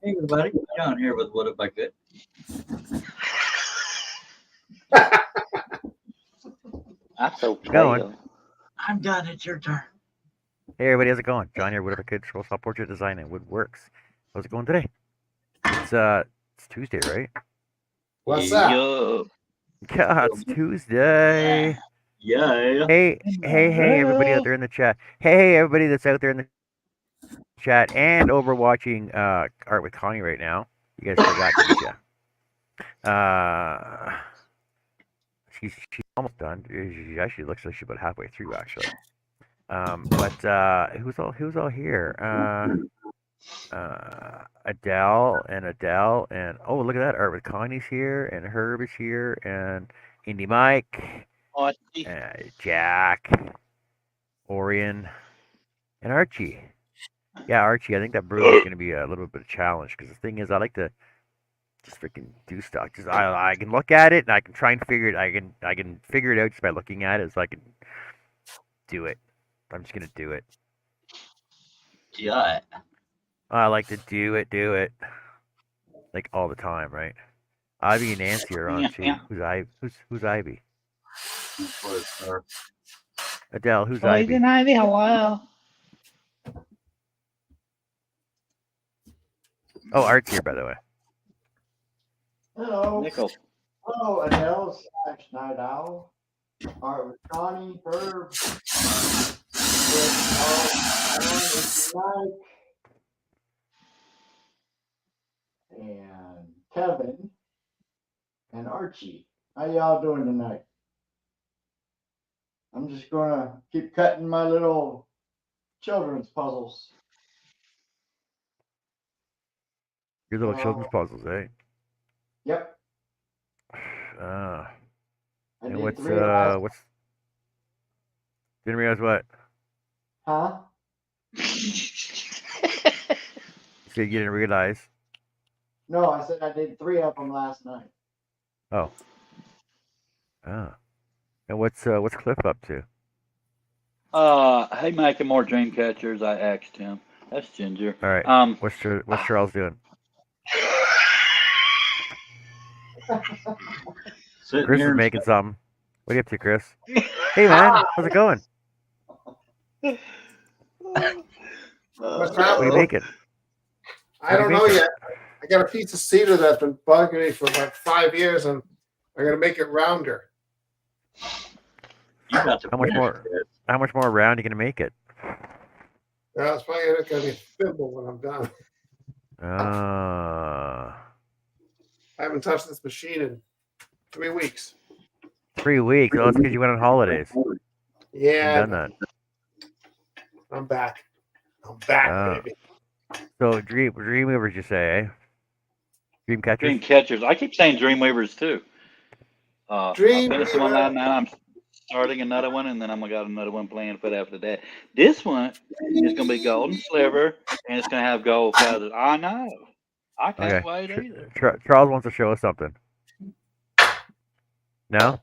Hey everybody, John here with What If I Could. That's okay. Going. I'm done. It's your turn. Hey everybody, how's it going? John here, Whatever Kid, Scroll Style Portrait Design and Woodworks. How's it going today? It's Tuesday, right? What's that? Yo. Yeah, it's Tuesday. Yeah. Hey, everybody out there in the chat. Hey, everybody that's out there in the chat and over watching Art with Connie right now. You guys forgot, didn't you? She's almost done. She actually looks like she's about halfway through, actually. But who's all here? Adele and oh, look at that, Art with Connie's here and Herb is here and Indy Mike, Jack, Orion, and Archie. Yeah, Archie, I think that Broom is going to be a little bit of a challenge because the thing is, I like to just freaking do stuff. Just I can look at it and I can try and figure it. I can figure it out just by looking at it, so I can do it. I'm just gonna do it. Yeah. I like to do it, like all the time, right? Ivy and Nancy are on too. Who's Ivy? Adele, who's Ivy? Poison Ivy, hello. Oh, Art's here, by the way. Hello. Nickel. Hello, Adele / Night Owl. Art with Connie, Herb, with Mike, and Kevin, and Archie. How y'all doing tonight? I'm just gonna keep cutting my little children's puzzles. Your little children's puzzles, eh? Yep. Ah. I And did what's 3 last. Didn't realize what? Huh? You said you didn't realize. No, I said I did 3 of them last night. Oh. Ah. And what's Cliff up to? Hey, making more dream catchers. I asked him. That's Ginger. All right. What's Charles doing? Chris is making something. What are you up to, Chris? Hey man, how's it going? What's What are you making? I don't know yet. I got a piece of cedar that's been bugging me for about 5 years, and I'm gonna make it rounder. You got to How much more round are you gonna make it? Well, it's probably gonna be a thimble when I'm done. Ah. I haven't touched this machine in 3 weeks. 3 weeks. Oh, that's because you went on holidays. Yeah. Done that. I'm back. Baby. So Dreamweavers, you say, eh? Dream catchers. Dream catchers. I keep saying Dreamweavers too. I finished one last night. I'm starting another one, and then I'm got another one planned for after that. This one is gonna be golden sliver, and it's gonna have gold feathers. I know. I can't wait either. Charles wants to show us something. No?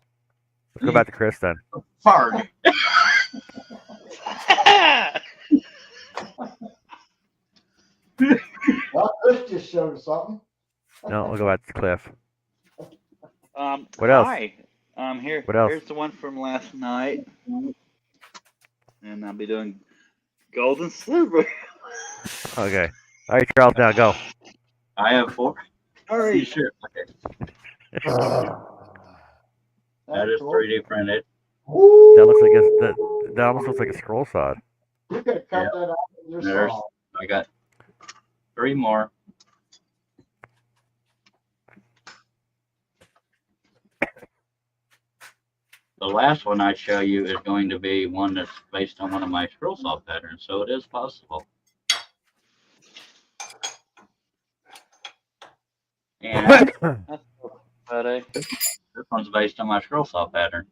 Let's go back to Chris then. Farg. Well, Chris just showed us something. No, we'll go back to Cliff. What else? Hi. Here. What else? Here's the one from last night, and I'll be doing golden sliver. Okay. All right, Charles, now go. I have 4. Hurry. Sure. Okay. That is 3D printed. That looks like that almost looks like a scroll saw. You could cut that out with your saw. I got 3 more. The last one I show you is going to be one that's based on one of my scroll saw patterns, so it is possible. And this one's based on my scroll saw pattern.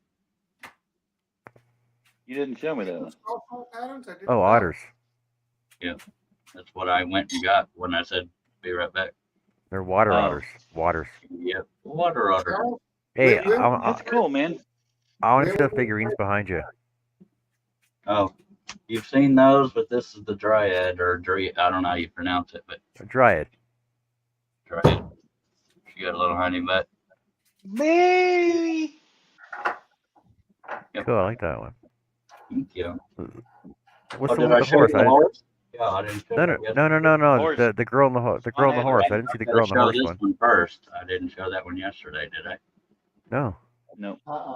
You didn't show me that. Oh, otters. Yeah, that's what I went and got when I said be right back. They're water otters. Waters. Yep, water otter. Hey, that's cool, man. I want to see the figurines behind you. Oh, you've seen those, but this is the dryad or I don't know how you pronounce it, but A dryad. Right. She got a little honey butt. Me. Yep. Cool, I like that one. Thank you. What's the Did one I with the show horse? you the horse? Yeah, I didn't show No, that no, yet. no. Horse. The girl and the girl and the horse. I didn't see the girl and the horse show one. this one first. I didn't show that one yesterday, did I? No. No. Uh-uh.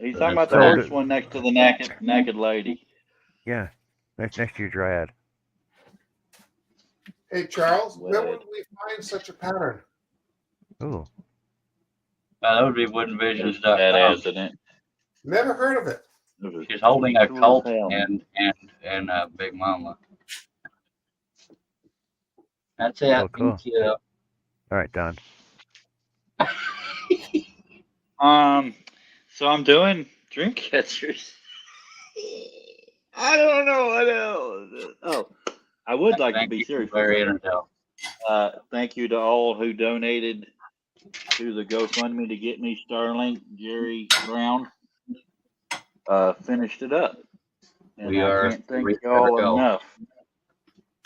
He's So talking about the that's horse one next to the naked lady. Yeah. Next to your dryad. Hey, Charles, where Wed. would we find such a pattern? Ooh. That would be woodenvisions.com. Badass, isn't it? Never heard of it. She's holding a Cool as colt hell. and a big mama. That's it. Cool. Thank you. All right, done. So I'm doing dream catchers. I don't know. Oh, I would like to Thank be you, serious. Larry Intel. Thank you to all who donated to the GoFundMe to get me Starlink. Jerry Brown finished it up. And We I are can't thank ready to y'all go. enough.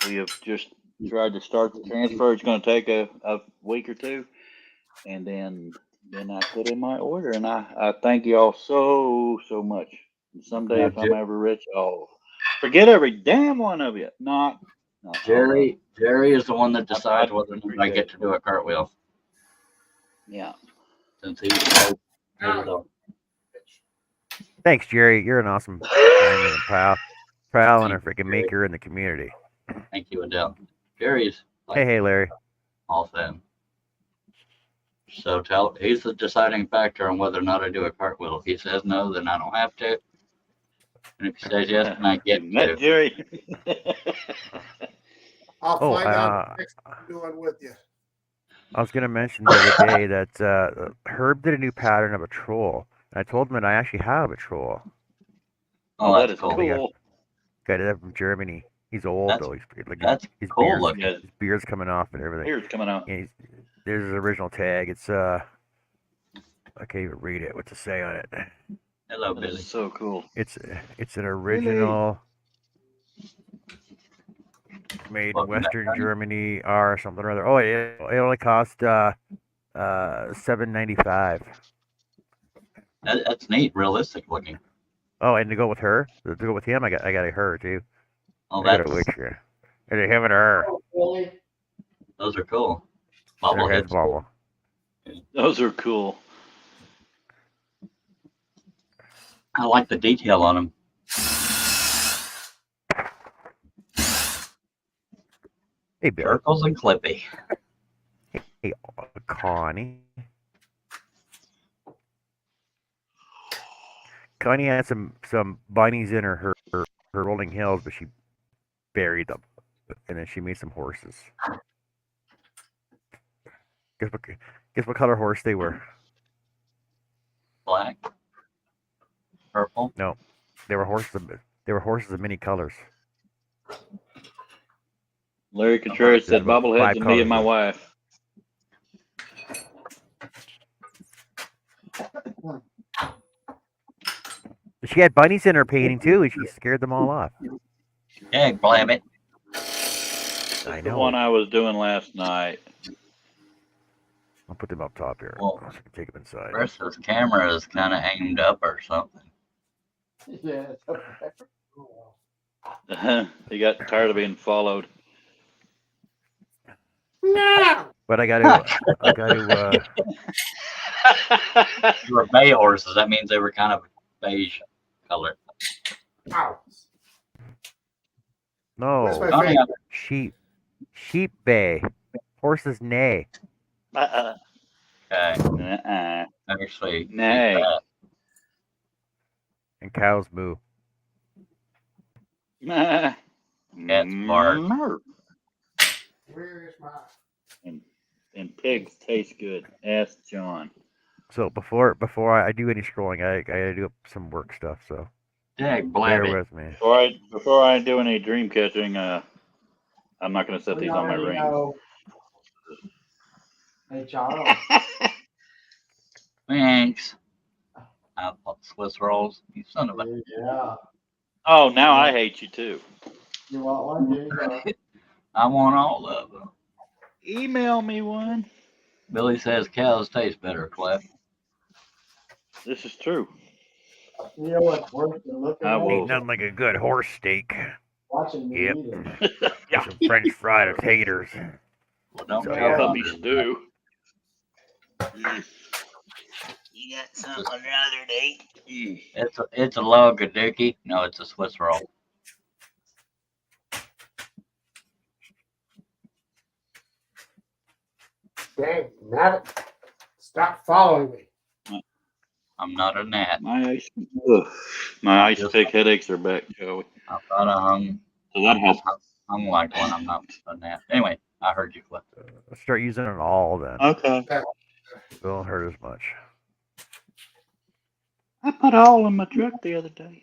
We have just tried to start the transfer. It's going to take a week or two. And then I put in my order. And I thank y'all so much. And someday, if I'm ever rich, I'll forget every damn one of you. Not Jerry is the one that decides whether or not I get to do a cartwheel. Yeah. Since he's Thanks, Jerry. You're an awesome diamond and pal and a freaking maker in the community. Thank you, Adele. Jerry's like Hey, Larry. awesome. So he's the deciding factor on whether or not I do a cartwheel. If he says no, then I don't have to. And if he says yes, then I get to. Jerry. I'll find out next time I'm doing with you. I was going to mention the other day that Herb did a new pattern of a troll. And I told him that I actually have a troll. Oh, that is cool. Got it from Germany. He's old though. He's like his cool beard's, his beard's coming off and everything. Beard's coming out. And there's his original tag. It's I can't even read it. What to say on it? Hello, That Billy. is so cool. It's an original made in Western Germany or something or other. Oh, it only cost $7.95. That's neat, realistic looking. Oh, and to go with her, to go with him, I got a her too. Oh, I got a Witchy. And a him and her. Really? Those are cool. Their heads bobble. Those are cool. I like the detail on them. Hey, Bill. Circles and Clippy. Hey, Connie. Connie had some bunnies in her rolling hills, but she buried them, and then she made some horses. Guess what color horse they were? Black. Purple. No, they were horses. They were horses of many colors. Larry Contreras said bobbleheads of me and my wife. She had bunnies in her painting too, and she scared them all off. Yeah, blame it. I The know. one I was doing last night. I'll put them up top here. Well, So I can take them inside. Versus camera is kind of aimed up or something. Yeah. He got tired of being followed. No. But I gotta. They were bay horses. That means they were kind of beige color. Ow. No. My Sheep bay. Horses neigh. Uh-uh. Okay. Uh-uh. Actually, Nay. And cows moo. Cats bark. Where is my? And pigs taste good. Ask John. So before I do any scrolling, I gotta do some work stuff. So Dag bear blab it. with me. Before I do any dream catching, I'm not going to set these on my ring. Hey, Charles. Thanks. I bought Swiss rolls. You son of a. Yeah. Oh, now I hate you too. You want one? Here you go. I want all of them. Email me one. Billy says cows taste better, Clef. This is true. You know what's worse than looking I at will. Ain't it? nothing like a good horse steak. Watching me Yep. eat it. With some French fried taters. Well, don't So, tell yeah. Puppy others. stew. You got something rather to eat? It's a log of dookie. No, it's a Swiss roll. Dang, Matt, stop following me. I'm not a gnat. My ice pick headaches are back, Joey. I thought I hung. So that helps. I'm like one. I'm not a gnat. Anyway, I heard you, Clef. Let's start using it all then. Okay. It won't hurt as much. I put all in my truck the other day.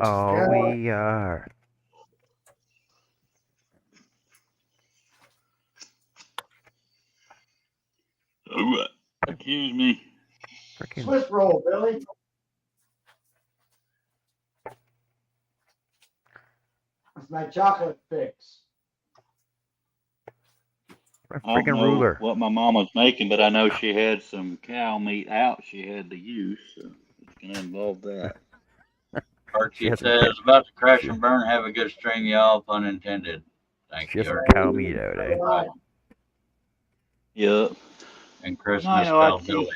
Oh, Yeah. we are. Oh, excuse me. Freaking Swiss roll, Billy. It's my chocolate fix. my I don't freaking know ruler. what my mom was making, but I know she had some cow meat out she had to use, so it's going to involve that. Archie She has some says, about to crash and burn. Have a good string, y'all. Pun intended. Thank She has you, some Archie. cow meat out, eh? Right. Yep. And Christmas No, spelled Archie. Billy.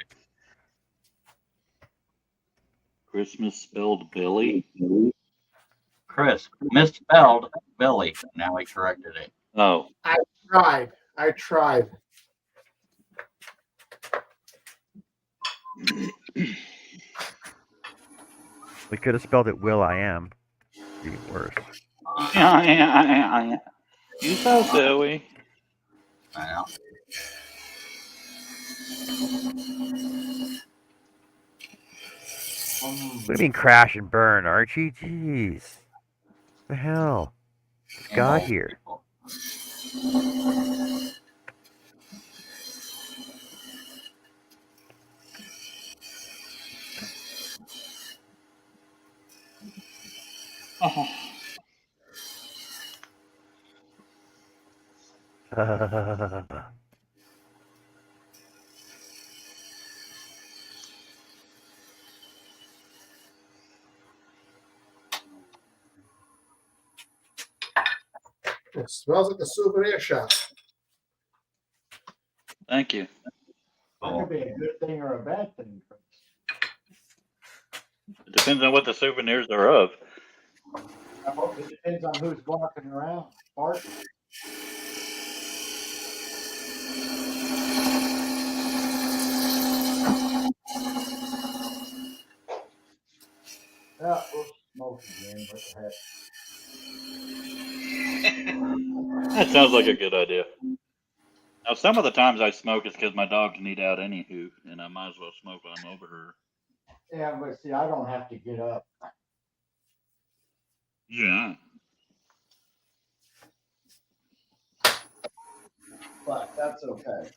Christmas spelled Billy. Chris misspelled Billy. Now he corrected it. Oh, I tried. We could have spelled it Will I Am. Be worse. yeah. You so silly. Now, What do you mean crash and burn, Archie? Jeez. The hell? Just and got old here. people. Oh. It smells like a souvenir shop. Thank you. That could be a good thing or a bad thing. It depends on what the souvenirs are of. Well, it depends on who's walking around. Parking. Yeah, we'll smoke again. What the heck? That sounds like a good idea. Now, some of the times I smoke is because my dog can eat out anywho, and I might as well smoke when I'm over her. Yeah, but see, I don't have to get up. Yeah. But that's okay.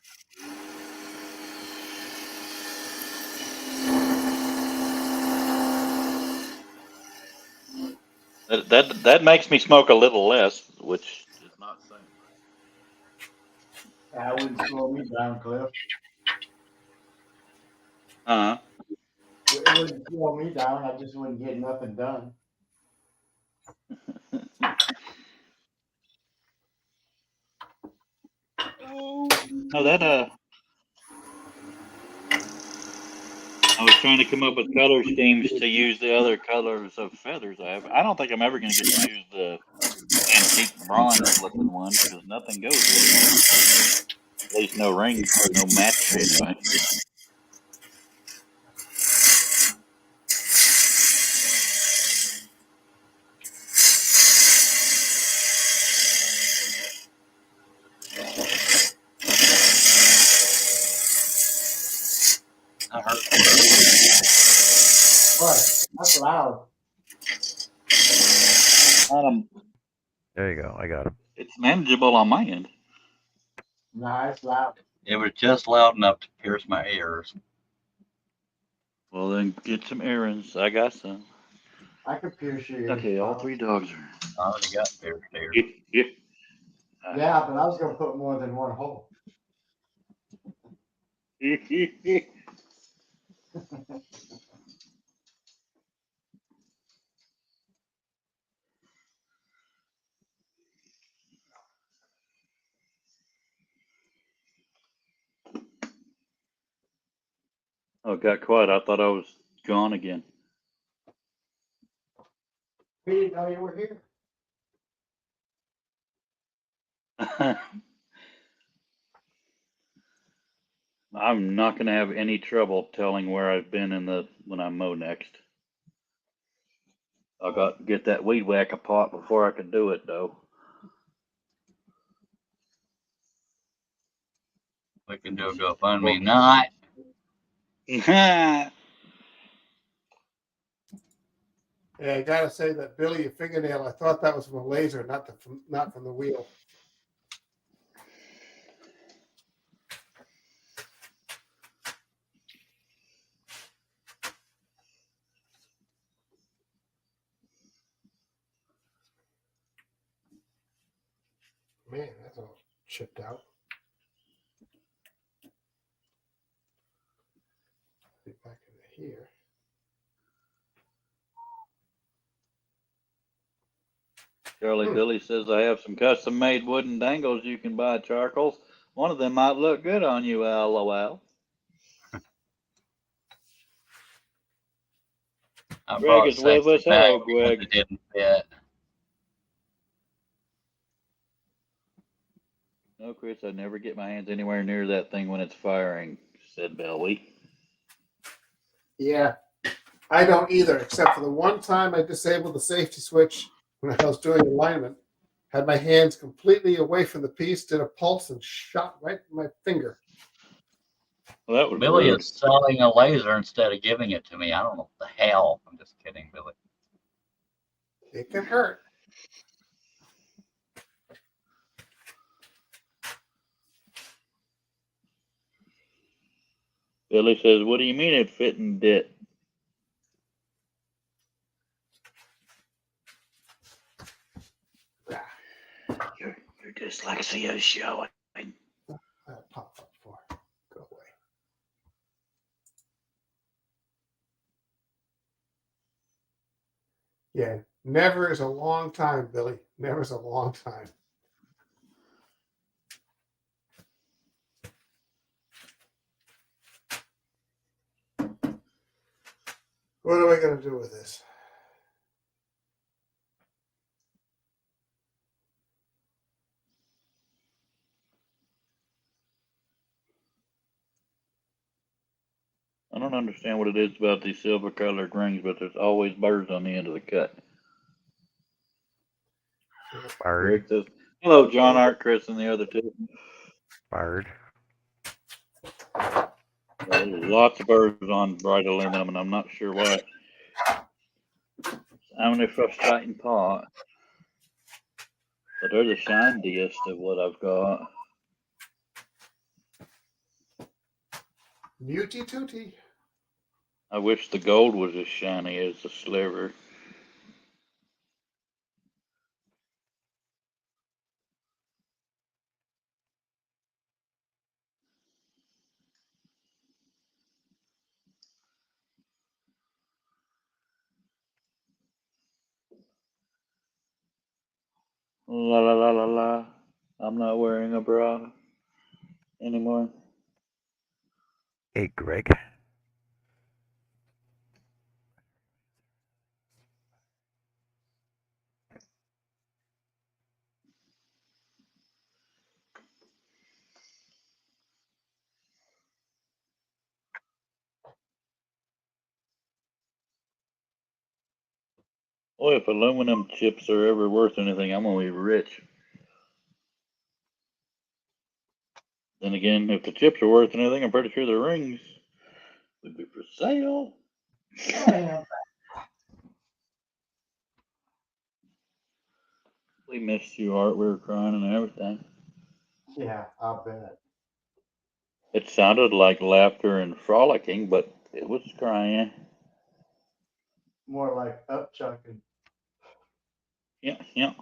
That makes me smoke a little less, which is not saying much. That wouldn't slow me down, Cliff. Uh-huh. It wouldn't slow me down. I just wouldn't get nothing done. No, that I was trying to come up with color schemes to use the other colors of feathers I have. I don't think I'm ever going to get to use the antique bronze looking one because nothing goes with it. At least no ring, no match anyway. I heard What? That's loud. There you go. I got him. It's manageable on my end. Nah, it's loud. it was just loud enough to pierce my ears. Well, then get some errands. I got some. I could pierce your ears. Okay, all three dogs are. I already got there. Yeah. Yeah, but I was gonna put more than one hole. Oh, it got quiet. I thought I was gone again. We didn't know you were here. I'm not going to have any trouble telling where I've been when I mow next. I got to get that weed whacker pot before I can do it, though. We can do a GoFundMe night. Yeah, I gotta say that Billy, your fingernail, I thought that was from a laser, not from the wheel. Man, that's all chipped out. Get back into here. Charlie Billy says I have some custom made wooden dangles you can buy, charcoals. One of them might look good on you, LOL. I Greg brought is with us. sexy back Hello, because Greg. it didn't fit. No, Chris, I never get my hands anywhere near that thing when it's firing, said Belly. Yeah, I don't either, except for the one time I disabled the safety switch when I was doing alignment. Had my hands completely away from the piece, did a pulse, and shot right in my finger. Well, that was Billy rude. is selling a laser instead of giving it to me. I don't know what the hell. I'm just kidding, Billy. It can hurt. Billy says, what do you mean it fit and did? Your dyslexia is showing. That'll pop up for. Go away. Yeah, never is a long time, Billy. Never is a long time. What am I going to do with this? I don't understand what it is about these silver colored rings, but there's always birds on the end of the cut. Bird. Greg says, hello, John, Art, Chris, and the other two. Bird. There's lots of birds on bright aluminum, and I'm not sure why. I'm a frustrating part. But they're the shiniest of what I've got. Muty tooty. I wish the gold was as shiny as the sliver. La la la la la. I'm not wearing a bra anymore. Hey, Greg. Boy, if aluminum chips are ever worth anything, I'm gonna be rich. Then again, if the chips are worth anything, I'm pretty sure the rings would be for sale. Oh, We missed you, Art. We were crying and everything. yeah, I bet. It sounded like laughter and frolicking, but it was crying. more like up chucking. Yeah, yeah.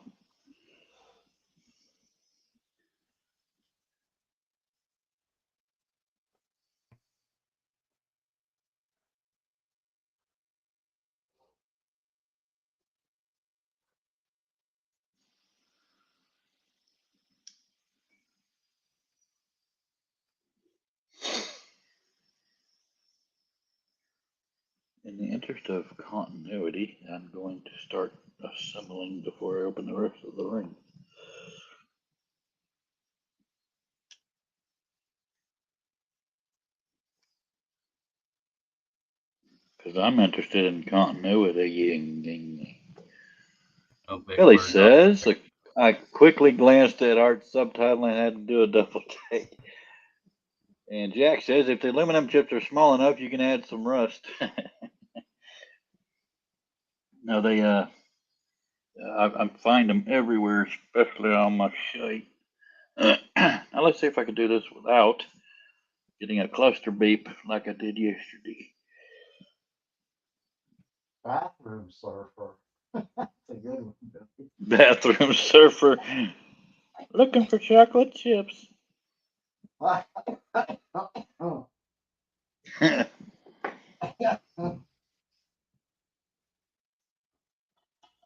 In the interest of continuity, I'm going to start assembling before I open the rest of the ring. Because I'm interested in continuity. No big Billy word. says, I quickly glanced at Art's subtitle and had to do a double take. And Jack says, if the aluminum chips are small enough, you can add some rust. No, they, I find them everywhere, especially on my shite. Now let's see if I can do this without getting a cluster beep like I did yesterday. Bathroom surfer. That's a good one. Bathroom surfer looking for chocolate chips.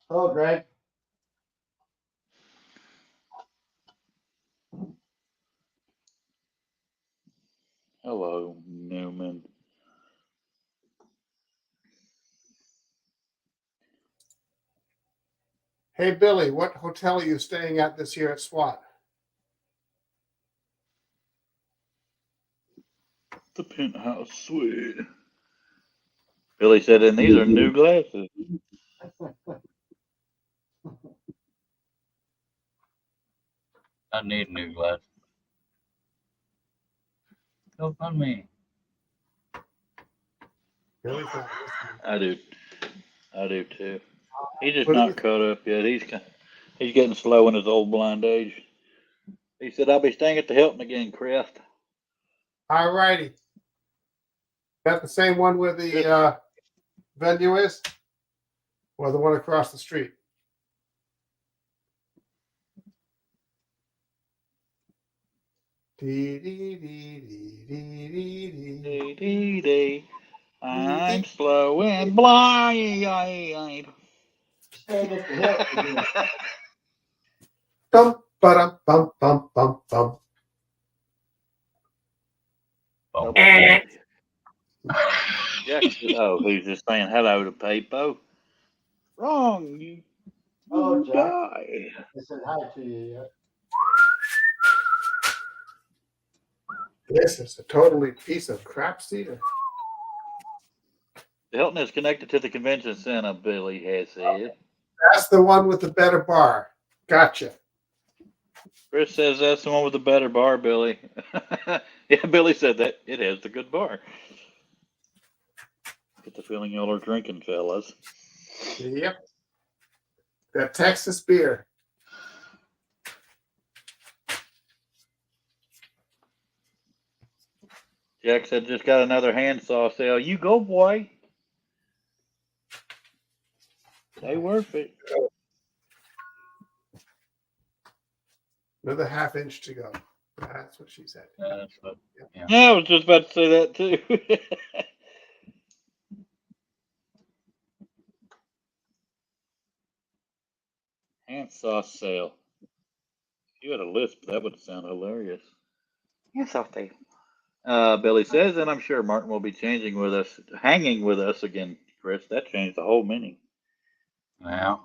Oh, Greg. Hello, Newman. Hey, Billy, what hotel are you staying at this year at SWAT? The penthouse suite. Billy said, and these are new glasses. I need new glasses. Go fund me. Billy's not listening. I do too. He's just What do you not caught up yet. He's getting slow in his old blind age. He said, I'll be staying at the Hilton again, Chris. All righty. That the same one where the venue is? Or the one across the street? Dee, dee, dee, dee, dee, dee, dee. Dee, dee, dee. I'm slow and blind. Staying at the Hilton again. Dum, ba-dum, bum, bum, bum, bum. Oh, Jack said, oh, who's just saying hello to people? Wrong, you Oh, Jack. die. I said hi to you yet. This is a totally piece of crap cedar. The Hilton is connected to the convention center, Billy has said. That's the one with the better bar. Gotcha. Chris says that's the one with the better bar, Billy. Yeah, Billy said that. It has the good bar. Get the feeling y'all are drinking, fellas. Yep. That Texas beer. Jack said just got another handsaw sale. You go, boy. They worth it. Another half inch to go. That's what she said. That's what. Yeah, I was just about to say that too. Handsaw sale. If you had a lisp, that would sound hilarious. Handsaw sale. Billy says, and I'm sure Martin will be hanging with us again, Chris. That changed the whole meaning. Yeah.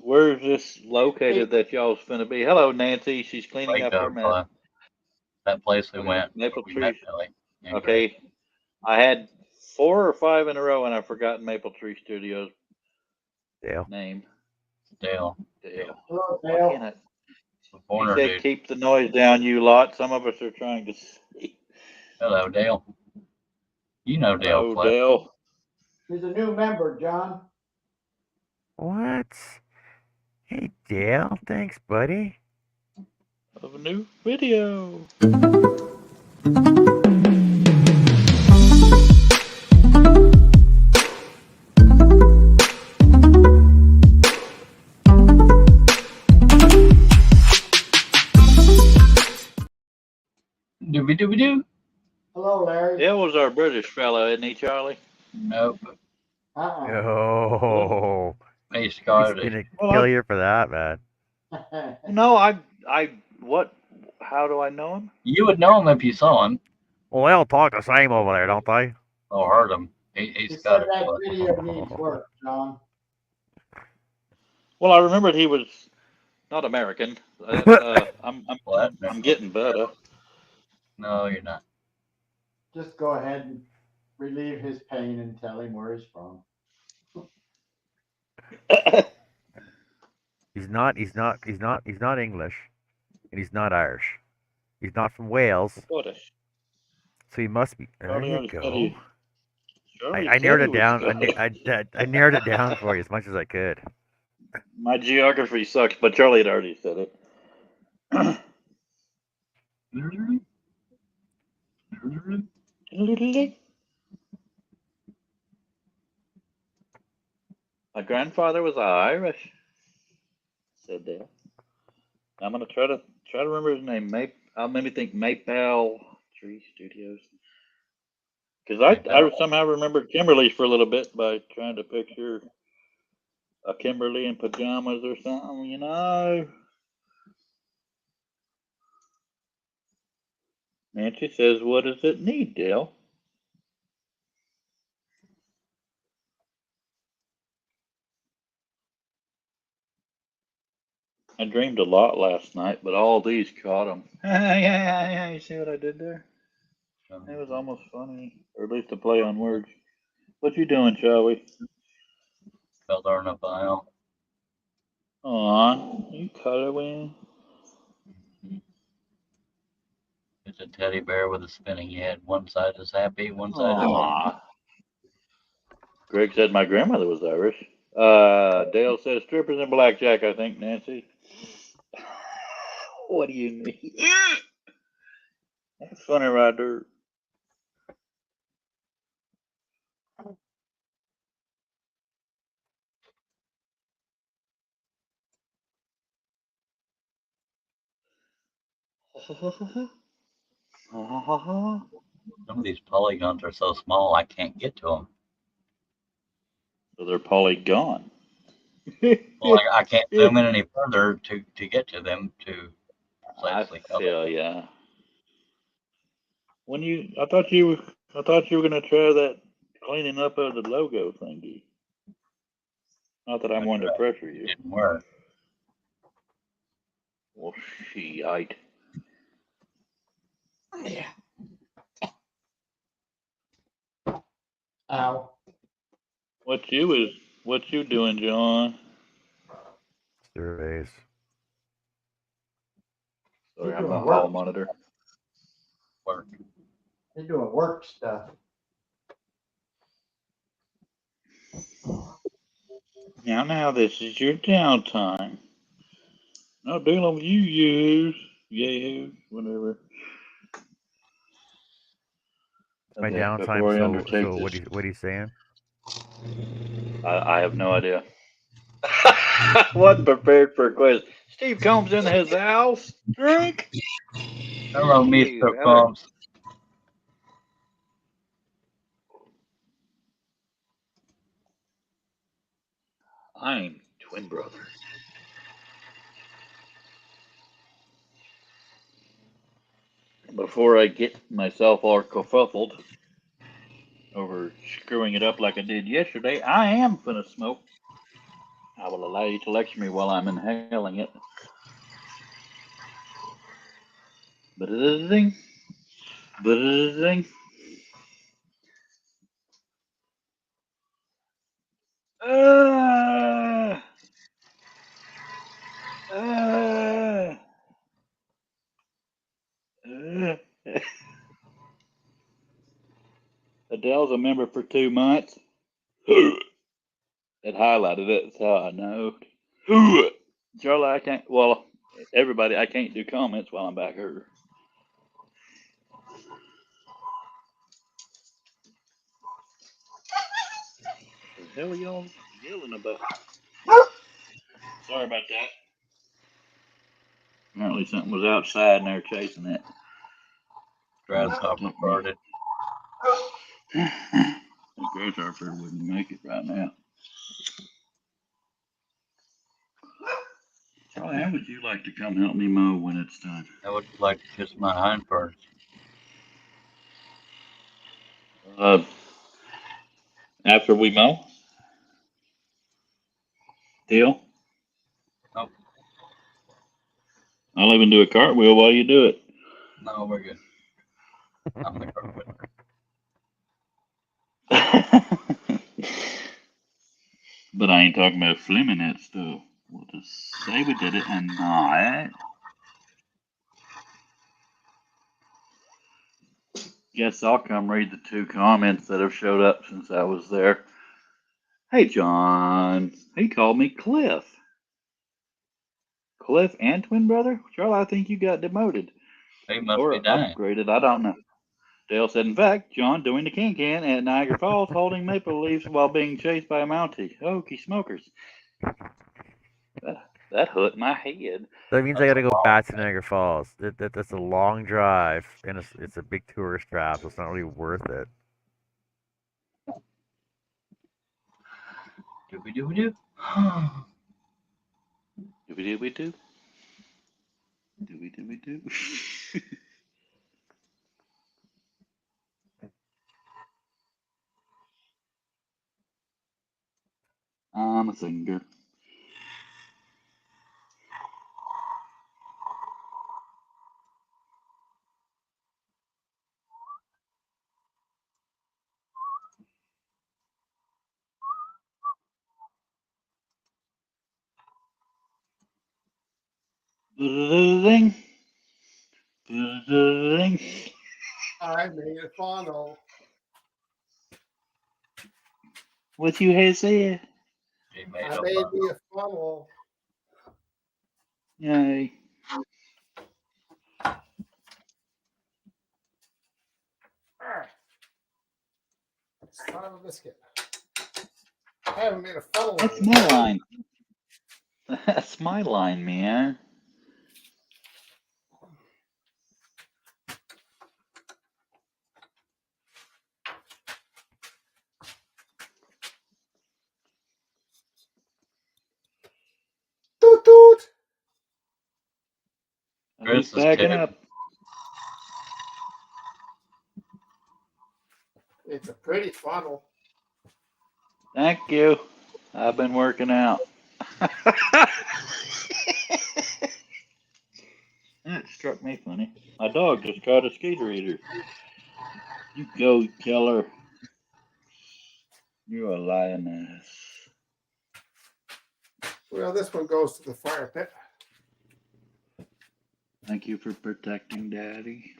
Where's this located that y'all's finna be? Hello, Nancy. She's cleaning up her mess. That place we Okay, went. Maple We Tree. met Billy. Yeah, Okay. great. I had 4 or 5 in a row and I've forgotten Maple Tree Studios Dale. name. Dale. Dale. Hello, Why Dale. can't I? The He corner said, dude. keep the noise down, you lot. Some of us are trying to see. Hello, Dale. You know Dale Hello, Cliff. Dale. He's a new member, John. What? Hey, Dale. Thanks, buddy. Of a new video. Dooby dooby doo. Hello, Larry. Dale was our British fellow, isn't he, Charlie? Nope. Oh, He's he's Scottish. gonna Well, kill you for that, man. No, what? How do I know him? You would know him if you saw him Well, they all talk the same over there, don't they? or heard him. He He's said Scottish. that But video needs work, John. Well, I remembered he was not American. what? I'm getting better. No, you're not. Just go ahead and relieve his pain and tell him where he's from. He's not English, and he's not Irish. He's not from Wales, Scottish. so he must be. There Charlie you already said go. he- Charlie I said narrowed he it was down. Scottish. I narrowed it down for you as much as I could. My geography sucks, but Charlie had already said it. My grandfather was Irish, said Dale. I'm gonna try to remember his name. I'll maybe think Maple Tree Studios. Because I somehow remembered Kimberly for a little bit by trying to picture a Kimberly in pajamas or something, you know. Nancy says, "What does it need, Dale?" I dreamed a lot last night, but all these caught them. Yeah. You see what I did there? It was almost funny, or at least a play on words. What you doing, Charlie? Color in a file. Aw, you coloring? It's a teddy bear with a spinning head. One side is happy, one side is. Aw. Greg said my grandmother was Irish. Dale says strippers and blackjack, I think, Nancy. What do you mean? That's funny right there. Some of these polygons are so small I can't get to them. So they're polygon. Well, I can't zoom in any further to get to them to I precisely feel color. ya. I thought you were gonna try that cleaning up of the logo thingy. Not that I'm one to pressure you. It didn't work. Well, shite. Yeah. Ow. What you doing, John? Surveys. Sorry, You're I'm the doing hall work. monitor. Work. You're doing work stuff. Now, this is your downtime. Not dealing with you, yahoos, whatever. My Okay, downtime. before I undertake So this, what are you saying? I have no idea. Wasn't prepared for a question. Steve Combs in his house. Drink. Hello, Hey, Mr. brother. Combs. I'm twin brother. Before I get myself all kerfuffled over screwing it up like I did yesterday, I am gonna smoke. I will allow you to lecture me while I'm inhaling it. But it is a thing. But it is a thing. Adele's a member for 2 months. It highlighted it. That's how I know. Charlie, I can't. Well, everybody, I can't do comments while I'm back here. What the hell are y'all yelling about? Sorry about that. Apparently something was outside and they're chasing it. Grasshopper farted. The grasshopper wouldn't make it right now. Charlie, how would you like to come help me mow when it's done? I would like to kiss my hind parts. After we mow? Deal? Nope. I'll even do a cartwheel while you do it. No, we're good. I'm the carpenter. But I ain't talking about flimming that stuff. We'll just say we did it and not. Guess I'll come read the 2 comments that have showed up since I was there. Hey, John. He called me Cliff. Cliff and twin brother? Charlie, I think you got demoted. He must Or be dying. upgraded. I don't know. Dale said, in fact, John doing the can-can at Niagara Falls holding maple leaves while being chased by a Mountie. Okie smokers. That hurt my head. That means I got to go back to Niagara Falls. That's a long drive, and it's a big tourist trap, so it's not really worth it. Dooby-dooby-doo. Dooby-dooby-doo. Dooby-dooby-doo. I'm a singer. Ding. Ding. I made a funnel. What you had said? He made I a made funnel. me a funnel. Yay. Son of a biscuit. I haven't made a funnel. That's my line. That's my line, man. Toot toot. Chris Who's is backing terrible. up? It's a pretty funnel. Thank you. I've been working out. That struck me funny. My dog just caught a skater eater. You go, killer. You're a lioness. Well, this one goes to the fire pit. Thank you for protecting Daddy.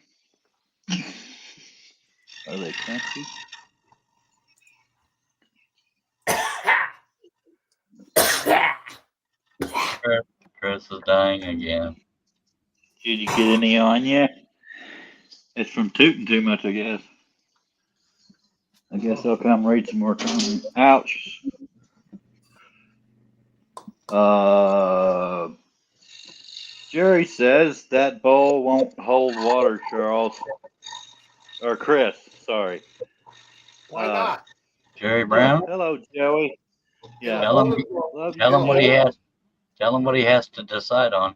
Are they comfy? Chris is dying again. Did you get any on you? It's from tooting too much, I guess. I guess I'll come read some more comments. Ouch. Jerry says that bowl won't hold water, Charles. Or Chris, sorry. Why not? Jerry Brown? Hello, Joey. Yeah. Tell him what he has. Tell him what he has to decide on.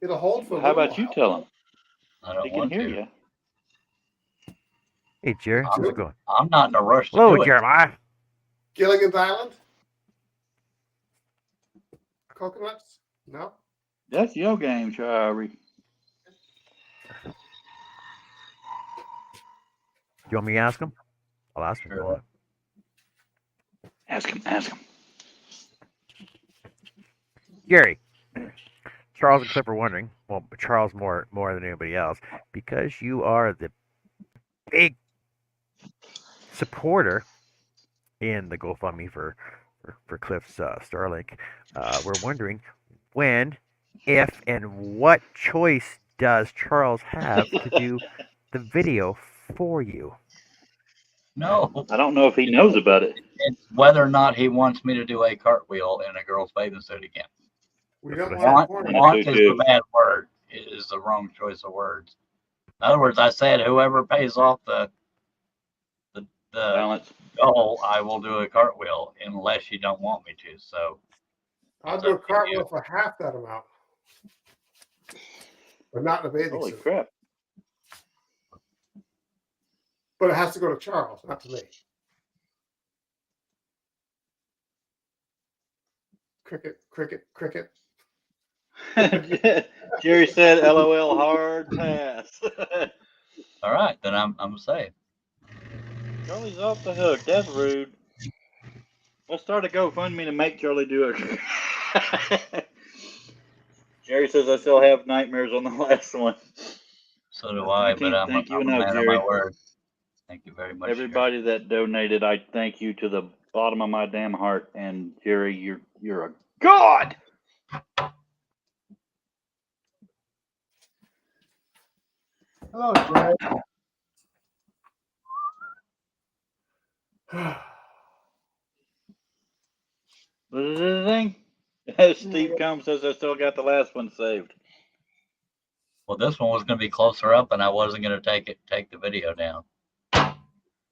It'll hold for. How about you tell him? I don't He can want hear to. you. Hey, Jerry, how's it going? I'm not in a rush to Hello, do it. Jeremiah. Gilligan's Island? Coconuts? No? That's your game, Charlie. You want me to ask him? I'll ask him. Sure. Ask him. Gary, Charles and Cliff are wondering, well, Charles more than anybody else, because you are the big supporter in the GoFundMe for Cliff's Starlink. We're wondering when, if, and what choice does Charles have to do the video for you? No. I don't know if he knows about it. It's whether or not he wants me to do a cartwheel in a girl's bathing suit again. We don't That's want Want porn. is the bad word. It is the wrong choice of words. other words, I said whoever pays off the Balance. goal, I will do a cartwheel unless you don't want me to. So I'll it's do a up to you. cartwheel for half that amount, but not in a bathing Holy suit. crap. But it has to go to Charles, not to me. Cricket, cricket, cricket. Jerry said, LOL, hard pass. All right, then I'm safe. Charlie's off the hook. That's rude. Let's start a GoFundMe to make Charlie do it. Jerry says I still have nightmares on the last one. So do I, but I'm thank you a enough, man Jerry. of my word. Thank you very much. Everybody that donated, I thank you to the bottom of my damn heart. And Jerry, you're a god. Hello, Jerry. What is the thing? Steve Combs says I still got the last one saved. Well, this one was going to be closer up, and I wasn't going to take the video down.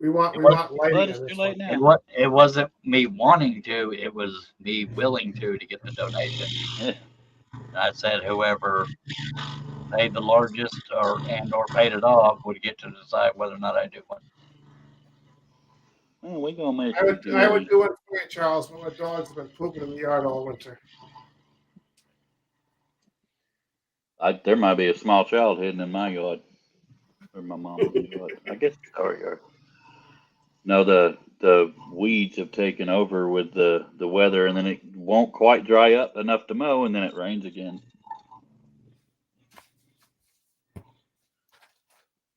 We want It was- lighting But on it's this too late one. now. It wasn't me wanting to. It was me willing to get the donation. I said whoever paid the largest or paid it off would get to decide whether or not I do one. Well, we gonna make I would do it for you, Charles, but my dogs have been pooping in the yard all winter. There might be a small child hidden in my yard. Or my mom's yard. I guess it's our yard. No, the weeds have taken over with the weather, and then it won't quite dry up enough to mow, and then it rains again.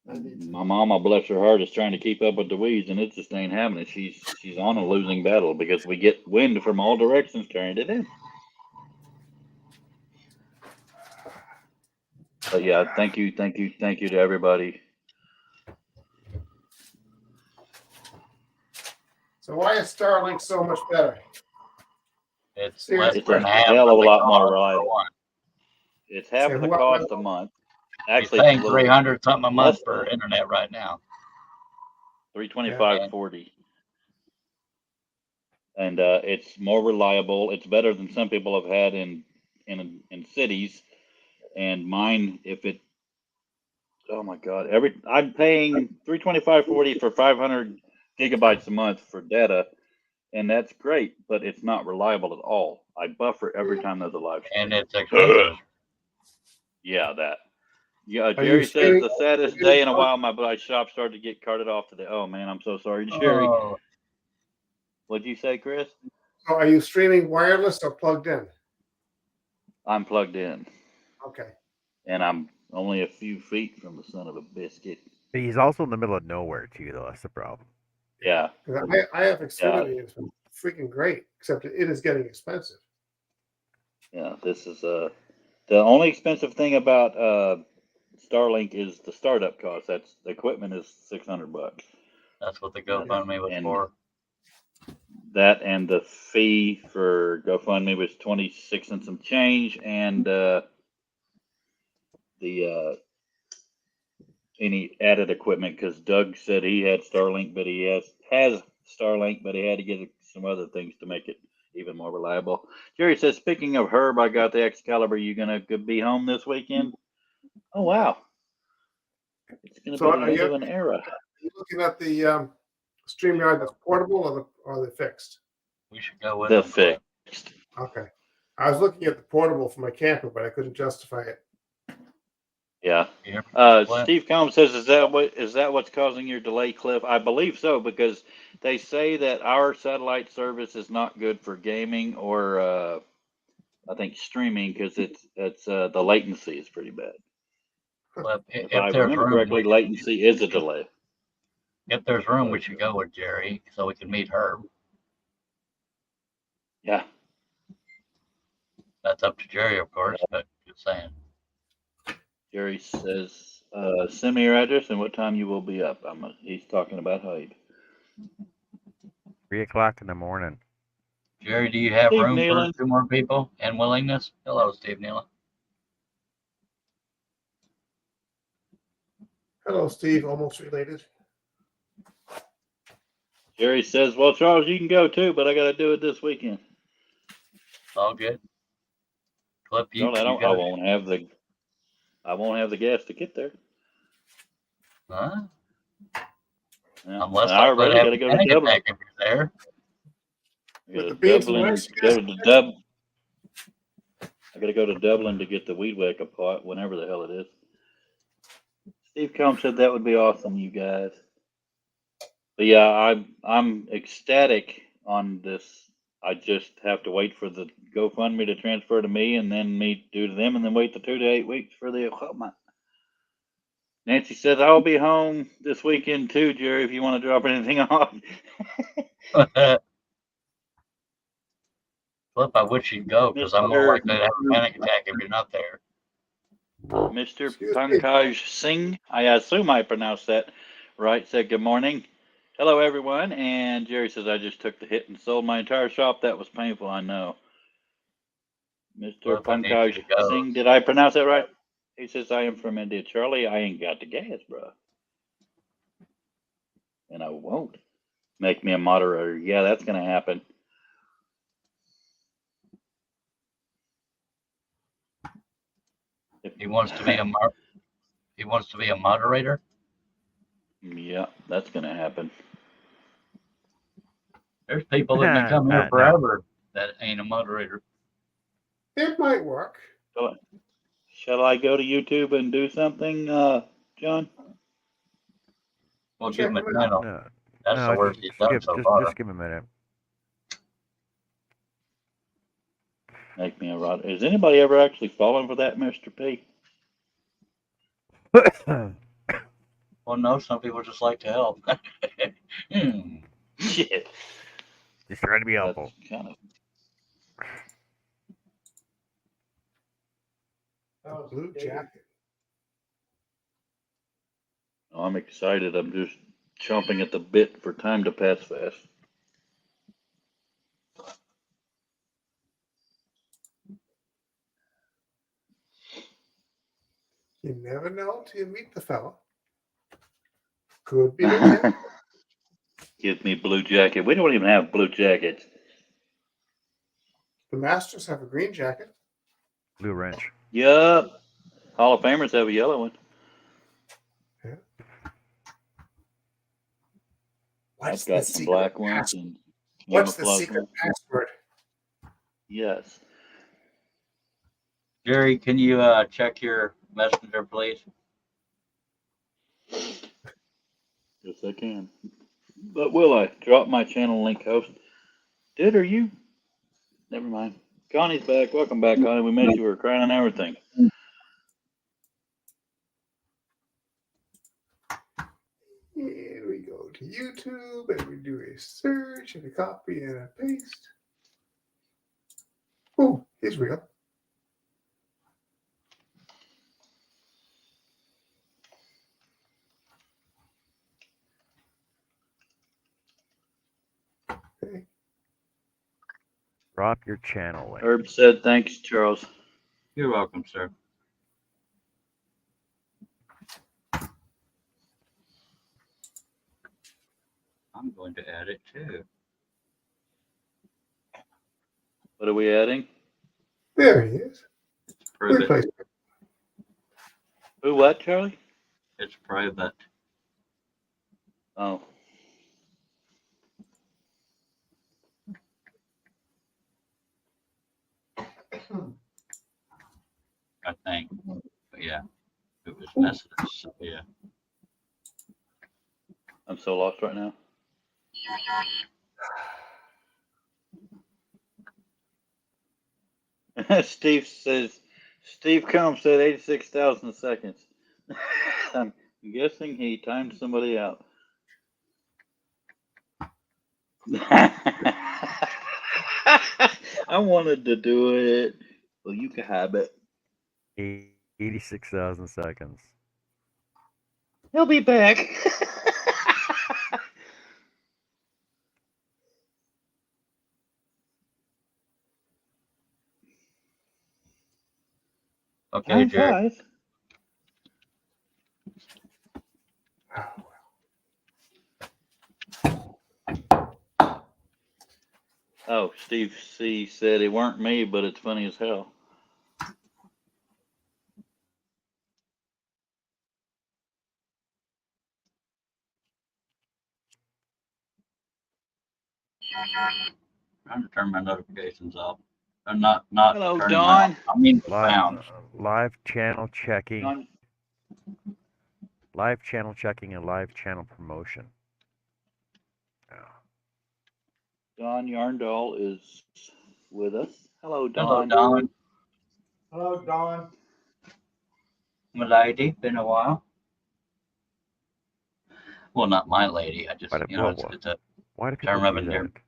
My mama, bless her heart, is trying to keep up with the weeds, and it just ain't happening. She's on a losing battle because we get wind from all directions carrying it in. But yeah, thank you to everybody. So why is Starlink so much better? It's Serious less than It's a half hell of of a the lot more cost for reliable. one. It's half So of the what- cost a month. Actually, He's paying it's a little 300 something a month less for than internet right now. $325.40. And it's more reliable. It's better than some people have had in cities. And mine, oh my God, I'm paying $325.40 for 500 gigabytes a month for data, and that's great, but it's not reliable at all. I buffer every time there's a live stream. And it's expensive. Yeah, that. Yeah, Are Jerry you says streaming- the saddest day in a while. My shop started to get carted off today. Oh man, I'm so sorry, Jerry. Oh, What'd you say, Chris? So are you streaming wireless or plugged in? I'm plugged in, Okay. and I'm only a few feet from the son of a biscuit. But he's also in the middle of nowhere too, though. That's the problem. Yeah. 'Cause I have Xfinity. It's been freaking great, except it is getting expensive. Yeah, this is the only expensive thing about Starlink is the startup cost. That's the equipment is $600. that's what the GoFundMe was And for. that and the fee for GoFundMe was 26 and some change, and the any added equipment because Doug said he had Starlink, but he has Starlink, but he had to get some other things to make it even more reliable. Jerry says, speaking of Herb, I got the Excalibur. You gonna be home this weekend? Oh wow, it's gonna So be are the end you- of an era. Are you looking at the StreamYard that's portable or the fixed? We should go with The them. fixed. Okay. I was looking at the portable for my camper, but I couldn't justify it. Yeah. Here. Steve Combs says, is that what's causing your delay, Cliff? I believe so, because they say that our satellite service is not good for gaming or I think streaming because it's the latency is pretty bad. Well, If I if there's remember room, correctly, latency is a delay. if there's room, we should go with Jerry so we can meet Herb. Yeah. That's up to Jerry, of course, but just saying. Jerry says, send me your address and what time you will be up. He's talking about Hyde. 3 o'clock in the morning. Jerry, do you have Steve room Nealon. for 2 more people and willingness? Hello, Steve Nealon. Hello, Steve. Almost related. Jerry says, "Well, Charles, you can go too, but I got to do it this weekend." All good. Clip, Charles, I got it. I won't have the gas to get there. Huh? Yeah. Unless I I really got to go to panic Dublin. attack if you're there. With the beans and rice, you guys Go to Dublin. I got to go to Dublin to get the weed whacker pot, whenever the hell it is. Steve Combs said that would be awesome, you guys. But yeah, I'm ecstatic on this. I just have to wait for the GoFundMe to transfer to me, and then me do to them, and then wait the 2 to 8 weeks for the equipment. Nancy says I'll be home this weekend too, Jerry. If you want to drop anything off. Flip, I wish you'd go because I'm more likely to have a panic attack if you're not there. Mr. Excuse me. Pankaj Singh, I assume I pronounced that right, said good morning. Hello, everyone. And Jerry says, I just took the hit and sold my entire shop. That was painful, I know. Mr. Flip, I need you Pankaj to go. Singh, did I pronounce that right? He says, I am from India. Charlie, I ain't got the gas, bro. And I won't. Make me a moderator. Yeah, that's going to happen. He wants to be a moderator. Yeah, that's going to happen. There's people that have been coming here forever that ain't a moderator. It might work. Shall I go to YouTube and do something, John? Well, give him a channel. No, That's the worst he's done so far. Just give him a minute. Make me a rod. Is anybody ever actually fallen for that, Mr. P? Well, no, some people just like to help. Shit. Just trying to be helpful. Kind of. Oh, blue jacket. I'm excited. I'm just chomping at the bit for time to pass fast. You never know till you meet the fellow. Could be the Give me blue jacket. We don't even have blue jackets. The Masters have a green jacket. Blue wrench. Yup. Hall of Famers have a yellow one. Yeah. I've got some black ones. And what's the secret password? Yes. Jerry, can you check your messenger, please? Yes, I can. But will I? Drop my channel link, host. Did or you? Never mind. Connie's back. Welcome back, Connie. We missed you. We were crying and everything. Here we go to YouTube and we do a search and a copy and a paste. Oh, he's real. Okay. Drop your channel link. Herb said, thanks, Charles. You're welcome, sir. I'm going to add it too. What are we adding? There he is. It's private. Who, what, Charlie? It's private. Oh. I think. But yeah, it was messages. So yeah. I'm so lost right now. Steve Combs said 86,000 seconds. I'm guessing he timed somebody out. I wanted to do it. Well, you can have it. 86,000 seconds. He'll be back. Okay, Jerry. Oh, Steve C said it weren't me, but it's funny as hell. Trying to turn my notifications off. Not Hello, turning my Don. off. I mean Live, sounds. live channel checking. Don, Live channel checking and live channel promotion. Oh. Don Yarndall is with us. Hello, Hello, Don. Don. Hello, Don. My lady, been a while. Well, not my lady. I just, Why do, you know, it's a why do people term of do endearment. that?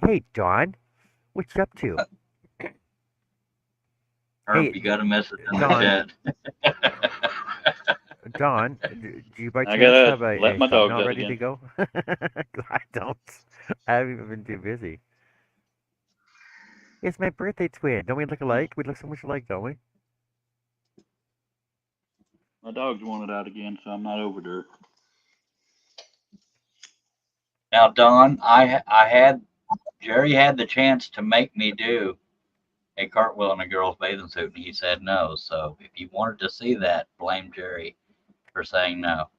Hey, Don, what you up to? Herb, Hey, you got a message in the Don, chat. Don, do you by I chance gotta have let a my dogs thumbnail out ready to again. go? I don't. I haven't even been too busy. It's my birthday twin. Don't we look alike? We look so much alike, don't we? My dogs want it out again, so I'm not over there. Now, Don, Jerry had the chance to make me do a cartwheel in a girl's bathing suit, and he said no. So if you wanted to see that, blame Jerry for saying no.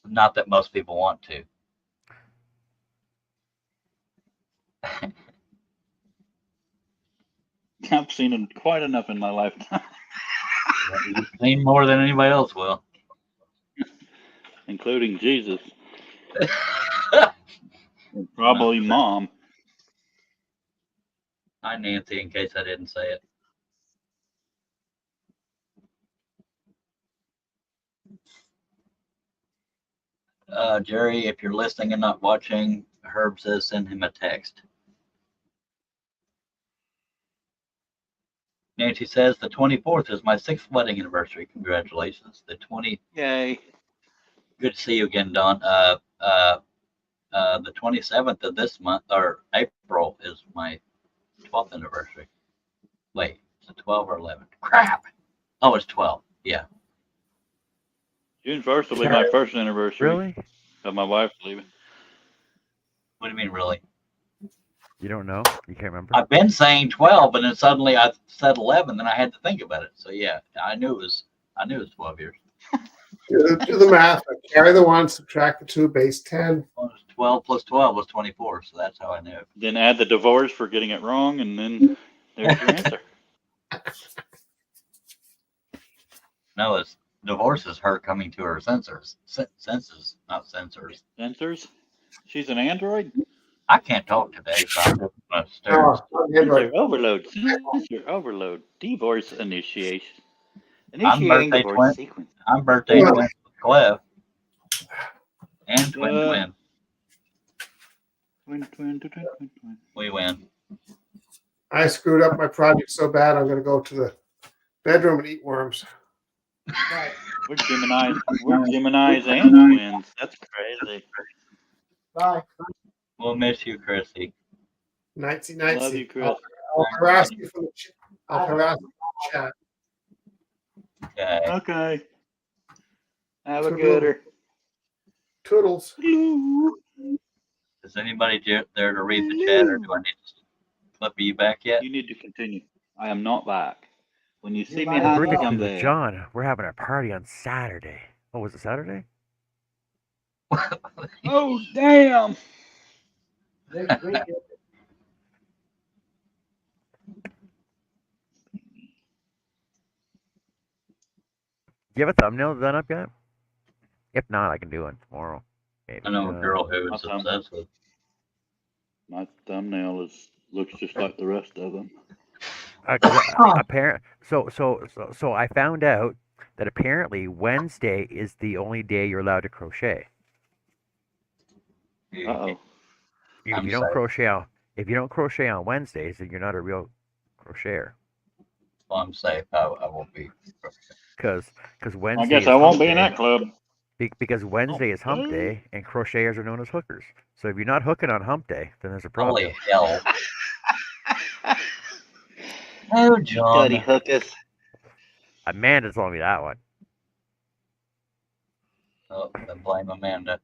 Not that most people want to. I've seen it quite enough in my lifetime, You've seen more than anybody else will. including Jesus and probably Mom. Hi, Nancy, in case I didn't say it. Jerry, if you're listening and not watching, Herb says send him a text. Nancy says the 24th is my 6th wedding anniversary. Congratulations. Yay. Good to see you again, Don. The 27th of this month, or April, is my 12th anniversary. Wait, is it 12 or 11? Crap! Oh, it's 12. Yeah. June 1st will be my first anniversary Really? of my wife's leaving. What do you mean, really? You don't know? You can't remember? I've been saying 12, and then suddenly I said 11, then I had to think about it. So yeah, I knew it was 12 years. Do the math. Carry the 1, subtract the 2, base 10. Well, 12 plus 12 was 24, so that's how I knew it. Then add the divorce for getting it wrong, and then there's your answer. No, it's divorce is her coming to her senses, not censors. Sensors? She's an android? I can't talk today, so I'm just gonna stare. Sensor overload. Sensor overload. Divorce initiation. I'm Initiating birthday divorce twin. sequence. I'm birthday twin with Cliff, and twin. Twin. We win. I screwed up my project so bad, I'm going to go to the bedroom and eat worms. We're Geminis. We're Geminis and twins. That's crazy. Bye. We'll miss you, Chrissy. Nighty. Love you, Chris. I'll harass you from the chat. I'll harass you from the chat. Okay. Okay. Have a gooder. Toodles. Is anybody there to read the chat, or do I need to flip you back yet? You need to continue. I am not back. When you see me, might as honey, Birthday well. I'm twins with there. John. We're having a party on Saturday. Oh, was it Saturday? Oh, damn. Next week. Do you have a thumbnail done up yet? If not, I can do one tomorrow. Maybe. I know a girl who is My obsessed with. My thumbnail looks just like the rest of them. So I found out that apparently Wednesday is the only day you're allowed to crochet. Uh-oh. If you don't crochet on Wednesdays, then you're not a real crocheter. Well, I'm safe. I won't be. Because Wednesday. I guess is I won't hump be in day. that club. Because Wednesday is hump day, and crocheters are known as hookers. So if you're not hooking on hump day, then there's a problem. Holy hell! Oh, John. Dirty hookers. Amanda told me that one. Oh, then blame Amanda.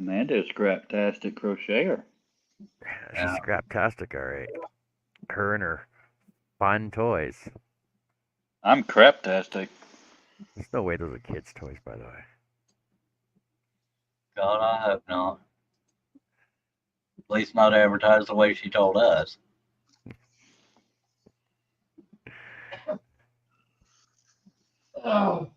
Amanda's craptastic crocheter. She's craptastic, all right. Her and her fun toys. I'm craptastic. There's no way those are kids' toys, by the way. God, I hope not. At least not advertised the way she told us. Oh,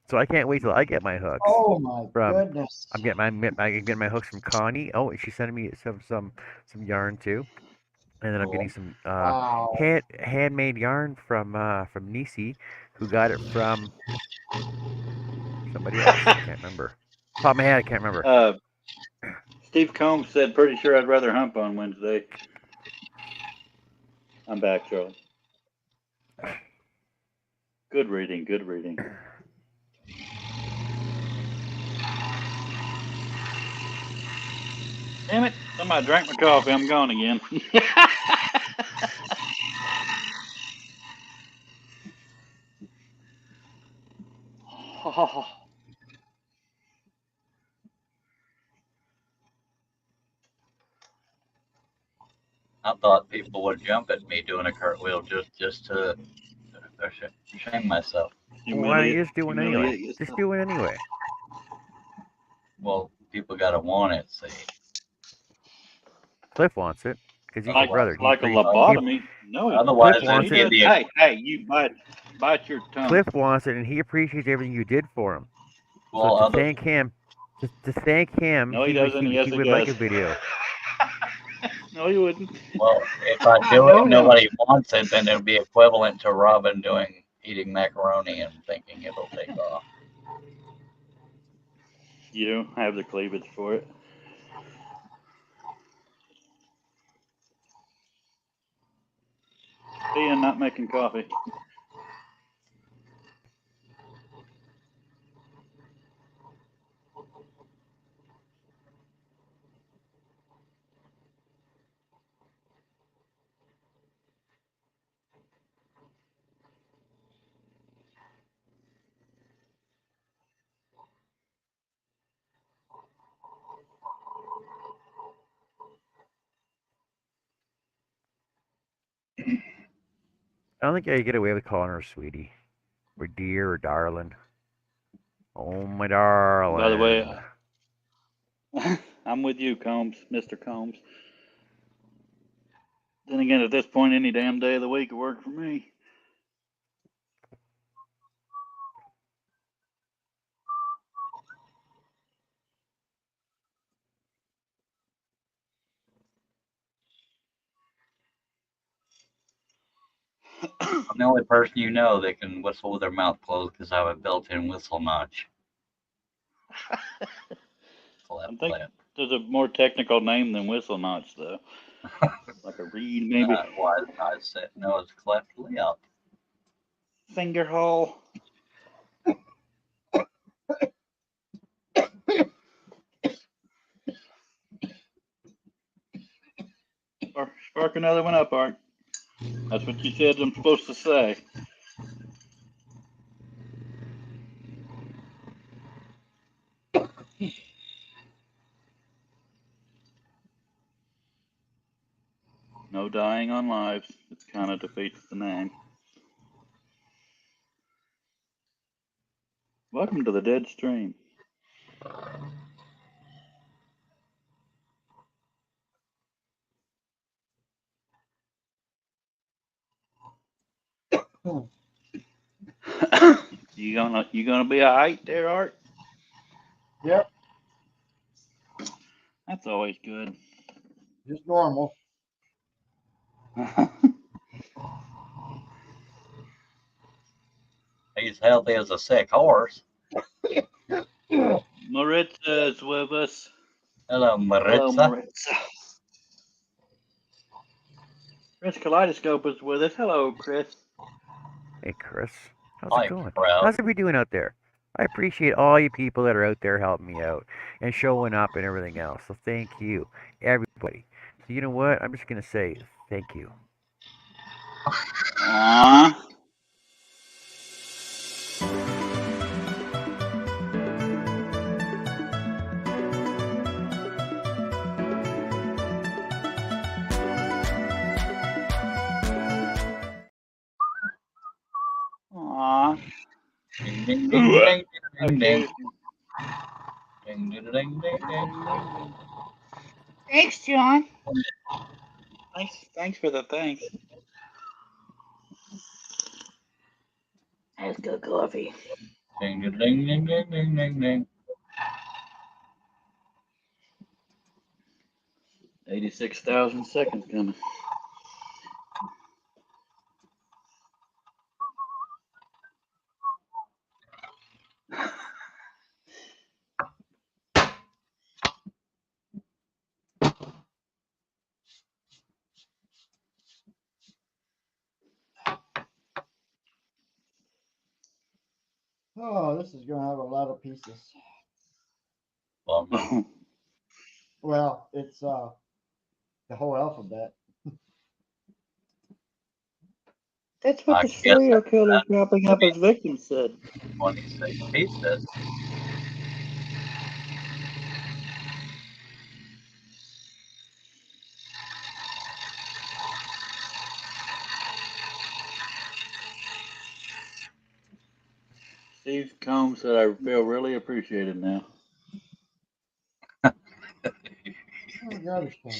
So I can't wait till I get my hooks. oh my From goodness. I'm getting my hooks from Connie. Oh, and she's sending me some yarn too. And then I'm getting some Wow. handmade yarn from Nisi, who got it from somebody else. I can't remember. Top of my head, I can't remember. Steve Combs said, "Pretty sure I'd rather hump on Wednesday." I'm back, Charlie. Good reading. Good reading. Damn it! Somebody drank my coffee. I'm gone again. I thought people would jump at me doing a cartwheel just to shame myself. Why don't you just do it anyway? Just do it anyway. Well, people gotta want it. See, Cliff wants it because he's like, your brother. Like a lobotomy. No, otherwise Cliff wants it'd it. be Hey, you bite your tongue. Cliff wants it, and he appreciates everything you did for him. well, So to thank him, No, he doesn't. he would like a video. No, he wouldn't. Well, if I do it and nobody wants it, then it'll be equivalent to Robin eating macaroni and thinking it'll take off. You don't have the cleavage for it. Ian not making coffee. I don't think I could get away with calling her sweetie, or dear, or darling. Oh my darling. By the way, I'm with you, Combs, Mr. Combs. Then again, at this point, any damn day of the week would work for me. I'm the only person you know that can whistle with their mouth closed because I have a built-in whistle notch. I think there's a more technical name than whistle notch, though. Like a reed, maybe. Why I said no, it's cleft lip. Finger hole. Or spark another one up, Art. That's what you said I'm supposed to say. No dying on lives. It kind of defeats the name. Welcome to the dead stream. You gonna be alright there, Art? Yep, That's always good. just normal. He's healthy as a sick horse. Maritza is with us. Hello, Maritza. Hello, Maritza. Chris Kaleidoscope is with us. Hello, Chris. Hey, Chris. How's Hi, it going? Proud. How's it be doing out there? I appreciate all you people that are out there helping me out and showing up and everything else. So thank you, everybody. So you know what? I'm just gonna say thank you. Aww. ding, ding, ding, ding, ding, Okay. ding, ding, ding, ding, ding. Thanks, John. Thanks for the thanks. That's good coffee. Ding, ding, ding, ding, ding, ding, ding, ding. 86,000 seconds coming. Oh, this is going to have a lot of pieces. Well, it's the whole alphabet. That's what I the guess serial that's killer dropping up his victims said. 26 pieces. Steve Combs said, I feel really appreciated now. Oh, garbage can.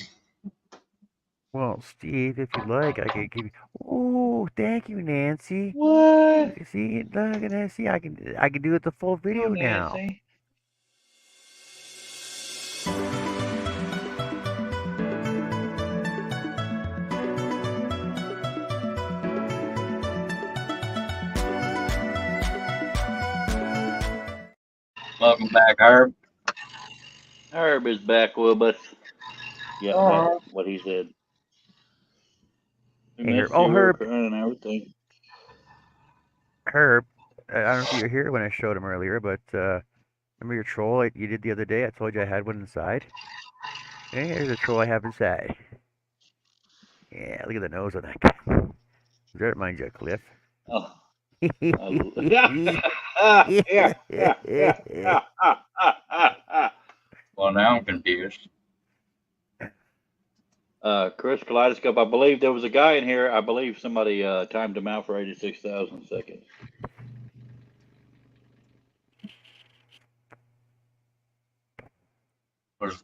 Well, Steve, if you like, I could give you. Oh, thank you, Nancy. What? See, look at that. See, I can do it the full Go, video now. Nancy. Welcome back, Herb. Herb is back with us. Yeah, what he said. We Hey, Herb. missed Oh, you, we were Herb. crying and everything. Herb. I don't know if you were here when I showed him earlier, but remember your troll you did the other day? I told you I had one inside. Hey, here's a troll I have inside. Yeah, look at the nose on that guy. Does that remind you of Cliff? Oh. Yeah. Well, now I'm confused. Chris Kaleidoscope, I believe there was a guy in here. I believe somebody timed him out for 86,000 seconds.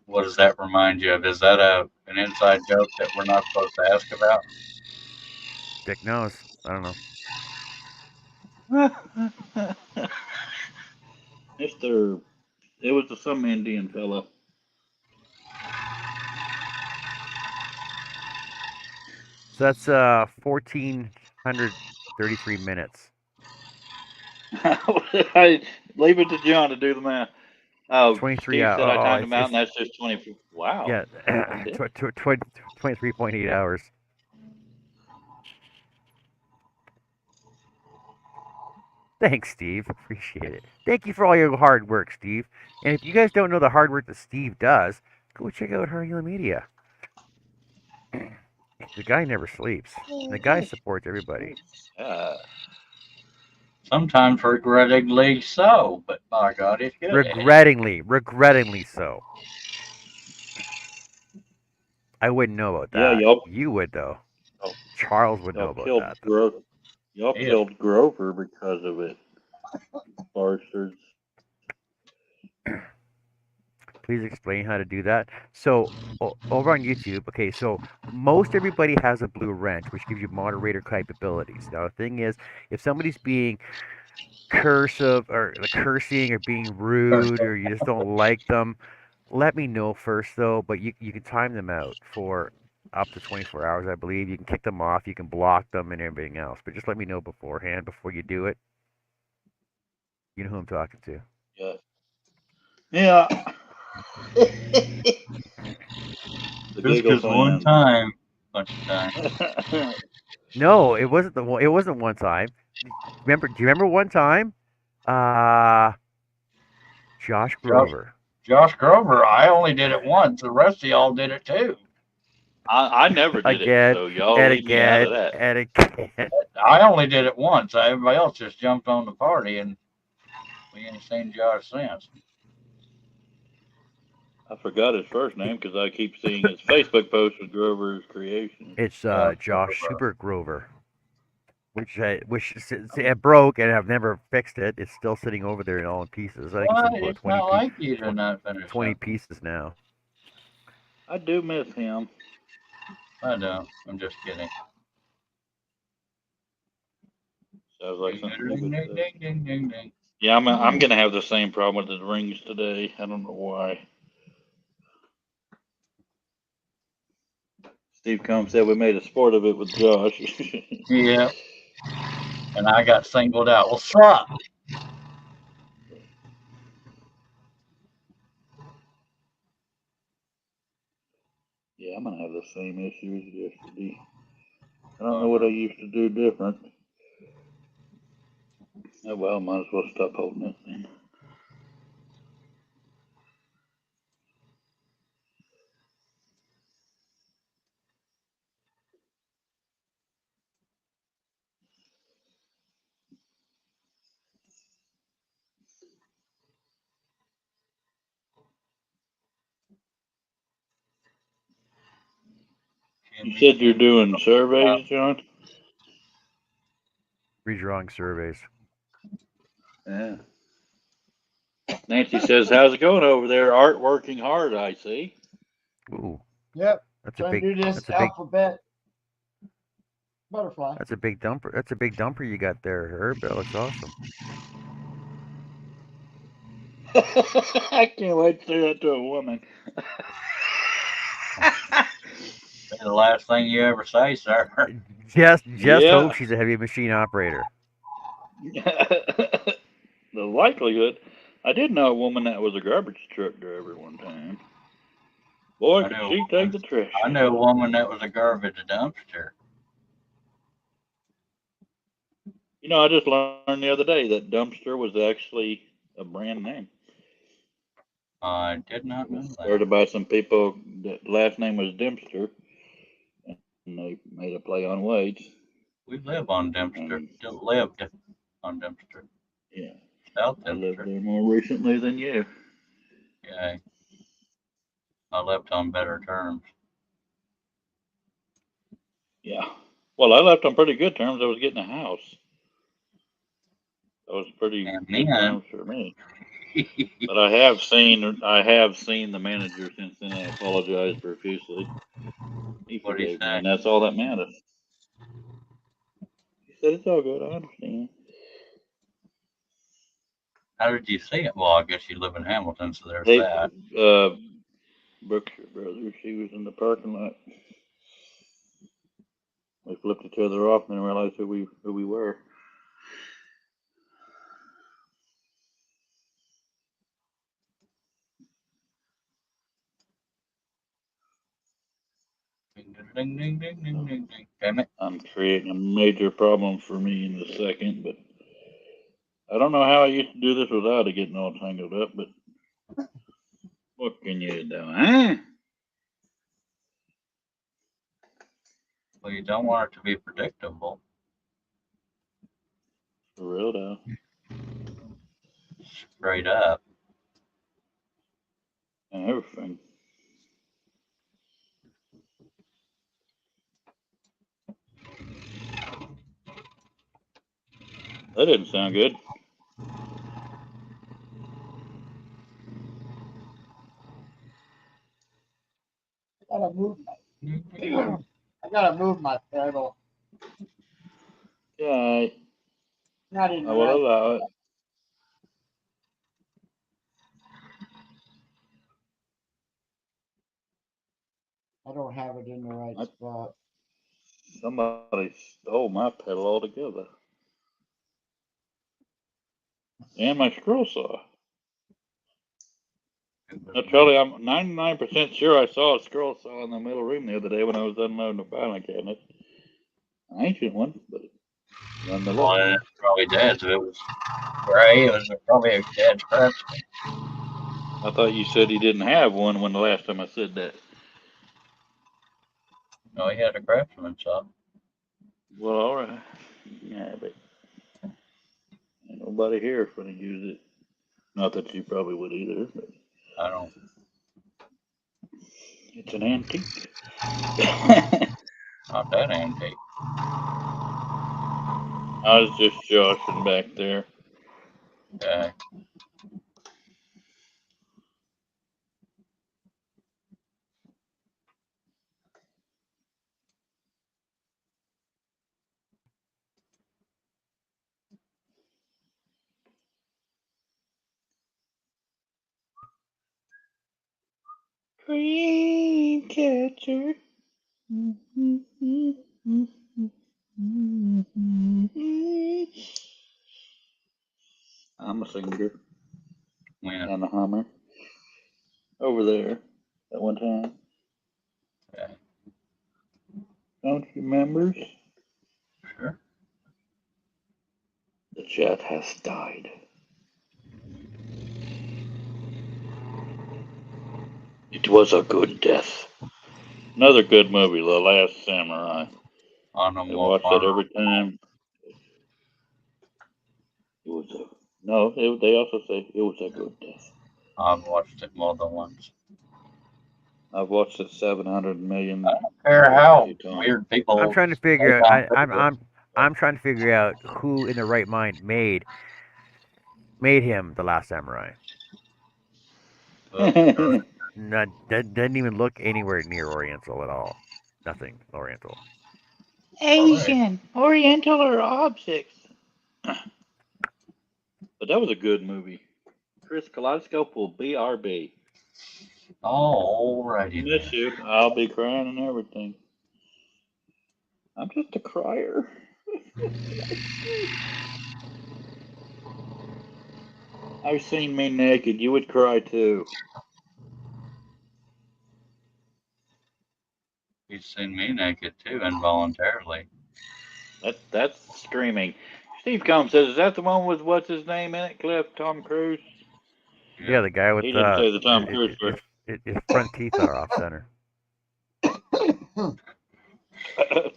What does that remind you of? Is that an inside joke that we're not supposed to ask about? Dick knows. I don't know. It was some Indian fellow. So that's 1,433 minutes. I leave it to John to do the math. Oh, 23 Steve said I timed him out, it's and that's just 20. Wow. yeah, 23.8 hours. Thanks, Steve. Appreciate it. Thank you for all your hard work, Steve. And if you guys don't know the hard work that Steve does, go check out Hercule Media. The guy never sleeps. And the guy supports everybody. Sometimes regrettably so, but by God, it's good. Regrettingly so. I wouldn't know about that. Yeah, You would though. Charles would know about that though. Y'all killed Grover because of it. Bastards. Please explain how to do that. So over on YouTube, okay, so most everybody has a blue wrench, which gives you moderator capabilities. Now the thing is, if somebody's being cursive or cursing or being rude or you just don't like them, let me know first though. But you can time them out for up to 24 hours, I believe. You can kick them off, you can block them, and everything else. But just let me know beforehand before you do it. You know who I'm talking to. Yeah. Just because one time, bunch of times. No, it wasn't it wasn't one time. Remember? Do you remember one time? Josh Grover. Josh Grover. I only did it once. The rest of y'all did it too. I never did it, so y'all leave me out of that. And again. I only did it once. Everybody else just jumped on the party, and we ain't seen Josh since. I forgot his first name because I keep seeing his Facebook post with Grover's creation. It's Josh Super Grover. which it broke and I've never fixed it. It's still sitting over there in all in pieces. I think it's What? in about It's not like you to 20, not finish 20 something. pieces now. I do miss him. I don't. I'm just kidding. Sounds like Ding, something you ding, would ding, say. ding, ding, ding, ding. Yeah, I'm gonna have the same problem with the rings today. I don't know why. Steve Combs said we made a sport of it with Josh. Yeah. And I got singled out. Well, stop. Yeah, I'm gonna have the same issue as yesterday. I don't know what I used to do different. Oh well, might as well stop holding it then. You said you're doing surveys, John? Redrawing surveys. Yeah. Nancy says, "How's it going over there? Art working hard, I see." Ooh, Yep. that's a Trying to big. do this That's a big. alphabet butterfly. That's a big dumper. That's a big dumper you got there, Herb. That looks awesome. I can't wait to say that to a woman. The last thing you ever say, sir. Just Yeah. hope she's a heavy machine operator. The likelihood. I did know a woman that was a garbage truck driver one time. Boy, could she take the trash I knew a woman that was a garbage dumpster. You know, I just learned the other day that dumpster was actually a brand name. I did not know Started that. by some people that last name was Dempster, and they made a play on Wade's. We live on Dempster. Lived on Dempster. Yeah, South I lived Dempster. there more recently than you. Yeah. I left on better terms. Yeah. Well, I left on pretty good terms. I was getting a house. That was pretty And good then, terms for me. But I have seen the manager since then. I apologized profusely. He what did he forgave me, say? and that's all that matters. He said it's all good. I understand. How did you see it? Well, I guess you live in Hamilton, so there's Hey, that. Brookshire Brothers. She was in the parking lot. We flipped each other off and then realized who we were. Ding, ding, ding, ding, ding, ding, ding. Damn it. I'm creating a major problem for me in a second, but I don't know how I used to do this without it getting all tangled up. But what can you do, huh? Well, you don't want it to be predictable. For real though. Straight up. And everything. That didn't sound good. Gotta move I gotta move my pedal. Yeah, Not in I the will right. allow it. I don't have it in the right spot. Somebody stole my pedal altogether. And my scroll saw. Now, Charlie, I'm 99% sure I saw a scroll saw in the middle room the other day when I was unloading the filing cabinet. An ancient one, but nonetheless. Well, it's probably dead. So it was gray. It was probably a dead craftsman. I thought you said he didn't have one when the last time I said that. No, he had a craftsman shop. Well, all right. Yeah, but ain't nobody here when he used it. Not that you probably would either, but I don't. it's an antique. Not that antique. I was just joshing back there. Okay. Dream catcher. I'm a singer Yeah. and a hummer over there at one time. Okay. Don't you remember? Sure. The jet has died. It was a good death. Another good movie, The Last Samurai. On I a watch that more. every time. It was a no. They also say it was a good death. I've watched it more than once. I've watched it 700 million I don't care how times. weird I'm people trying to say figure. Tom I'm Cruise. I'm trying to figure out who in the right mind made him the last samurai. Not, that doesn't even look anywhere near Oriental at all. Nothing Oriental. Asian. Oriental or objects. But that was a good movie. Chris Kaleidoscope will BRB. Alrighty Miss then. you. I'll be crying and everything. I'm just a crier. I've seen me naked. You would cry too. You've seen me naked too, involuntarily. That's screaming. Steve Combs says, "Is that the one with what's his name in it? Cliff, Tom Cruise." Yeah, the guy with He didn't say the Tom Cruise part. his front teeth are off center.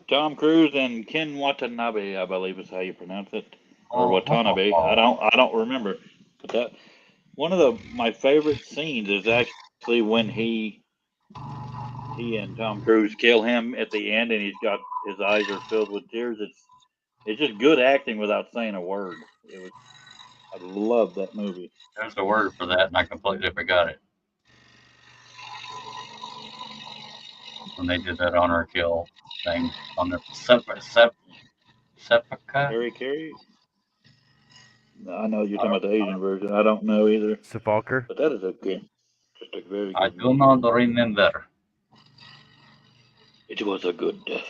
Tom Cruise and Ken Watanabe, I believe is how you pronounce it, or Watanabe. I Oh, don't remember. But that one of my favorite scenes is actually when he and Tom Cruise kill him at the end, and his eyes are filled with tears. It's just good acting without saying a word. I love that movie. there's a word for that, and I completely forgot it. When they did that honor kill thing on the sepulchre. Harry Carey. I know you're talking about the Asian version. I don't know either, Sepulcher. but that is just a very I good do movie. not remember. It was a good death.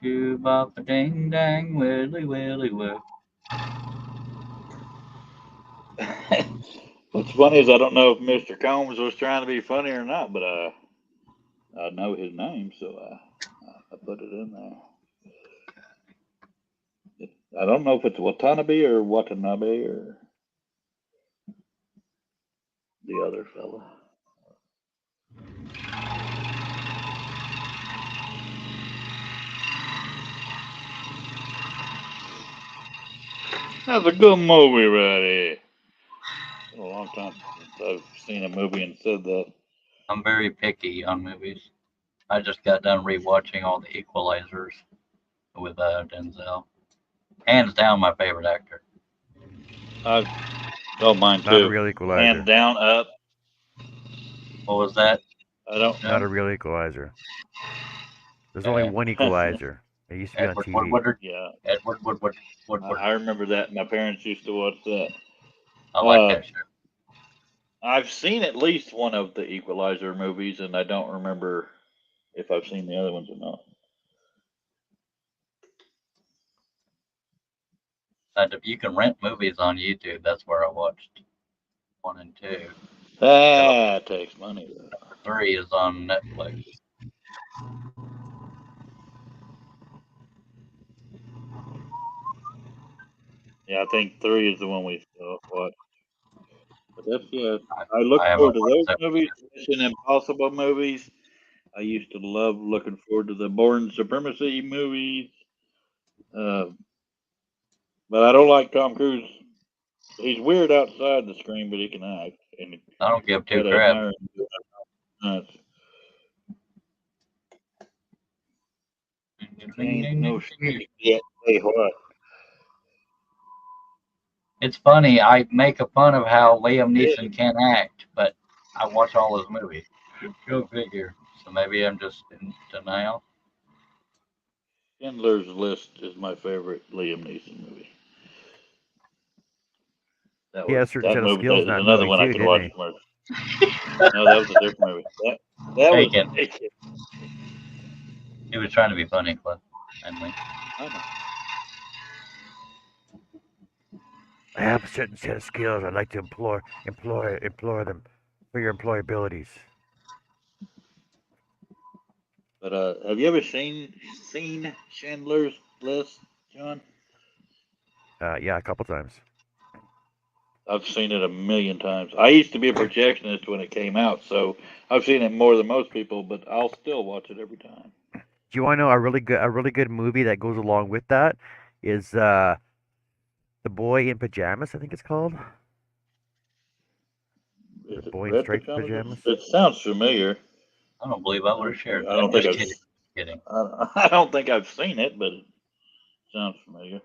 Shoo bop a ding dang willy willy woo. What's funny is I don't know if Mr. Combs was trying to be funny or not, but I know his name, so I put it in there. I don't know if it's Watanabe or Watanabe or the other fella. That's a good movie right here. It's been a long time since I've seen a movie and said that. I'm very picky on movies. I just got done rewatching all the Equalizers with Denzel. Hands down, my favorite actor. I don't mind Not a too. real Hands equalizer. down, up. What was that? I don't Not a know. real equalizer. There's only one Yeah, equalizer. It used to be on Edward TV. Woodward. Edward Woodward. I remember that. My parents used to watch that. I like that show. I've seen at least one of the Equalizer movies, and I don't remember if I've seen the other ones or not. And if you can rent movies on YouTube, that's where I watched 1 and 2. That takes money, though. 3 is on Netflix. Yeah, I think 3 is the one we watched. But I, I look I haven't forward to watched those that one movies, Mission Impossible movies. I used to love looking forward to the Born Supremacy movies. Uh, but I don't like Tom Cruise. He's weird outside the screen, but he can act. And I don't give two gotta craps. admire him. Ain't no street yet. Hey, what? It's funny. I make a fun of how Liam Yeah. Neeson can't act, but I watch all his movies. Go figure. So maybe I'm just in denial. Schindler's List is my favorite Liam Neeson movie. He had a certain set of Movie. skills That in is that another movie one I too, could didn't watch. he? No, that was a different movie. That was Taken. Taken. He was trying to be funny, Cliff. Finally. I know. I have a certain set of skills. I'd like to employ them for your employabilities. But have you ever seen Schindler's List, John? Yeah, a couple times. I've seen it a million times. I used to be a projectionist when it came out, so I've seen it more than most people. But I'll still watch it every time. Do you want to know a really good movie that goes along with that? Is The Boy in Pajamas? I think it's called. Is The it Boy in Red Striped Pajamas? Pajamas. It sounds familiar. I don't believe I would have shared I that. don't think Just I've. kidding. I don't think I've seen it, but it sounds familiar.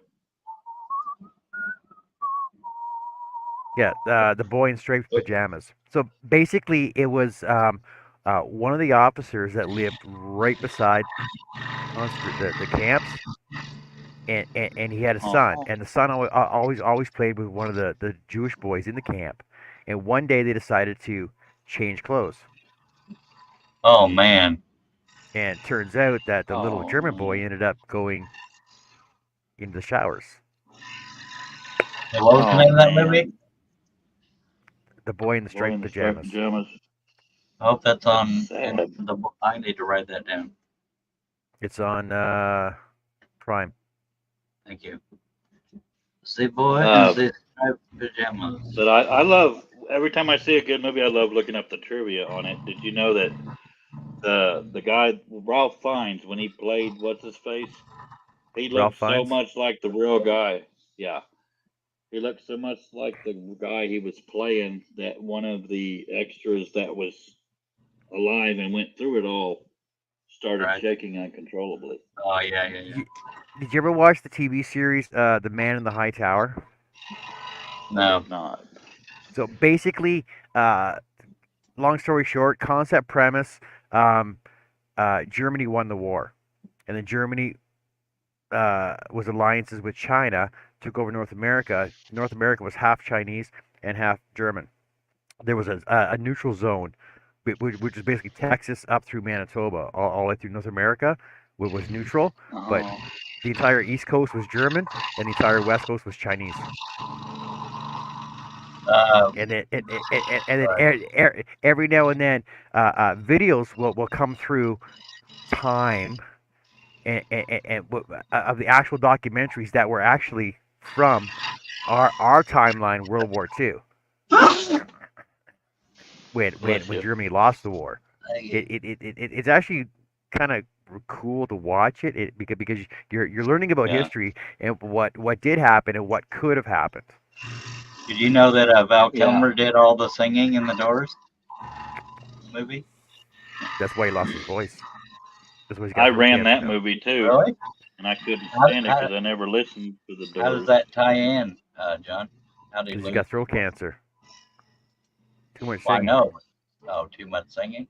Yeah, The Boy in Striped Pajamas. So basically, it was one of the officers that lived right beside the camps, and he had a son, Uh-huh. and the son always played with one of the Jewish boys in the camp, and one day they decided to change clothes, Oh man. and turns out that the little Oh German boy man. ended up going into the showers. Hey, what was the Oh name of that movie? man. The Boy in the Boy Striped in the striped Pajamas. pajamas. I hope that's That's on. sad. In the. I need to write that down. It's on Prime. Thank you. The boy in Uh, the striped pajamas. but I love every time I see a good movie. I love looking up the trivia on it. Did you know that the guy Ralph Fiennes when he played what's his face, he Ralph looked so Fiennes. much like the real guy. Yeah, he looked so much like the guy he was playing that one of the extras that was alive and went through it all started Right. shaking uncontrollably. Oh yeah. Did you ever watch the TV series The Man in the High Tower? I No. did not. So basically, uh, long story short, concept premise: um, Germany won the war, and then Germany was alliances with China, took over North America. North America was half Chinese and half German. There was a neutral zone, which is basically Texas up through Manitoba, all the way through North America, was neutral, but Oh, the entire East Coast was German, and the entire West Coast was Chinese. And then, Right. every now and then, videos will come through time of the actual documentaries that were actually from our timeline, World War II, bless when you. Germany lost the war. Thank you. It's actually kind of cool to watch it, because you're learning about Yeah. history and what did happen and what could have happened. Did you know that Val Yeah. Kilmer did all the singing in the Doors movie? That's why he lost his voice. That's why he's I got throat ran cancer that now. movie too, Really? and I couldn't How, stand it how, because I never listened to the how does Doors. that tie in, John? How did he Because he's lose? got throat cancer. Too much Well, I singing. know. Oh, too much singing.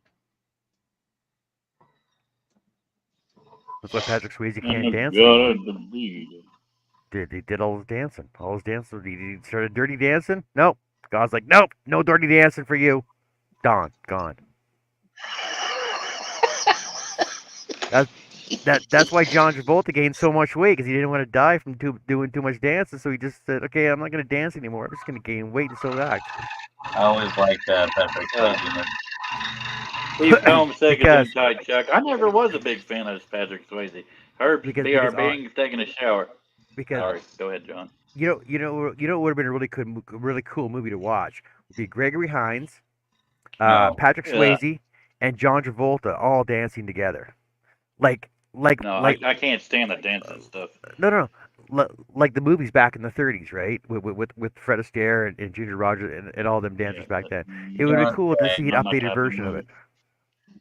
That's why Patrick Swayze And can't the dance anymore. God of the Beat. He did all his dancing. All his dancing. He started dirty dancing. Nope. God's like, nope, no dirty dancing for you. Gone. That's why John Travolta gained so much weight, because he didn't want to die from doing too much dancing. So he just said, okay, I'm not gonna dance anymore. I'm just gonna gain weight and so act. I always liked Patrick Uh, Swayze. Steve Combs taking because them tight, Chuck. I never was a big fan of Patrick Swayze. Herb's because BRB taking a shower. because Sorry, go ahead, John. what would have been a really cool movie to watch would be Gregory Hines, No. Patrick Yeah. Swayze, and John Travolta all dancing together. Like No, I can't stand the dancing stuff. no. Like the movies back in the 30s, right? With Fred Astaire and Ginger Rogers and all them dancers back then. It would be John, cool to see an Not my updated type of version of it. movie.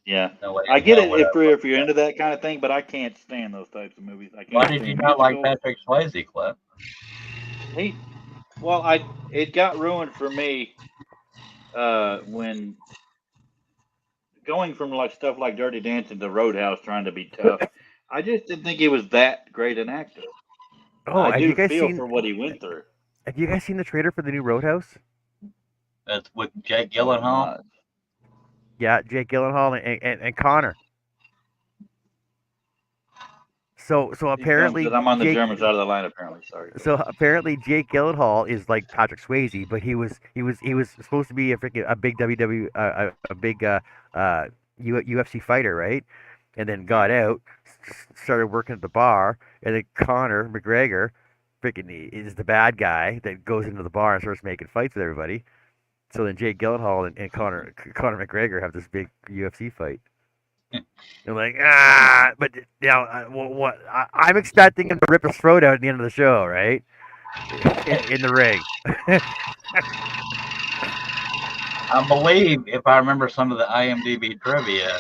Yeah, No way I in get hell it would I. if you're into that kind of thing, but I can't stand those types of movies. I Why can't did you stand not like musicals. Patrick Swayze, Cliff? He, well, it got ruined for me when going from like stuff like Dirty Dancing to Roadhouse trying to be tough. I just didn't think he was that great an actor. Oh, I have you do guys feel seen? for what he went through. Have you guys seen the trailer for the new Roadhouse? That's with Jake I have Gyllenhaal. not. Yeah, Jake Gyllenhaal and Connor. So He's going because apparently I'm on the Jake. German side of the line. Apparently, sorry. So apparently Jake Gyllenhaal is like Patrick Swayze, but he was supposed to be a big WW a big UFC fighter, right? And then got out, started working at the bar, and then Conor McGregor, freaking is the bad guy that goes into the bar and starts making fights with everybody. So then Jake Gyllenhaal and Conor McGregor have this big UFC fight. They're like, but now what? I'm expecting him to rip his throat out at the end of the show, right? In the ring. I believe, if I remember some of the IMDb trivia,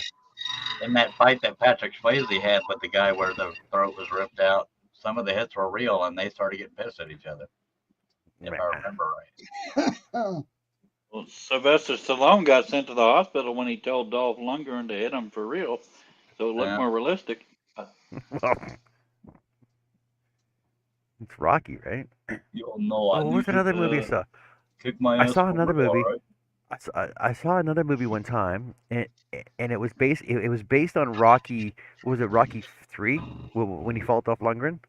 in that fight that Patrick Swayze had with the guy where the throat was ripped out, some of the hits were real, and they started getting pissed at each other. If I remember right. Well, Sylvester Stallone got sent to the hospital when he told Dolph Lundgren to hit him for real, so it looked Yeah. more realistic. Well, it's Rocky, right? You'll know I Oh, what was need another movie I to saw? kick my I ass saw for another real, movie. all right? I saw another movie one time, and it was based. It was based on Rocky. Was it Rocky 3 when he fought Dolph Lundgren?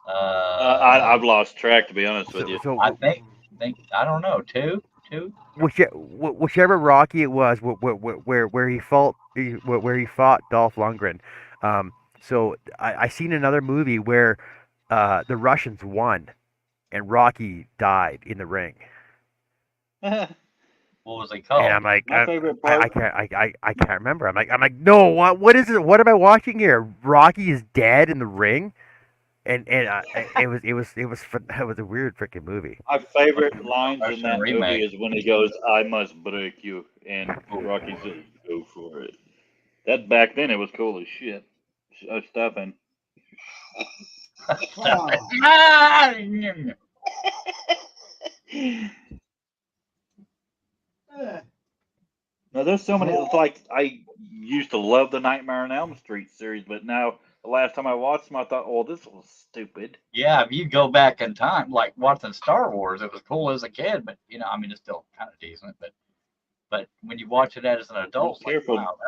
I've lost track, to be honest with So you. I so think I don't know, two. whichever Rocky it was, where he fought where he fought Dolph Lundgren. So I seen another movie where the Russians won and Rocky died in the ring, What was it and called? I'm like, My favorite I part. can't I can't remember. I'm like, no, what is it? What am I watching here? Rocky is dead in the ring, and it was a weird freaking movie. My favorite lines in Russian that movie remake. is when he goes, "I must break you," and Oh, Rocky says, "Go for it." That back then it was cool as shit. Stuffing. stop it. Oh, Ah! Now there's so many. yeah. It's like I used to love the Nightmare on Elm Street series, but now the last time I watched them, I thought, "Oh, this was stupid." Yeah, if you go back in time, like watching Star Wars, it was cool as a kid, but I mean, it's still kind of decent. But when you watch it as an Be adult, it's like, careful. wow,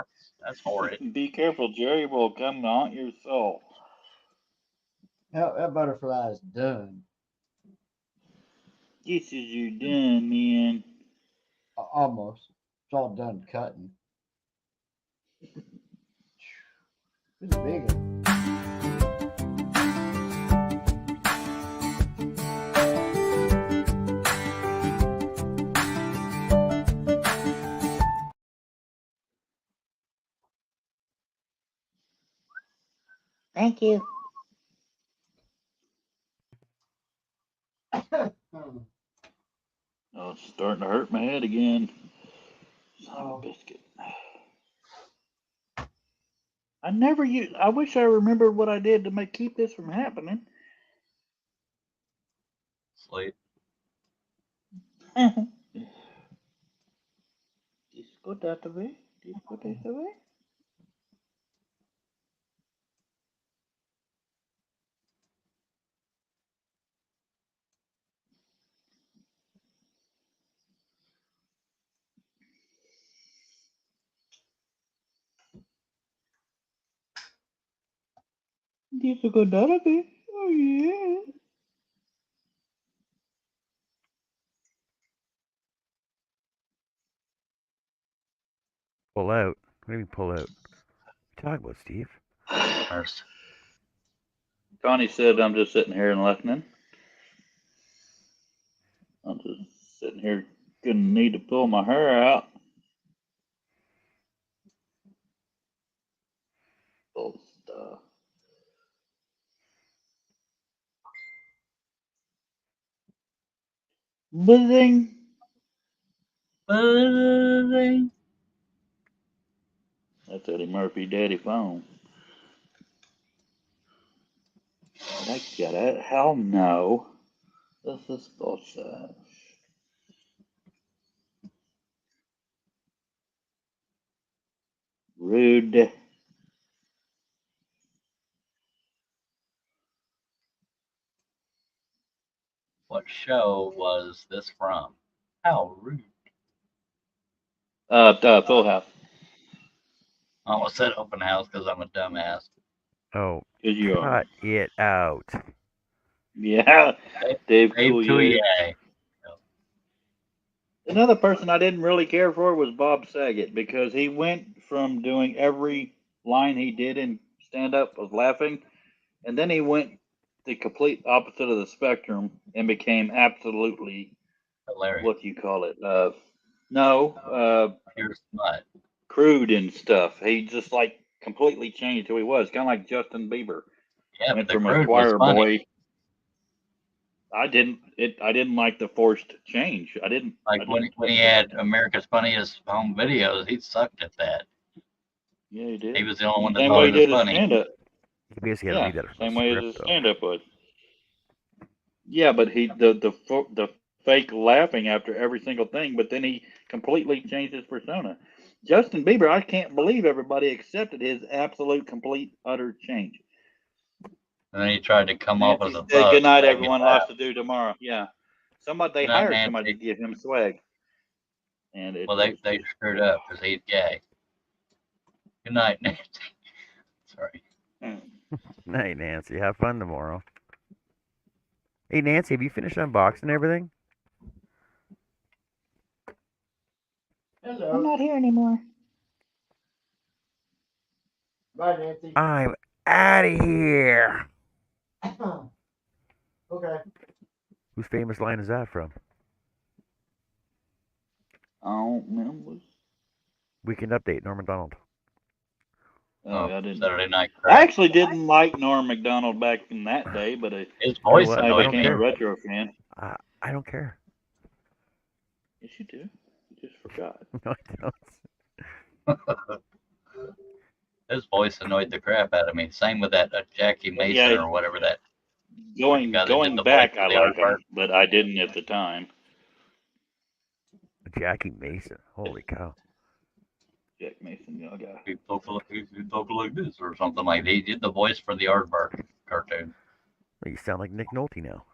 that's horrid. Be careful. Jerry will come to haunt your soul. That butterfly is done. This is you done, man. Almost. It's all done cutting. It's a big one. Thank you. Oh, it's starting to hurt my head again. Son of a Oh, biscuit. I never use. I wish I remembered what I did to make keep this from happening. Sleep. Disco that away. Disco that away. Disco that away. Oh yeah. Pull out. What do you mean pull out? What are you talking about, Steve? First. Connie said I'm just sitting here and listening. I'm just sitting here. Gonna need to pull my hair out. Full stuff. Buzzing. Buzzing. That's Eddie Murphy Daddy phone. I get it. Hell no. This is bullshit. Rude. What show was this from? How rude. Full House. I almost said open house because I'm a dumbass. Oh, Cause you are. cut it out. Yeah. Dave Dave Coulier. Coulier. Another person I didn't really care for was Bob Saget because he went from doing every line he did in stand up was laughing, and then he went the complete opposite of the spectrum and became absolutely Hilarious. what do you call it? No, Pure smut. crude and stuff. He just like completely changed who he was, kind of like Justin Bieber. Yeah, Went but the from a crude was choir funny. boy. I didn't like the forced change. I didn't. Like when he had America's Funniest Home Videos, he sucked at that. Yeah, he did. He was the only one that Same thought way it he was did his funny. stand up. You basically had to Yeah, read that from same the way as script, his though. stand up would. Yeah, but the fake laughing after every single thing, but then he completely changed his persona. Justin Bieber, I can't believe everybody accepted his absolute, complete, utter change. And then he tried to come off as Nancy a said, thug. "Good night, to make me everyone. laugh. Lots to do tomorrow." Yeah, they Good night, hired somebody Nancy. to give him swag, and it Well, was they screwed up because he's gay. Good night, Nancy. Sorry. Hey, Nancy, have fun tomorrow. Hey, Nancy, have you finished unboxing everything? I'm Hello. not here anymore. Bye, Nancy. I'm out of here. Okay. Whose famous line is that from? I don't remember. Weekend Update, Norm Macdonald. Oh, I didn't. Saturday Night I Crap. actually didn't like Norm Macdonald back in that day, but His You know voice what? I I don't annoyed became a me. care. retro fan. I don't care. Yes, you do. You just forgot. No, I don't. His voice annoyed the crap out of me. Same with that Jackie But Mason yeah, or whatever that going guy that did the voice back, for I the like him, aardvark. but I didn't at the time. Jackie Mason. Holy cow. Jack Mason, young guy. He talk like this or something like that. He did the voice for the aardvark cartoon. Well, you sound like Nick Nolte now.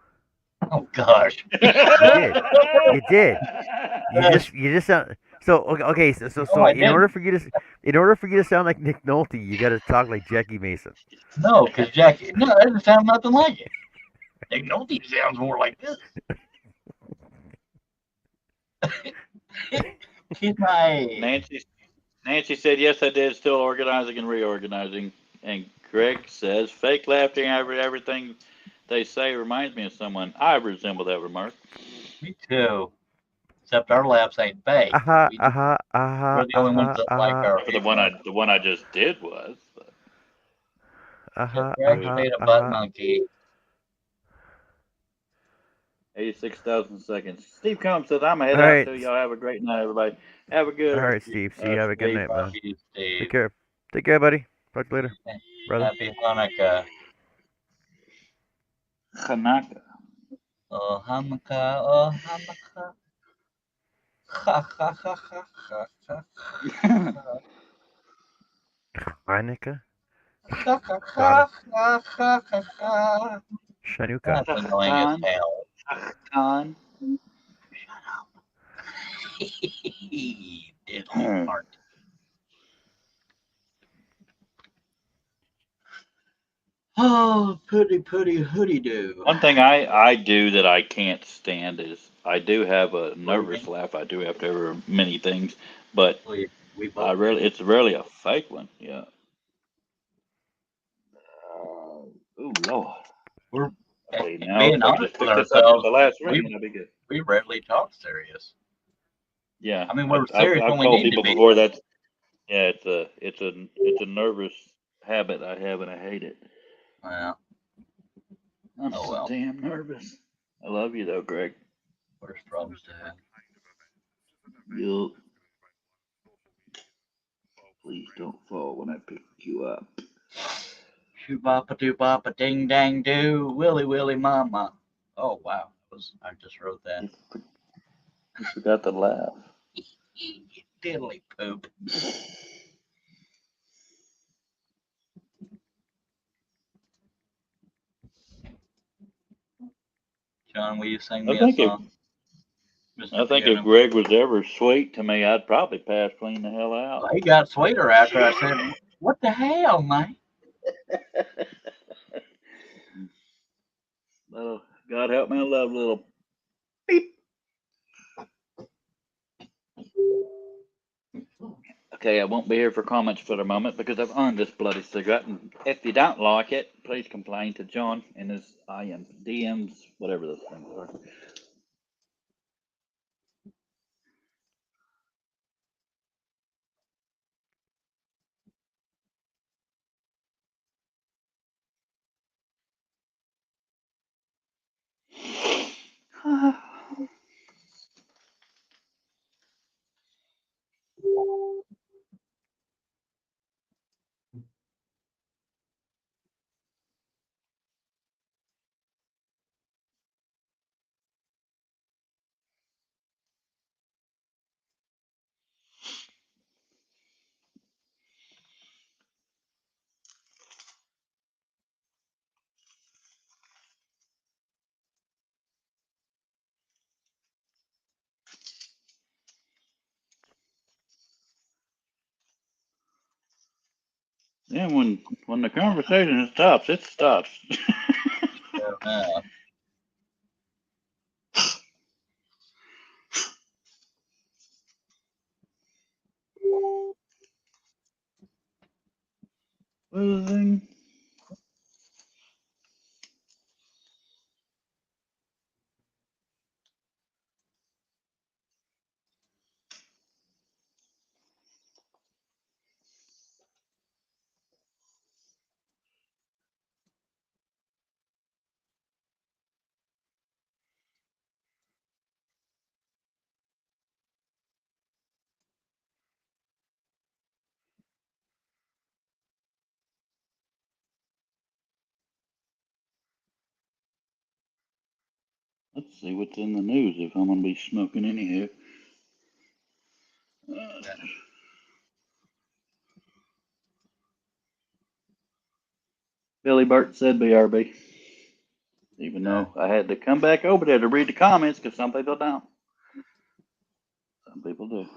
Oh gosh. You did. You did. You just sound so okay. So No, I in order didn't. for you to sound like Nick Nolte, you got to talk like Jackie Mason. No, because Jackie. No, that doesn't sound nothing like it. Nick Nolte sounds more like this. Keep my. Nancy said, yes, I did. Still organizing and reorganizing. And Greg says, fake laughing over everything they say reminds me of someone. I resemble that remark. Me too. Except our laughs ain't fake. Aha, We, aha, aha, we're the only ones aha, that like aha, our For humor. the one I just did was. But aha, Greg aha, made a butt aha. monkey. 86,000 seconds. Steve Combs says, I'm going to All head out right, too. Y'all have a great night, everybody. Have a all good right, Steve. See you. Have a good sleep. night, man. Steve, Steve. Take care. Take care, buddy. Talk to you later, brother. Happy Hanukkah. Hanukkah. Oh, Hanukkah. Oh, Hanukkah. Ha, ha, ha, ha, ha, ha, ha. Hanukkah. Ha, ha, ha, ha, ha, ha, ha. Chanukah. That's annoying as hell. Khan. Shut up. Diddly fart. Oh, putty hoodie do. One thing I do that I can't stand is I do have a nervous Breathing. laugh. I do after many things, but We both do. it's rarely a fake one. Yeah. Oh Lord. We're Okay, now being if I honest just with pick this up at ourselves. the last ring, We that'll be good. we rarely talk serious. Yeah, I mean, we're serious I've when we told need to people be. before that. Yeah, it's a nervous habit I have, and I hate it. Well, I'm oh so well. damn nervous. I love you though, Greg. Worst problems to have. You. Please don't fall when I pick you up. Shoo boppa doo boppa ding dang doo, willy willy mama. Oh wow, I just wrote that. You forgot to laugh. Diddly poop. John, will you sing me a song? I think if Greg was ever sweet to me, I'd probably pass clean the hell out. Well, he got sweeter after I said, "What the hell, man?" Little, God help me, I love little beep. Okay, I won't be here for comments for the moment because I've earned this bloody cigarette. And if you don't like it, please complain to John in his IM, DMs, whatever those things are. Yeah, when the conversation stops, it stops. What is the thing? Let's see what's in the news if I'm going to be smoking anyhow. Billy Burt said BRB. Even though I had to come back over there to read the comments because some people don't. Some people do.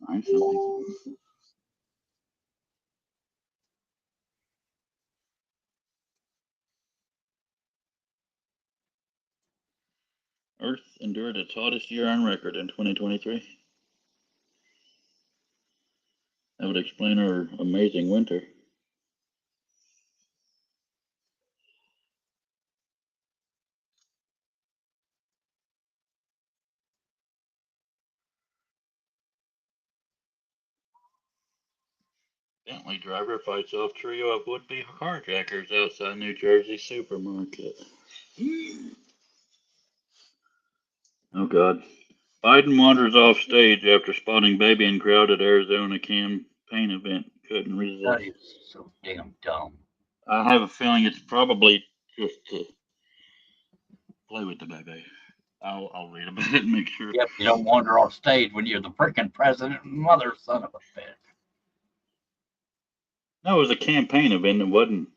Some people. Earth endured its hottest year on record in 2023. That would explain our amazing winter. Bentley driver fights off trio of would-be carjackers outside New Jersey supermarket. Oh, God. Biden wanders off stage after spotting baby in crowded Arizona campaign event. Couldn't resist. That is so damn dumb. I have a feeling it's probably just to play with the baby. I'll read about it and make sure. Yep, you don't wander off stage when you're the freaking president, mother son of a bitch. No, it was a campaign event. It wasn't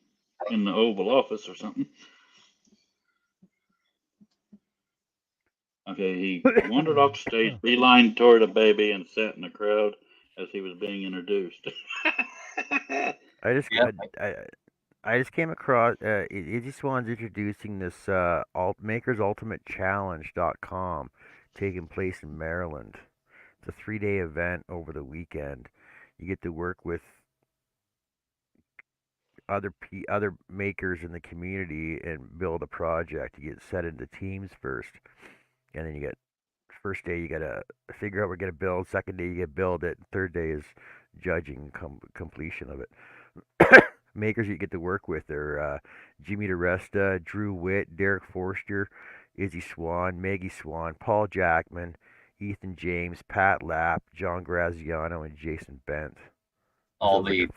in the Oval Office or something. Okay, he wandered off the stage, beeline toward a baby, and sat in the crowd as he was being introduced. I just came across Izzy Swan's introducing this makersultimatechallenge.com taking place in Maryland. It's a 3-day event over the weekend. You get to work with other makers in the community and build a project. You get set into teams first, and then you get first day you gotta figure out what you're gonna build. Second day you get build it. Third day is judging completion of it. Makers you get to work with are Jimmy DeResta, Drew Witt, Derek Forster, Izzy Swan, Maggie Swan, Paul Jackman, Ethan James, Pat Lapp, John Graziano, and Jason Bent. All the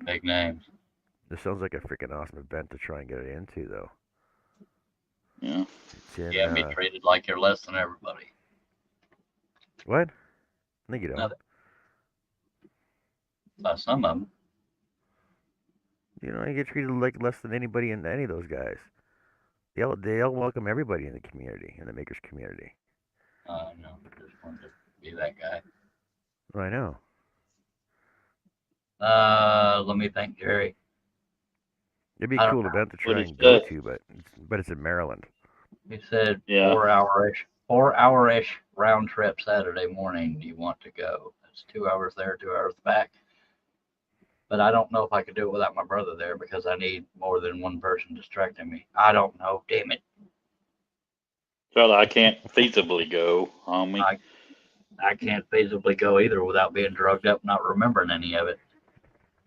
big names. This sounds like a freaking awesome event to try and get it into, though. Yeah. It's in, Yeah, be treated like you're less than everybody. What? I think you don't. Nothing. Some of them. You know, you get treated like less than anybody in any of those guys. They'll welcome everybody in the community, in the makers community. No, just wanted to be that guy. I know. Let me think, Jerry. It'd be a cool event to try and go to, but it's in Maryland. He said 4 hour-ish round trip Saturday morning. Do you want to go? That's 2 hours there, 2 hours back. But I don't know if I could do it without my brother there because I need more than one person distracting me. I don't know. Damn it. Well, I can't feasibly go, homie. I can't feasibly go either without being drugged up, not remembering any of it.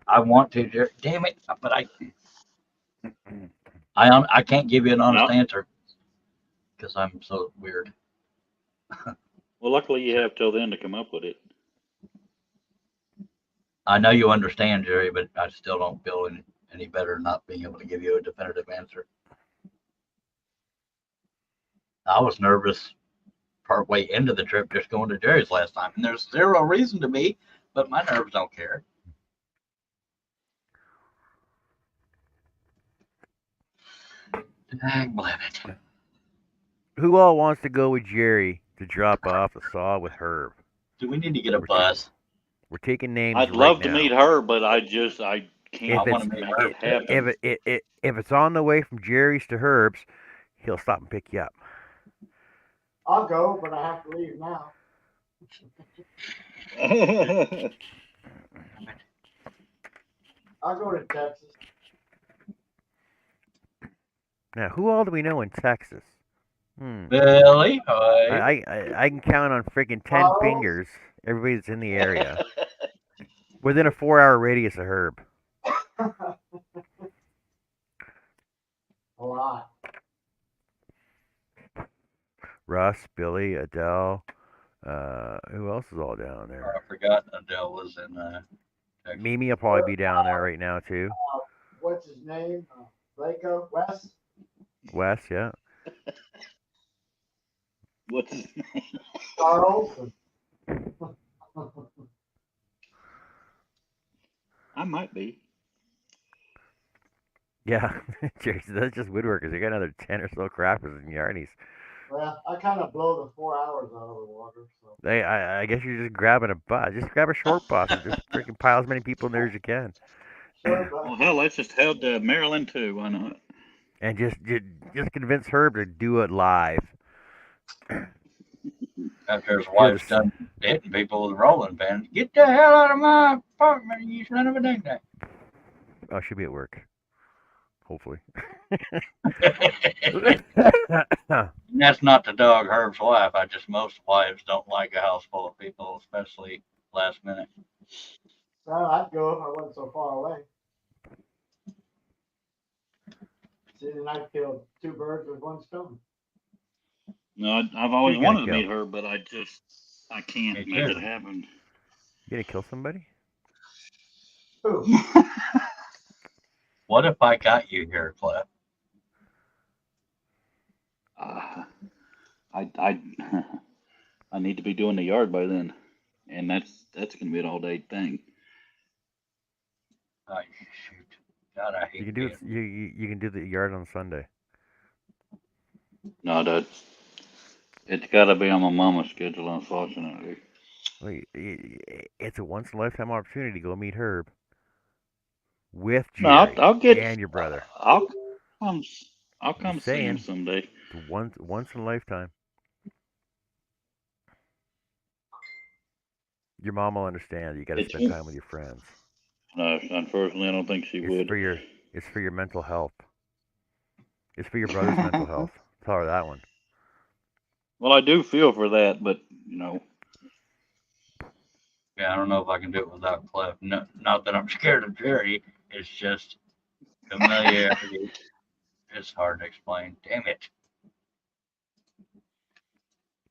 I want to, Jerry. Damn it! But I can't give you an honest answer because I'm so weird. Well, luckily you have till then to come up with it. I know you understand, Jerry, but I still don't feel any better not being able to give you a definitive answer. I was nervous partway into the trip just going to Jerry's last time, and there's zero reason to be, but my nerves don't care. Dang, it. Who all wants to go with Jerry to drop off the saw with Herb? Do we need to get a bus? We're taking names. I'd love to meet her, but I can't. If it's on the way from Jerry's to Herb's, he'll stop and pick you up. I'll go, but I have to leave now. I'll go to Texas. Now, who all do we know in Texas? Billy, I can count on freaking 10 fingers everybody that's in the area. Within a 4-hour radius of Herb. A lot. Russ, Billy, Adele. Who else is all down there? I forgot Adele was in Texas. Mimi will probably be down there right now, too. What's his name? Waco? Wes? Wes, yeah. What's his name? Charles? I might be. Yeah, that's just woodworkers. They got another 10 or so crafters and yarnies. Well, I kind of blow the 4 hours out of the water. So. I guess you're just grabbing a bus. Just grab a short bus and just freaking pile as many people in there as you can. Sure, well, hell, let's just head to Maryland too. Why not? And just convince Herb to do it live. After his wife's done hitting people with rolling pins, get the hell out of my apartment, you son of a ding dang. Oh, she'll be at work. Hopefully. That's not the dog Herb's wife. Most wives don't like a house full of people, especially last minute. Well, I'd go if I wasn't so far away. See, then I'd kill 2 birds with 1 stone. No, I've always wanted to meet her, but I can't make it happen. You gonna kill somebody? Who? What if I got you here, Cliff? I need to be doing the yard by then, and that's gonna be an all-day thing. Oh shoot! God, I hate you can do it. You can do the yard on Sunday. No, Dad. It's got to be on my mama's schedule, unfortunately. Wait, it's a once in a lifetime opportunity to go meet Herb with Jerry I'll get, and your brother. I'll come see him someday. It's once in a lifetime. Your mom will understand. You got to spend time with your friends. No, unfortunately, I don't think she would. It's for your mental health. It's for your brother's mental health. Tell her that one. Well, I do feel for that, but you know. Yeah, I don't know if I can do it without Cliff. No, not that I'm scared of Jerry. It's just familiarity. It's hard to explain. Damn it.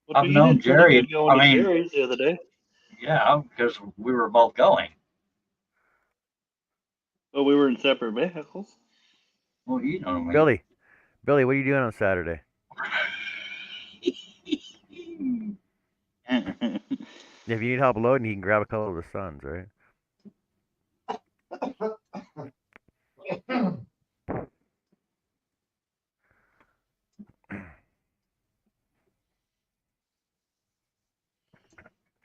Well, I've you known did pretty Jerry. good going I to mean, Jerry's the other day. yeah, because we were both going. But we were in separate vehicles. Well, you know me. Billy, what are you doing on Saturday? If you need help loading, you can grab a couple of the sons, right?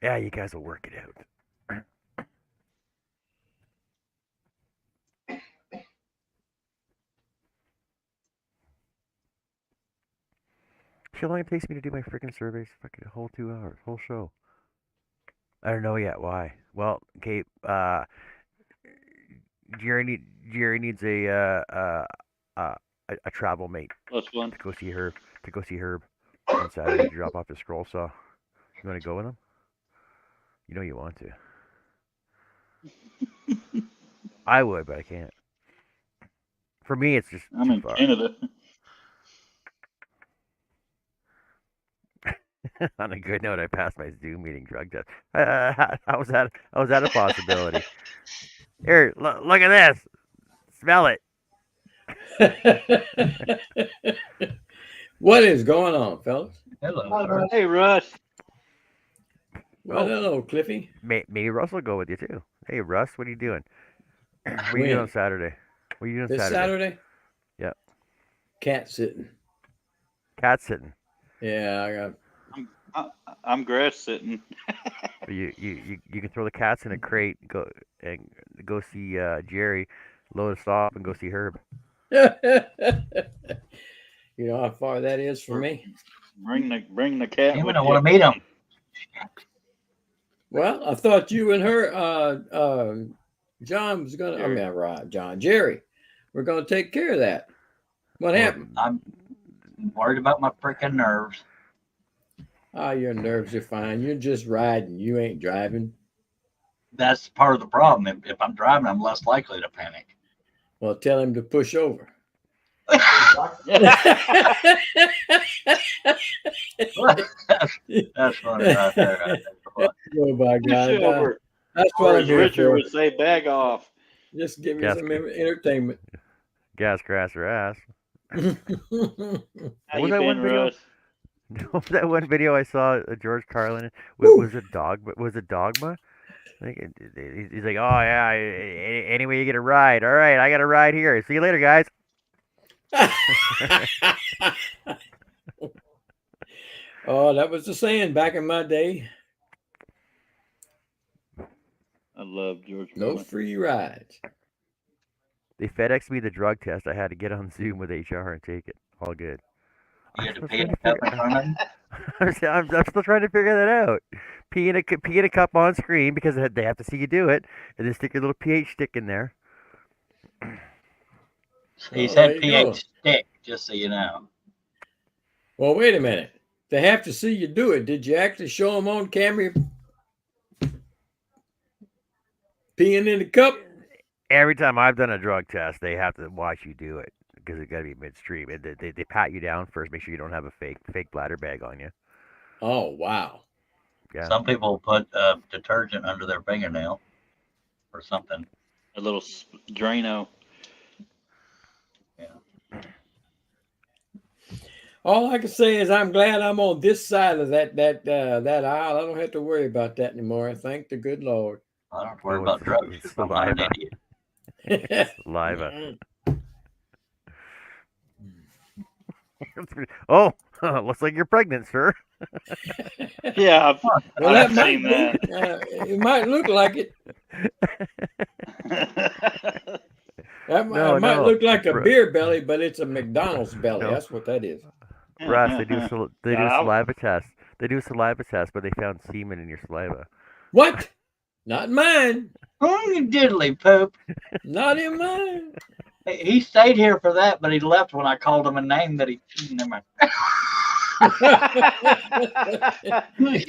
Yeah, you guys will work it out. How long it takes me to do my freaking surveys? Fucking a whole 2 hours, whole show. I don't know yet why. Well, okay. Jerry needs a travel mate +1. to go see Herb on Saturday to drop off his scroll saw. You want to go with him? You know you want to. I would, but I can't. For me, it's just I'm too in far. Canada. On a good note, I passed my Zoom meeting drug test. How was that? How was that a possibility? Here, look at this. Smell it. What is going on, fellas? Hello, sir. Hey, Russ. Well, hello, Cliffy. Maybe Russ will go with you too. Hey, Russ, what are you doing? What are you When? doing on Saturday? What are you doing This Saturday? Yep. Cat sitting. Cat sitting. Yeah, I got. I'm grass sitting. You can throw the cats in a crate, go see Jerry, load us off, and go see Herb. You know how far that is for me? Bring the cat Damn with it, I you. want to meet him. Well, I thought you and her, John was gonna. Jerry. I mean, right, John, Jerry, we're gonna take care of that. What happened? I'm worried about my freaking nerves. Oh, your nerves are fine. You're just riding. You ain't driving. That's part of the problem. If I'm driving, I'm less likely to panic. Well, tell him to push over. That's funny right there. Oh my God! Over. That's Or what I'm as here Richard for. would say, bag off. Just give me Gas- some entertainment. Gas, grass, or ass. How What was you that been, one video? Russ? That one video I saw George Carlin was it Dogma? I think he's like, oh yeah, anyway you get a ride. All right, I got a ride here. See you later, guys. Oh, that was the saying back in my day. I love George. No Carlin. free rides. They FedExed me the drug test. I had to get on Zoom with HR and take it. All good. You had to I'm pee in trying the cup in front of him? I'm still trying to figure that out. Pee in a cup on screen because they have to see you do it, and then stick your little pH stick in there. He Oh, said there you pH go. stick, just so you know. Well, wait a minute. They have to see you do it. Did you actually show them on camera peeing in the cup? Every time I've done a drug test, they have to watch you do it because it got to be midstream. And they pat you down first, make sure you don't have a fake bladder bag on you. Oh, wow. Yeah. Some people put detergent under their fingernail or something. A little Drano. All I can say is I'm glad I'm on this side of that aisle. I don't have to worry about that anymore. Thank the good Lord. I don't have to worry Oh, about drugs. it's I'm not an saliva. idiot. Saliva. Oh, looks like you're pregnant, sir. Yeah, Well, I've that seen might be. It might look like it. that. It might look like a beer belly, but it's a McDonald's belly. No. That's what that is. Russ, they do Yeah, saliva tests. They do a saliva test, but they found semen in your saliva. What? Not mine. Oh, you diddly poop. Not in mine. He stayed here for that, but he left when I called him a name that he. Never mind.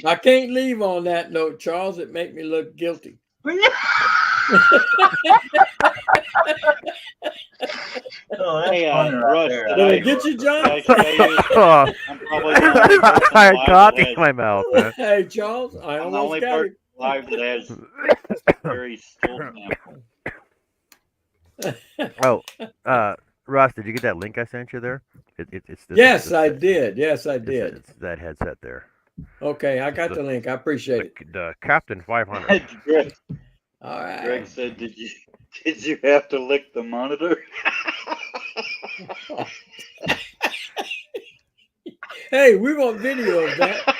I can't leave on that note, Charles. It make me look guilty. Oh, that's Hey, funny right Russ, there. Did I get you, John? Can I show you? Oh, probably the only person I had alive coffee that in my mouth, man. Hey, Charles, I I'm the almost only got person it. alive that has Jerry's stool sample. Oh, Ross, did you get that link I sent you there? It's this. Yes, I did. Yes, I did. It's that headset there. Okay, I got The the link. I appreciate it. the Captain 500. Greg, All right. Greg said, "Did you have to lick the monitor?" Hey, we want video of that.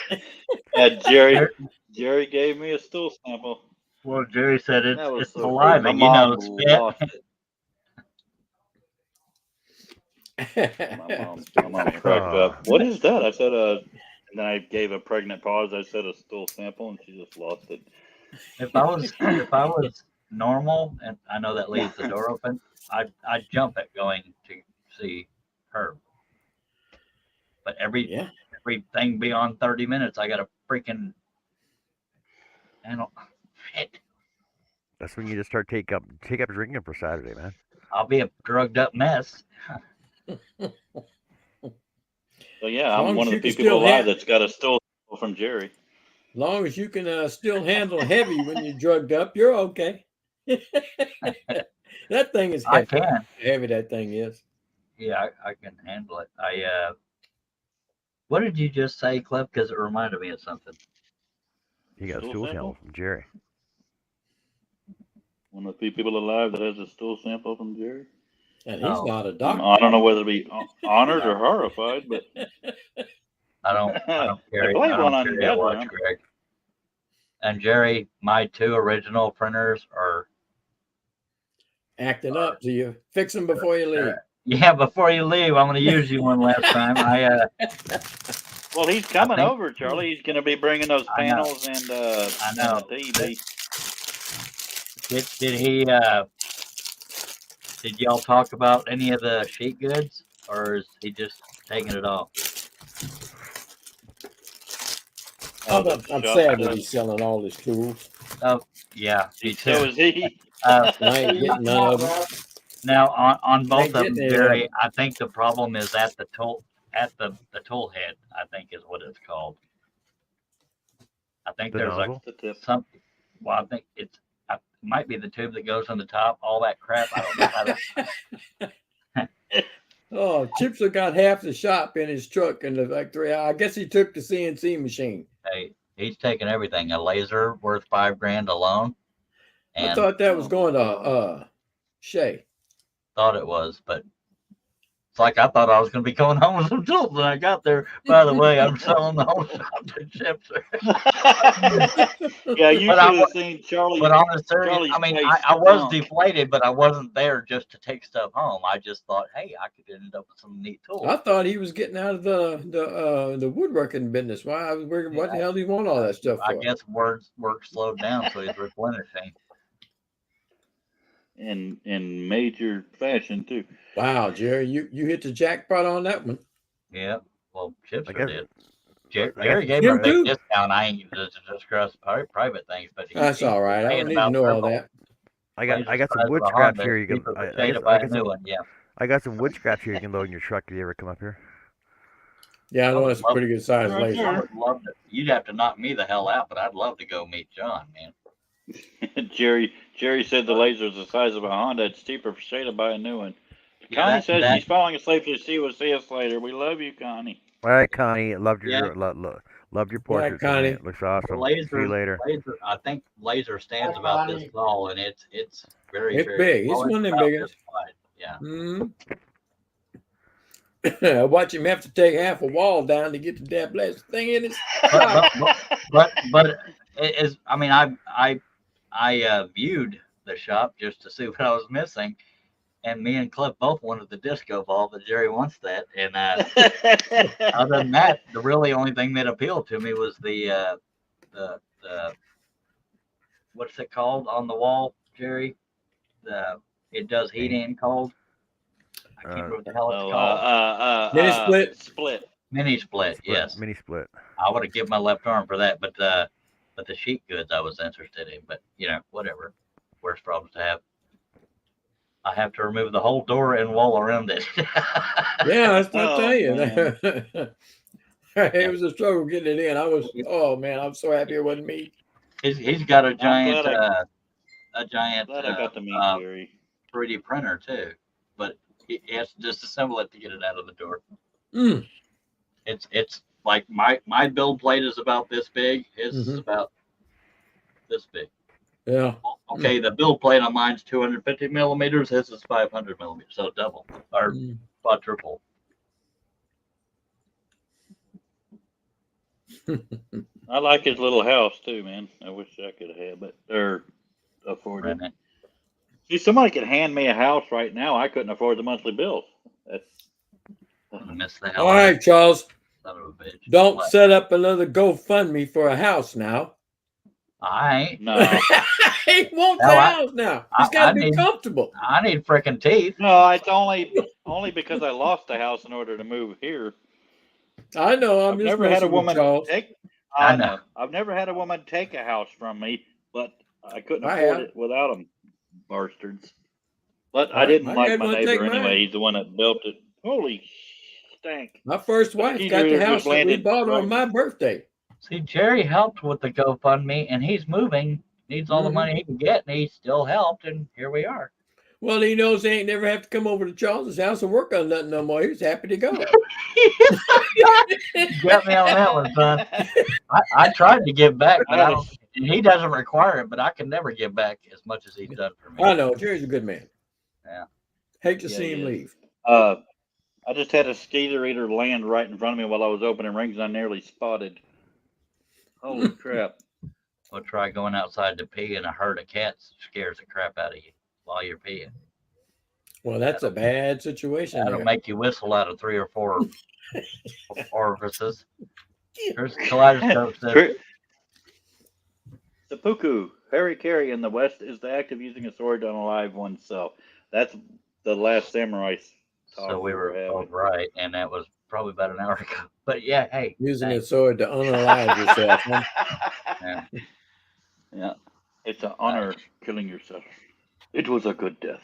Yeah, Jerry gave me a stool sample. Well, Jerry said That was it's so funny. My saliva, you know, mom spit. lost it. My mom cracked up. What is that? I said, and then I gave a pregnant pause. I said a stool sample, and she just lost it. If I was normal, and I know that leaves the door open, I'd jump at going to see her. But everything beyond 30 minutes, I got a freaking handle. Shit. That's when you just start take up drinking for Saturday, man. I'll be a drugged up mess. So yeah, As long I'm one as of the you can few people still alive that's got a stool sample from Jerry. As long as you can still handle heavy when you're drugged up, you're okay. That thing is I heavy. can. Heavy that thing is. Yeah, I can handle it. What did you just say, Cliff? Because it reminded me of something. You got a stool sample from Jerry. One of the few people alive that has a stool sample from Jerry. And he's not a doctor. I don't know whether to be honored or horrified, but I don't carry. I I don't on carry a watch, bedroom. Greg. And Jerry, my 2 original printers are acting up. So you fix them before you leave. Yeah, before you leave, I'm going to use you one last time. Well, he's coming over, Charlie. He's going to be bringing those panels and I know. and the TV. Did he? Did y'all talk about any of the sheet goods, or is he just taking it all? I'm sad that he's selling all his tools. Oh, yeah, me too. So is he. I ain't getting none of them. Now on both of them, getting any Jerry, of I think the problem is at the tool tool head. I think is what it's called. I think The there's nozzle? something. Well, I think it might be the tube that goes on the top. All that crap. I don't know. Oh, Chipser got half the shop in his truck in the factory. I guess he took the CNC machine. Hey, he's taking everything. A laser worth $5,000 alone. I thought that was going to Shay. Thought it was, but it's like I thought I was going to be going home with some tools when I got there. By the way, I'm selling the whole shop to Chipser. Yeah, you should have seen Charlie. But on the serious, Charlie's I mean, face I was stunk. deflated, but I wasn't there just to take stuff home. I just thought, hey, I could end up with some neat tools. I thought he was getting out of the woodworking business. Why? What the hell do you want all that stuff for? I guess work slowed down, so he's replenishing. In major fashion too. Wow, Jerry, you hit the jackpot on that one. Yeah, well, Chipser did. I Jerry guess gave me a him big too. discount. I ain't just discuss private things, but That's all right. I don't need to know all that. I got some wood scraps here. You can. I got some. Yeah. I got some wood scraps here. You can load in your truck if you ever come up here. Yeah, I know that's a pretty good size I laser. would love to. You'd have to knock me the hell out, but I'd love to go meet John, man. Jerry said the laser's the size of a Honda. It's cheaper for Shay to buy a new one. Yeah, Connie says she's falling asleep, so she will see us later. We love you, Connie. All right, Connie. Loved your portrait. Connie. It looks awesome. Laser, See you later. I think laser stands about this tall, and it's very It's very big. It's one of them about big this wide. Yeah. I watch him have to take half a wall down to get the damn blessed thing in his. But it is. I mean, I viewed the shop just to see what I was missing, and me and Cliff both wanted the disco ball, but Jerry wants that. And other than that, the really only thing that appealed to me was the what's it called on the wall, Jerry? It does heat and cold. I can't remember what the hell it's called. Mini split. Mini split. Yes. Mini split. I would have given my left arm for that, but the sheet goods I was interested in. But whatever. Worst problems to have. I have to remove the whole door and wall around it. Yeah, that's what I tell you. It was a struggle getting it in. Oh man, I'm so happy it wasn't me. He's got a I'm giant glad I got to meet Jerry. 3D printer too, but he has to disassemble it to get it out of the door. Mm. It's like my build plate is about this big. His is about this big. Yeah. Okay, the build plate on mine's 250 millimeters. His is 500 millimeters, so double or quadruple. I like his little house too, man. I wish I could have it or afford it. Right. See, somebody could hand me a house right now. I couldn't afford the monthly bills. That's I miss the hell All out of right, Charles. son of a bitch. Don't What? set up another GoFundMe for a house now. I ain't. no, He wants No, the I- house now. He's got to be comfortable. I need freaking teeth. no. It's only because I lost the house in order to move here. I know. I'm I've just never had a messing with woman Charles. take. I I know. know. I've never had a woman take a house from me, but I couldn't I afford have. it without them bastards. But I I didn't like had my one take neighbor anyway. mine. He's the one that built it. Holy stank! My first But the wife keys got the just house that we landed bought right. on my birthday. See, Jerry helped with the GoFundMe, and he's moving. Needs all the money he can get, and he still helped, and here we are. Well, he knows he ain't never have to come over to Charles's house and work on nothing no more. He was happy to go. You got me on that one, son. I tried to give back, but I don't. And he doesn't require it, but I can never give back as much as he's done for me. I know. Jerry's a good man. Yeah. Hate to Yeah, see he him is. leave. I just had a skeeter eater land right in front of me while I was opening rings, and I nearly spotted. Holy crap! Well, try going outside to pee, and a herd of cats scares the crap out of you while you're peeing. Well, that's a bad situation That'll there. make you whistle out of 3 or 4 orifices. Here's Kaleidoscope says, Seppuku, Harry Carey in the West is the act of using a sword to unalive oneself. That's the last samurai talk so we were having. both right, and that was probably about an hour ago. But yeah, hey. Using a thanks. sword to unalive yourself. Huh? Yeah. Yeah, it's an honor killing yourself. It was a good death.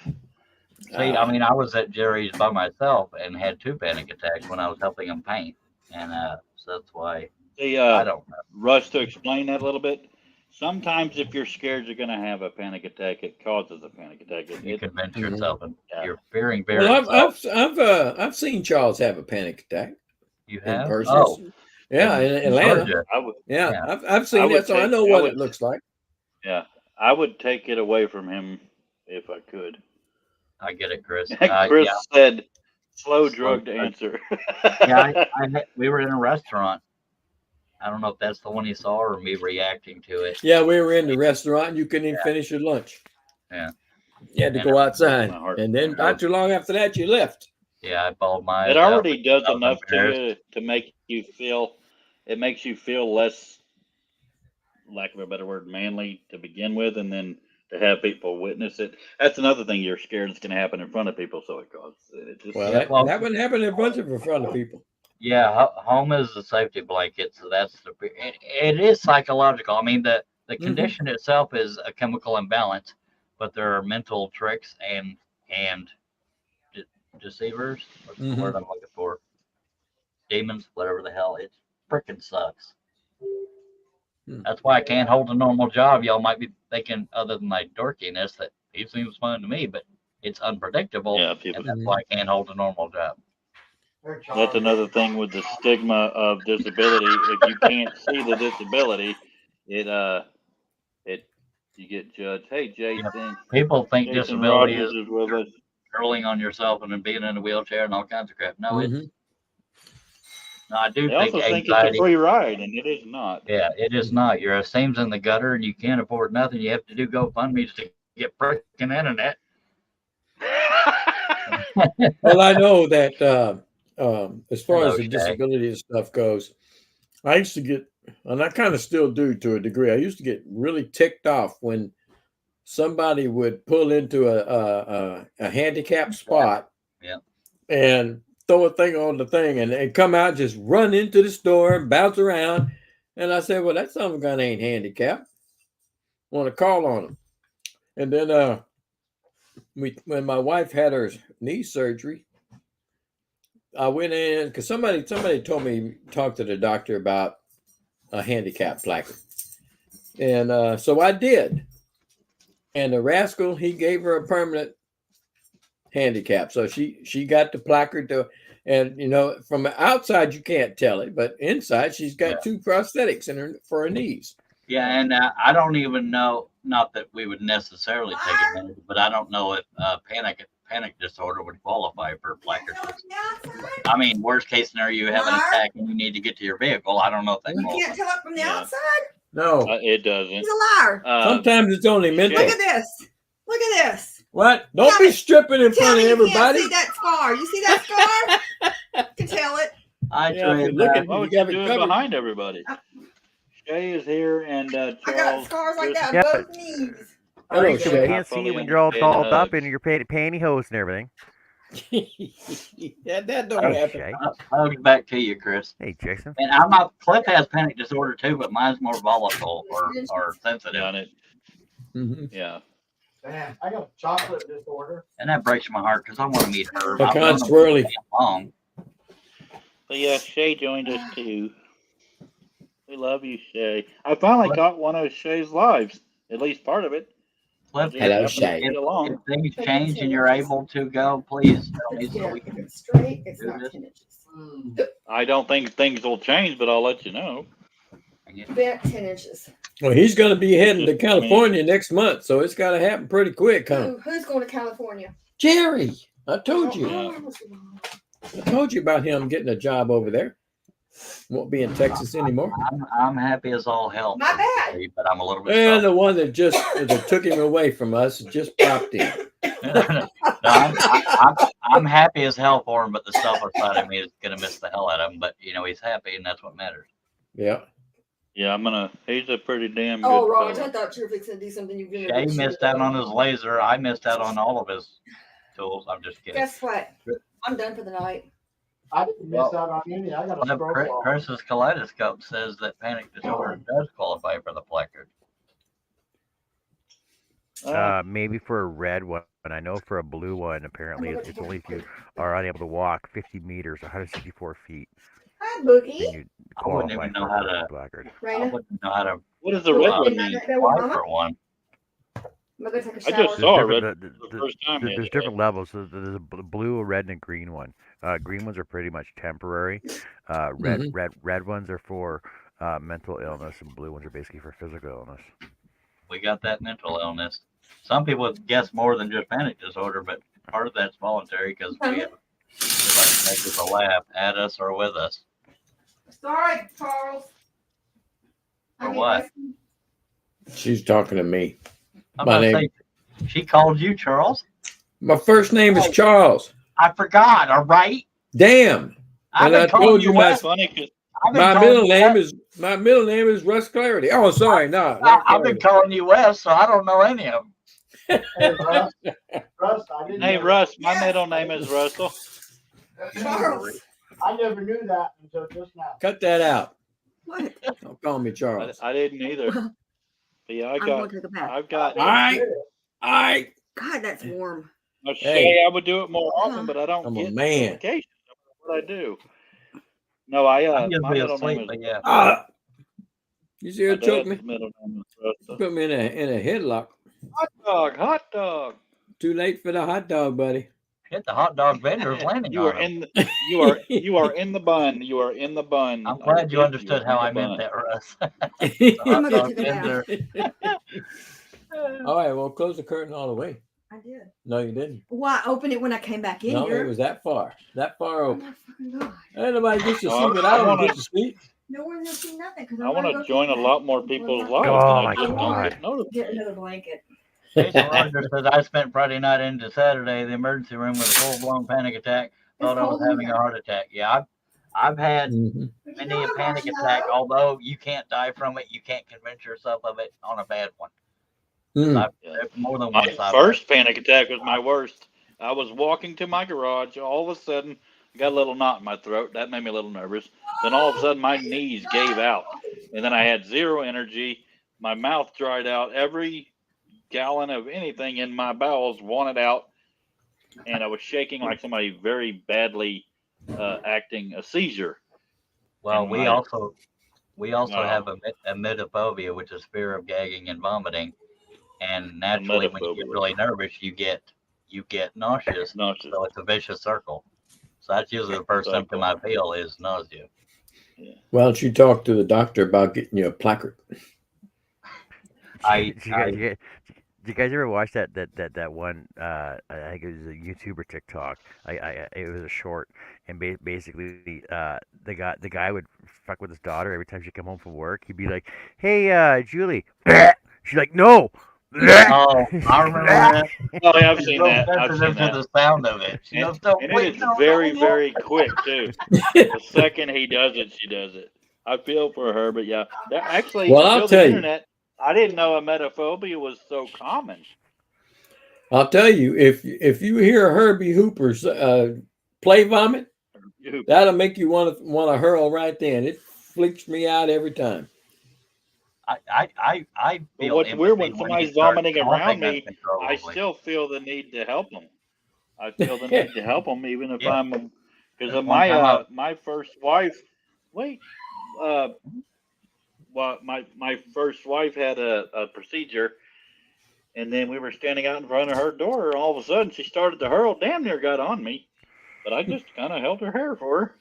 See, I mean, I was at Jerry's by myself and had 2 panic attacks when I was helping him paint, and so that's why I don't know. Russ, to explain that a little bit. Sometimes, if you're scared you're going to have a panic attack, it causes a panic attack. You convince yourself, and you're fearing very. Well, I've seen Charles have a panic attack. You have? In person. Oh, yeah, in Atlanta. Georgia. I've seen that, so I know what it looks like. Yeah, I would take it away from him if I could. I get it, Chris. Chris said, "Slow drugged answer." We were in a restaurant. I don't know if that's the one you saw or me reacting to it. Yeah, we were in the restaurant. And you couldn't even finish your lunch. Yeah. You had to go outside, and then not too long after that, you left. Yeah, I bawled my eyes It already out. does enough to make you feel. It makes you feel less, lack of a better word, manly to begin with, and then to have people witness it. That's another thing you're scared it's going to happen in front of people, so it causes it. Just, that wouldn't happen in front of people. Yeah, home is a safety blanket, so that's it is psychological. I mean, the condition itself is a chemical imbalance, but there are mental tricks and deceivers. What's the word I'm looking for? Demons, whatever the hell. It freaking sucks. That's why I can't hold a normal job. Y'all might be thinking, other than my dorkiness, that he seems fun to me, but it's unpredictable, and that's why I can't hold a normal job. That's another thing with the stigma of disability. If you can't see the disability, you get judged. Hey, Jason. People think Jason disability Rogers is with us. Curling on yourself and then being in a wheelchair and all kinds of crap. No, it's. No, I do They think also anxiety. think it's a free ride, and it is not. Yeah, it is not. Your esteem's in the gutter, and you can't afford nothing. You have to do GoFundMe's to get freaking internet. Well, I know that as far as the disability stuff goes, I used to get, and I kind of still do to a degree, I used to get really ticked off when somebody would pull into a handicapped spot and throw a thing on the thing and come out, just run into the store and bounce around. And I said, well, that son of a gun ain't handicapped. Want to call on him. And then when my wife had her knee surgery, I went in because somebody told me talk to the doctor about a handicap placard, and so I did. And the rascal, he gave her a permanent handicap, so she got the placard to, and from the outside you can't tell it, but inside she's got 2 prosthetics in her for her knees. Yeah, and I don't even know. Not that we would necessarily take advantage, but I don't know if panic disorder would qualify for placard. I mean, worst case scenario, you have an attack and you need to get to your vehicle. I don't know if that You qualifies. can't tell it from the outside. No, it doesn't. He's a liar. sometimes it's only mental. Look at this. Look at this. What? Don't be stripping in front of everybody. You can't see that scar. You see that scar? You can tell it. I trade look at What was you doing behind everybody? Shay is here, and Charles. I got scars like that on both knees. Hello, You Shay. can't see when you're all dolled up in your pantyhose and everything. that don't happen. Shay. I'll get back to you, Chris. Hey, Jason. And I'm not. Cliff has panic disorder too, but mine's more volatile or sensitive. On it. Mhm. Yeah. Damn, I got chocolate disorder. And that breaks my heart because I want to meet her. Pecan swirly. Long. But yeah, Shay joined us too. We love you, Shay. I finally caught one of Shay's lives, at least part of it. Cliff, Hello, Shay. if things change and you're able to go, please tell me so we If can it's straight, it's do not this. 10 inches. I don't think things will change, but I'll let you know. Bent 10 inches. Well, he's going to be heading to California next month, so it's got to happen pretty quick, huh? Who's going to California? Jerry, I told you. Oh, I told you about him getting a job over there. Won't be in Texas anymore. I'm happy as all hell. My bad. But I'm a little bit. And the one that took him away from us just popped in. No, I'm happy as hell for him, but the stuff outside of me is gonna miss the hell out of him. But he's happy, and that's what matters. Yeah. Yeah, he's a pretty damn good Oh, Raj, fella. I thought you were fixing to do something you've been Jay missed out on his laser. I missed out on all of his tools. I'm just kidding. Guess what? I'm done for the night. I didn't miss out on any. I got a stroke. Chris's kaleidoscope says that panic disorder does qualify for the placard. Maybe for a red one, but I know for a blue one, apparently it's only if you are unable to walk 50 meters, 164 feet. Hi, Then Boogie. you I wouldn't qualify even know for how a to. placard. I Raina, wouldn't know how to What does the red one Am I mean? right there with apply Mama? for one. Am I going to take a I shower? just saw a red There's for the first time. the There's other different day. levels. So there's a blue, a red, and a green one. Green ones are pretty much temporary. Red ones are for mental illness, and blue ones are basically for physical illness. We got that mental illness. Some people guess more than just panic disorder, but part of that's voluntary because we like to make us a laugh at us or with us. Sorry, Charles. For what? She's talking to me. I'm My gonna name- say, she called you Charles. My first name is Charles. I forgot. All right. Damn. I've And been I calling told you my It's funny 'cause my middle name is Russ Clarity. Oh, sorry, no. not I've been Clarity. calling you Wes, so I don't know any of them. Hey, Russ, I didn't. hey, know- Russ, my middle name is Russell. Charles. I never knew that until just now. Cut that out. What? Don't call me Charles. I didn't either. But yeah, I'm going to take a bath. I've got. All right. God, that's warm. I Hey. say I would do it more often, but I don't I'm a get man. notifications. I don't know what I do. No, I I'm my usually middle asleep, name but is. yeah. You see My her choke dad's me? middle name is Russell. Put me in a headlock. Hot dog. Too late for the hot dog, buddy. Hit the hot dog vendor's landing You are on him. you are in the bun. You are in the bun. I'm glad you repeat, understood are how in I the meant bun. that, Russ. I'm Hot gonna dog take a bath. vendor. All right, well, close the curtain all the way. I did. No, you didn't. Well, I opened it when I came back in No, here. it was that far. That far Oh open. my fucking God. Ain't nobody gets to No, see, but I I don't wanna- get to see. No one's gonna see nothing because I want to join a lot more people's lives. Oh, and my I just don't God. get notified. Get another blanket. Jason Rogers says, I spent Friday night into Saturday in the emergency room with a full-blown panic attack. Thought I was having a heart attack. Yeah, I've had Mhm. many a panic attack, although you can't die from it. You can't convince yourself of it on a bad one. Mm. I've more than My once. I've first panic attack was my worst. I was walking to my garage. All of a sudden, I got a little knot in my throat. That made me a little nervous. Then all of a sudden, my knees gave out. And then I had zero energy. My mouth dried out. Every gallon of anything in my bowels wanted out. And I was shaking like somebody very badly acting a seizure. Well, And we also have Wow. emetophobia, which is fear of gagging and vomiting. And naturally, when you get Emetophobia. really nervous, you get nauseous. Nauseous So it's a vicious circle. So that's usually the first symptom cycle. I feel is nausea. Yeah. Why don't you talk to the doctor about getting you a placard? Did you guys ever watch that one? I think it was a YouTuber TikTok. It was a short, and basically, the guy would fuck with his daughter every time she come home from work. He'd be like, "Hey, Julie," she's like, "No." Oh, I remember that. Oh yeah, I've She's seen real that. I've sensitive seen to that. the sound of it. She goes, "No, And it wait, is no, very, no, no." very quick too. The second he does it, she does it. I feel for her, but yeah, actually, Well, I'll until the tell you. internet, I didn't know emetophobia was so common. I'll tell you, if you hear Herbie Hooper's play vomit, that'll make you want to hurl right then. It freaks me out every time. I But feel what's weird, empathy when when he somebody's starts vomiting around coughing me, I uncontrollably. still feel the need to help them. I feel the need to help them, even if Yeah. I'm, because There's of one time I my first wife. Wait, uh, well, my first wife had a procedure, and then we were standing out in front of her door. And all of a sudden, she started to hurl. Damn near got on me, but I just kind of held her hair for her.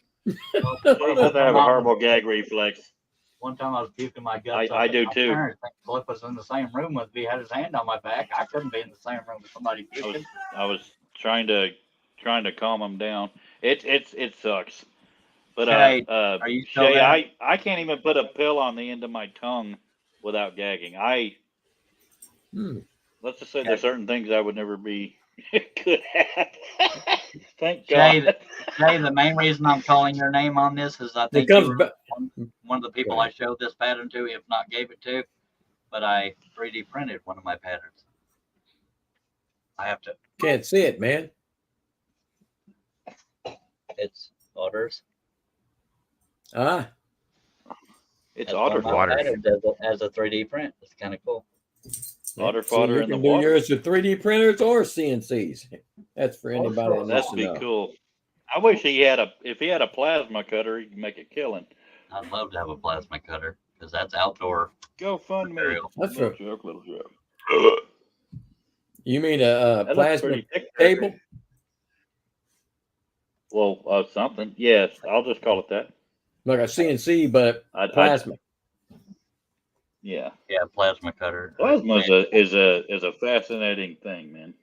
well, She doesn't have a horrible gag reflex. one time I was puking my guts up I at do my too. parents. Cliff was in the same room with me, had his hand on my back. I couldn't be in the same room with somebody puking. I was trying to calm him down. It sucks. But Shay, are you still Shay, there? I can't even put a pill on the end of my tongue without gagging. Let's just say there's certain things I would never be good at. Thank God. Shay, the main reason I'm calling your name on this is I think you were one of the people I showed this pattern to, if not gave it to. But I 3D printed one of my patterns. I have to. Can't see it, man. It's otters. Ah. It's That's otter one of my fodder. patterns as a 3D print. It's kind of cool. Otter So fodder you in the can do water. yours with 3D printers or CNCs. That's for anybody that That'd wants to be know. cool. I wish if he had a plasma cutter, he could make a killing. I'd love to have a plasma cutter because that's outdoor. Go fund me. material. That's Little for, joke, little joke. you mean a That looks plasma pretty thick. table? Well, something. Yes, I'll just call it that. Like a CNC, but plasma. Yeah. Yeah, plasma cutter. Plasma is a fascinating thing, man.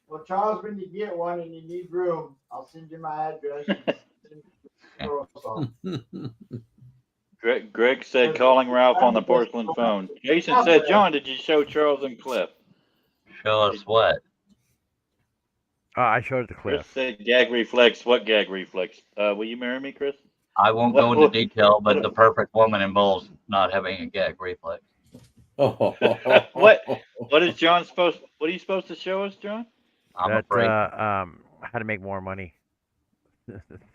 Well, Charles, when you get one and you need room, I'll send you my address. Greg said calling Ralph on the porcelain phone. Jason said, John, did you show Charles and Cliff? Show us what? Oh, I showed it to Chris Cliff. said gag reflex. What gag reflex? Will you marry me, Chris? I won't go into detail, but the perfect woman involves not having a gag reflex. What is John supposed? What are you supposed to show us, John? I'm afraid. How to make more money.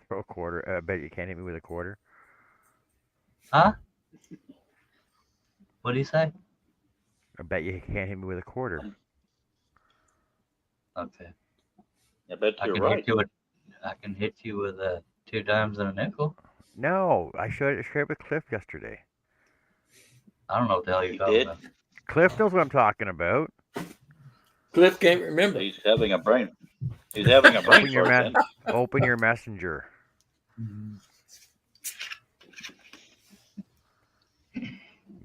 Throw a quarter. I bet you can't hit me with a quarter. Huh? What do you say? I bet you can't hit me with a quarter. Okay. I bet you're I can hit you with 2 dimes and a nickel. No, I shared it with Cliff yesterday. I don't know what the hell you're talking about. Cliff knows what I'm talking about. Cliff can't remember. He's having a brain. He's having a brain fart. Open your messenger.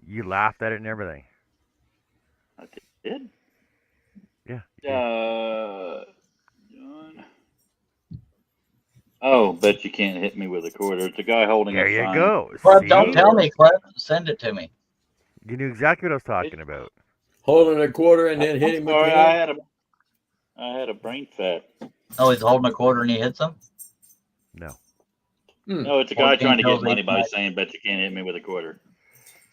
You laughed at it and everything. I did. Yeah. John. Oh, bet you can't hit me with a quarter. It's a guy holding there a sign. You go. Well, See? don't tell me, Cliff. Send it to me. You knew exactly what I was talking about. Holding a quarter and then hit him with the I had a brain fat. Oh, he's holding a quarter and he hits him? No. No, it's a guy trying to get money by saying, bet you can't hit me with a quarter.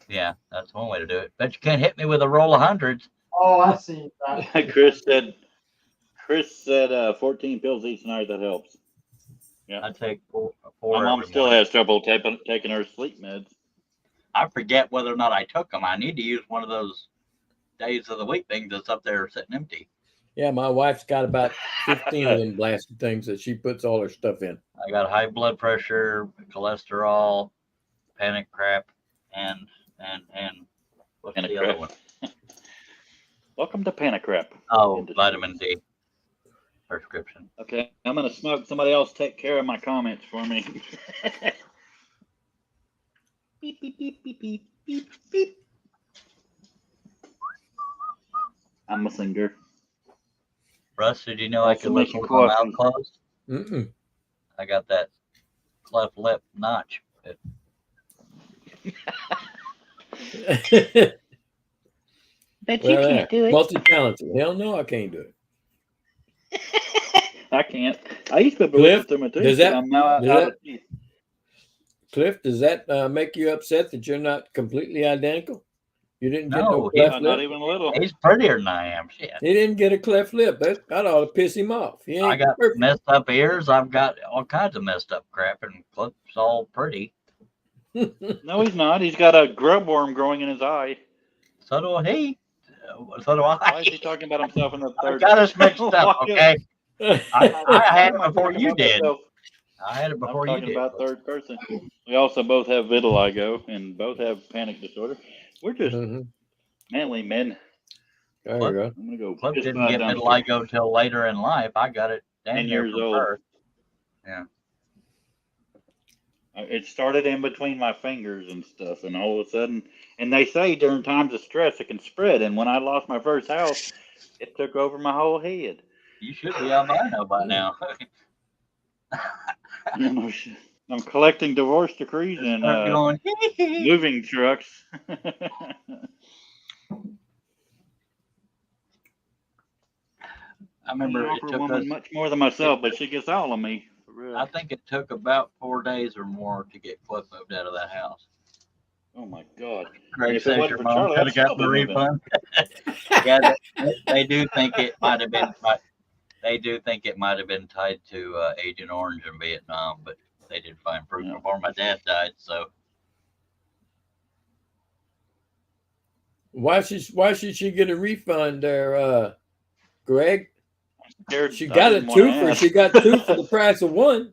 Yeah, that's one way to do it. Bet you can't hit me with a roll of hundreds. Oh, I see that. Chris said 14 pills each night. That helps. Yeah. I take 4 My mom still has trouble taking her sleep meds. I forget whether or not I took them. I need to use one of those days of the week things that's up there sitting empty. Yeah, my wife's got about 15 of them blasted things that she puts all her stuff in. I got high blood pressure, cholesterol, panic crap, and what's Panic the crap. other one? Welcome to Panic Crap. Oh, Industry. vitamin D prescription. Okay, I'm gonna smoke. Somebody else take care of my comments for me. Beep, beep, beep, beep, beep, beep, beep. I'm a singer. Russ, did you know I Also could make listen you with my mouth coffee. closed? Mm-mm. I got that cleft lip notch. But Well, you can't do it. multi-talented. Hell no, I can't do it. I can't. I used to be able to Cliff, listen to my teeth, does but that- I'm now out does that- of teeth. Cliff, does that make you upset that you're not completely identical? You didn't get no No, cleft Not lip? even a little. He's prettier than I am. Shit. He didn't get a cleft lip. That ought to piss him off. He I ain't got perfect. messed up ears. I've got all kinds of messed up crap, and Cliff's all pretty. No, he's not. He's got a grub worm growing in his eye. So do he. So do I. Why is he talking about himself in the I third? got us mixed up, okay? I had it before you About did. myself. I had it I'm before you talking did. about third person. We also both have vitiligo and both have panic disorder. We're just Mhm. manly men. There you go. I'm gonna go. Cliff piss didn't by a get dumpster. vitiligo till later in life. I got it 10 damn near years from old. birth. Yeah. It started in between my fingers and stuff, and all of a sudden, and they say during times of stress it can spread. And when I lost my first house, it took over my whole head. You should be albino by now. I'm collecting divorce decrees and Start going, moving trucks. I remember I it offer a took woman us, much more than myself, but she gets all of me. For real. I think it took about 4 days or more to get Cliff moved out of that house. Oh my God! Greg If it says wasn't your for mom Charlie, could I'd have got still the be moving. refund. Yeah, they do think it might have been. They do think it might have been tied to Agent Orange in Vietnam, but they did find proof Yeah. before my dad died. So Why should she get a refund there, Greg? Scared She I got didn't it wanna two for ask. she got two for the price of one.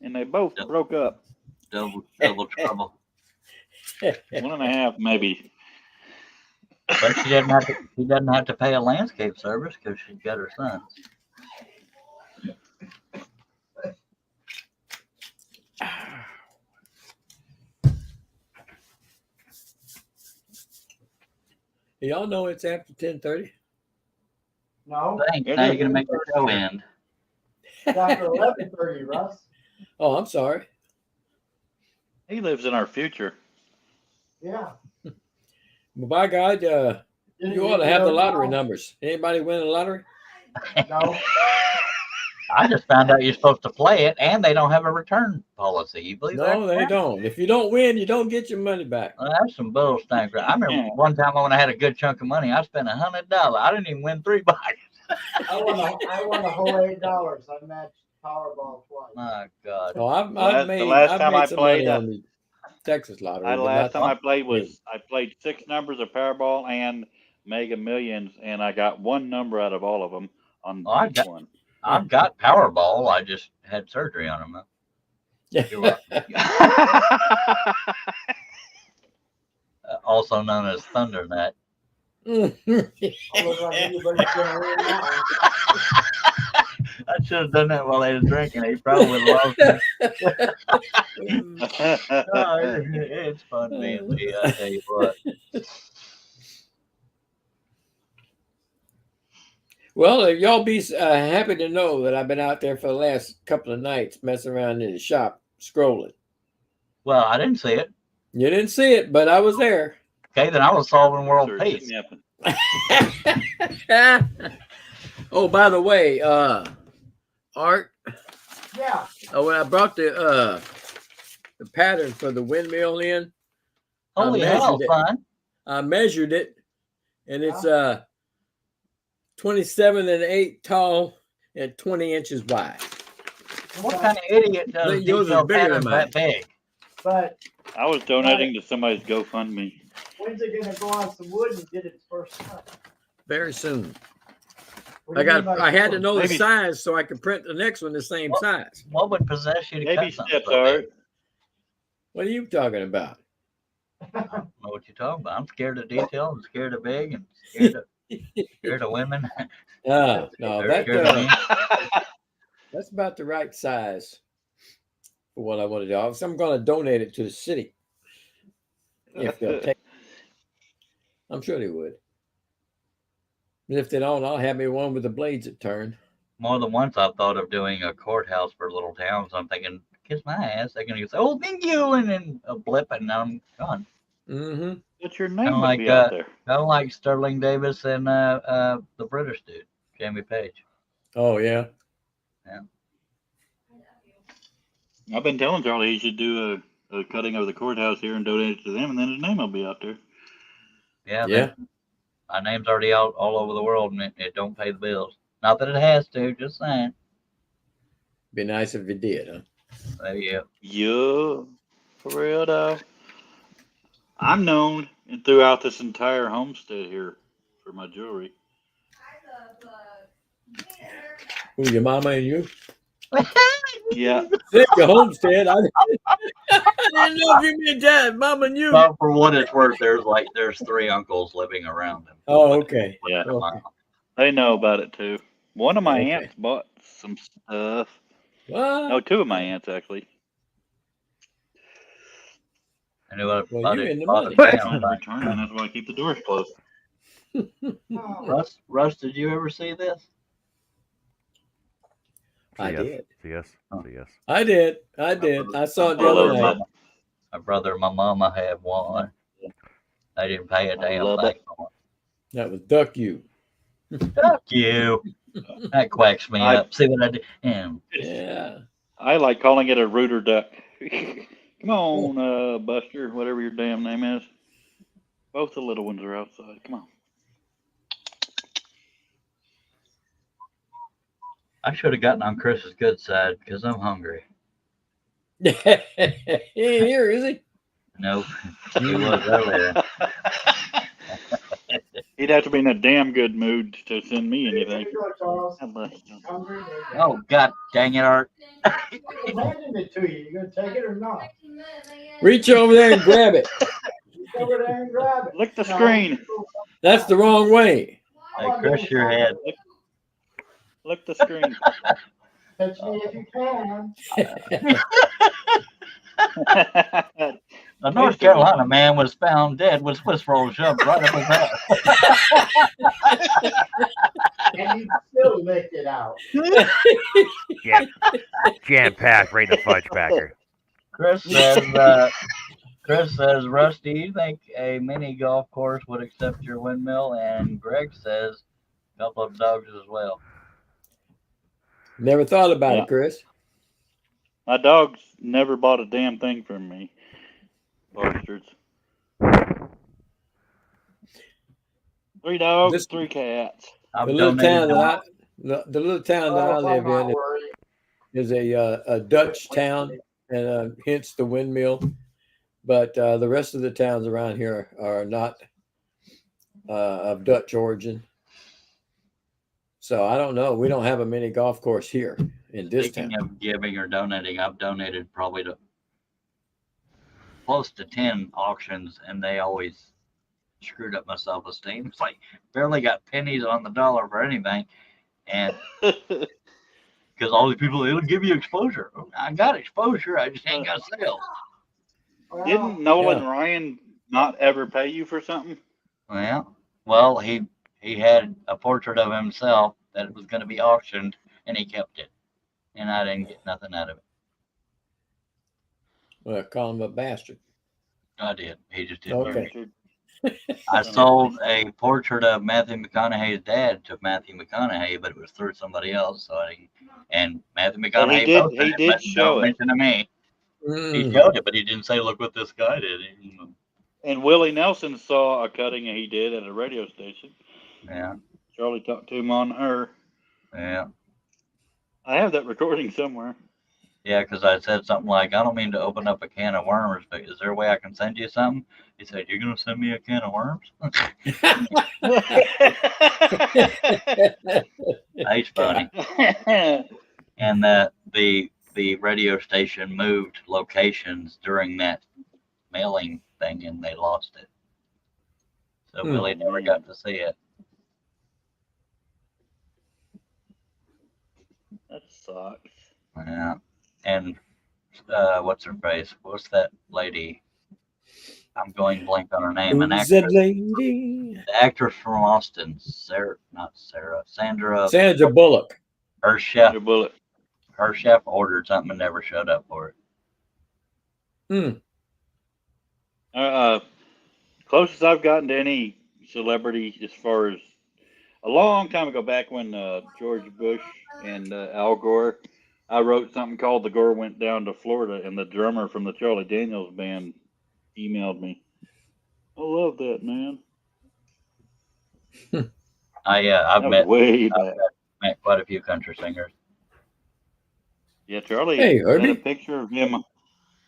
And they both Yep. broke up. double trouble. 1.5 maybe. But she doesn't have to. She doesn't have to pay a landscape service because she's got her sons. Y'all know it's after 10:30. No, Thanks. It Now is. you're gonna make the show end. it's after 11:30, Russ. Oh, I'm sorry. He lives in our future. Yeah. Well, by God, you ought to have the lottery numbers. Anybody win the lottery? No. I just found out you're supposed to play it, and they don't have a return policy. You believe that? No, they don't. If you don't win, you don't get your money back. Well, that's some bull stank. I remember one time when I had a good chunk of money, I spent $100. I didn't even win $3. I won a whole $8. I matched Powerball twice. My God. Oh, I've The made last time I some played, money on the Texas lottery. The but last not- time I played was I played 6 numbers of Powerball and Mega Millions, and I got one number out of all of them on Oh, I each got- one. I've got Powerball. I just had surgery on them. You're welcome. Also known as Thundernet. I look like anybody's gonna win that I should have done that while they were drinking. He probably would have loved it. Oh, it's fun being me, I tell you what. Well, y'all be happy to know that I've been out there for the last couple of nights messing around in the shop scrolling. Well, I didn't see it. You didn't see it, but I was there. Okay, then I was solving world Sure, peace. didn't happen. Oh, by the way, Art, Yeah. when I brought the pattern for the windmill in, Holy I hell, measured it. son. I measured it, and it's 27 1/8 tall and 20 inches wide. What kind of idiot does Yours is detailed bigger than patterns that big? But I was donating to somebody's GoFundMe. when's it gonna go on some wood and get its first cut? Very soon. I had to know the size so I could print the next one the same size. What would possess you to Baby cut something steps, so big? Art. What are you talking about? I don't know what you're talking about. I'm scared of detail. I'm scared of big and scared of women. No, They're scared of me. that's about the right size for what I want to do. So I'm going to donate it to the city if they'll take. I'm sure they would. And if they don't, I'll have me one with the blades that turn. More than once, I've thought of doing a courthouse for little towns. I'm thinking, kiss my ass. They're going to say, oh, thank you. And then a blip, and I'm gone. Mm-hmm. But your Kind name of would like, be out there. kind of like Sterling Davis and the British dude, Jamie Page. Oh, yeah. Yeah. I've been telling Charlie he should do a cutting of the courthouse here and donate it to them, and then his name will be out there. Yeah. My name's already out all over the world, and it don't pay the bills. Not that it has to, just saying. Be nice if it did, huh? Yeah. Yeah, for real though. I'm known throughout this entire homestead here for my jewelry. Who, your mama and you? Yeah. Think your homestead. I didn't know if you meant that, mama and you. Well, for what it's worth, there's 3 uncles living around him. Oh, okay. Yeah. Okay. They know about it too. One of my Okay. aunts bought some stuff. What? No, 2 of my aunts actually. I knew what Well, you in the bought money. a Trying to town. return, and that's why I keep the doors closed. Russ, did you ever see this? I did. Yes. Oh. Yes. I did. I saw it the I other love night. it. My brother and my mama had one. They didn't pay a I damn love thing it. for That was Duck You. it. Fuck you. That quacks me up. See what I did? Yeah. I like calling it a rooter duck. Come on, Buster, whatever your damn name is. Both the little ones are outside. Come on. I should have gotten on Chris's good side because I'm hungry. He ain't here, is he? Nope. He was earlier. He'd have to be in a damn good mood to send me anything. Here you go, Charles. Unless- Hungry? Oh, God dang it, Art. I'm handing it to you. You gonna take it or not? Reach over there and grab it. Reach over there and grab it. Lick the screen. That's the wrong way. Hey, Chris, your head. Lick the screen. Touch me if you can. A North Carolina man was found dead with Swiss roll shoved right up his ass. And you still licked it out. Jam packed right in the fudge packer. Chris says, Rusty, you think a mini golf course would accept your windmill? And Greg says, a couple of dogs as well. Never thought about Yeah. it, Chris. My dogs never bought a damn thing from me. Bastards. 3 dogs, 3 cats. I've The little donated town to that the little town that I live in is a Dutch town, and hence the windmill. But the rest of the towns around here are not of Dutch origin. So I don't know. We don't have a mini golf course here in this Speaking town. of giving or donating, I've donated probably to close to 10 auctions, and they always screwed up my self-esteem. It's like barely got pennies on the dollar for anything, and because all these people, it'll give you exposure. I got exposure, I just ain't got sales. Didn't Nolan Ryan not ever pay you for something? Well, he had a portrait of himself that was going to be auctioned, and he kept it, and I didn't get nothing out of it. Well, call him a bastard. I did. He just didn't. Okay. I sold a portrait of Matthew McConaughey's dad to Matthew McConaughey, but it was through somebody else. So and Matthew McConaughey he did show it. mention to me. He showed it, but he didn't say, "Look what this guy did." And Willie Nelson saw a cutting he did at a radio station. Yeah. Charlie talked to him on her. Yeah. I have that recording somewhere. Yeah, because I said something like, I don't mean to open up a can of worms, but is there a way I can send you something? He said, you're going to send me a can of worms? That's funny. And that the radio station moved locations during that mailing thing, and they lost it. So Willie never got to see it. That sucks. Yeah. And what's her face? What's that lady? I'm going blank on her name. An Who's actress. that lady? The actress from Austin, Sandra Sandra Bullock. Her chef Sandra Bullock. Her chef ordered something and never showed up for it. Closest I've gotten to any celebrity as far as a long time ago, back when George Bush and Al Gore, I wrote something called "The Gore Went Down to Florida," and the drummer from the Charlie Daniels band emailed me. I love that, man. I've met quite a few country singers. Yeah, Charlie had a picture of him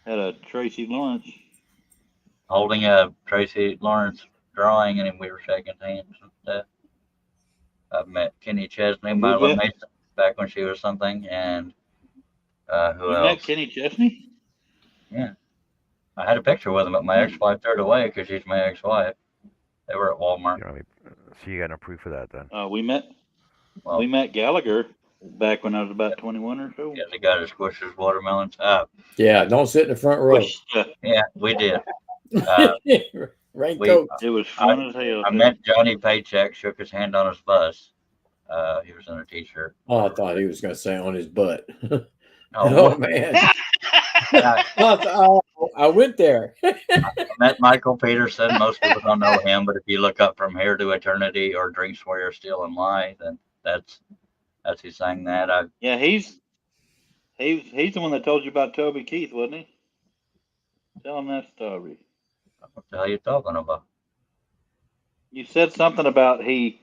at a Tracy Lawrence. Holding a Tracy Lawrence drawing, and we were shaking hands and stuff. I've met Kenny Chesney, Milo Mason, back when she was something, and who else? Met Kenny Chesney? Yeah. I had a picture with him, but my ex-wife threw it away because she's my ex-wife. They were at Walmart. So you got no proof of that then? We met Gallagher back when I was about 21 or so. Yeah, the guy that squished his watermelons up. Yeah, don't sit in the front row. Yeah, we did. Raincoat. It was fun as hell. I met Johnny Paycheck, shook his hand on his bus. He was in a t-shirt. Oh, I thought he was going to say on his butt. Oh man. I went there. I met Michael Peterson. Most people don't know him, but if you look up From Here to Eternity or Drink, Swear, Steal, and Lie, then that's who sang that. Yeah, he's the one that told you about Toby Keith, wasn't he? Tell him that story. What the hell are you talking about? You said something about he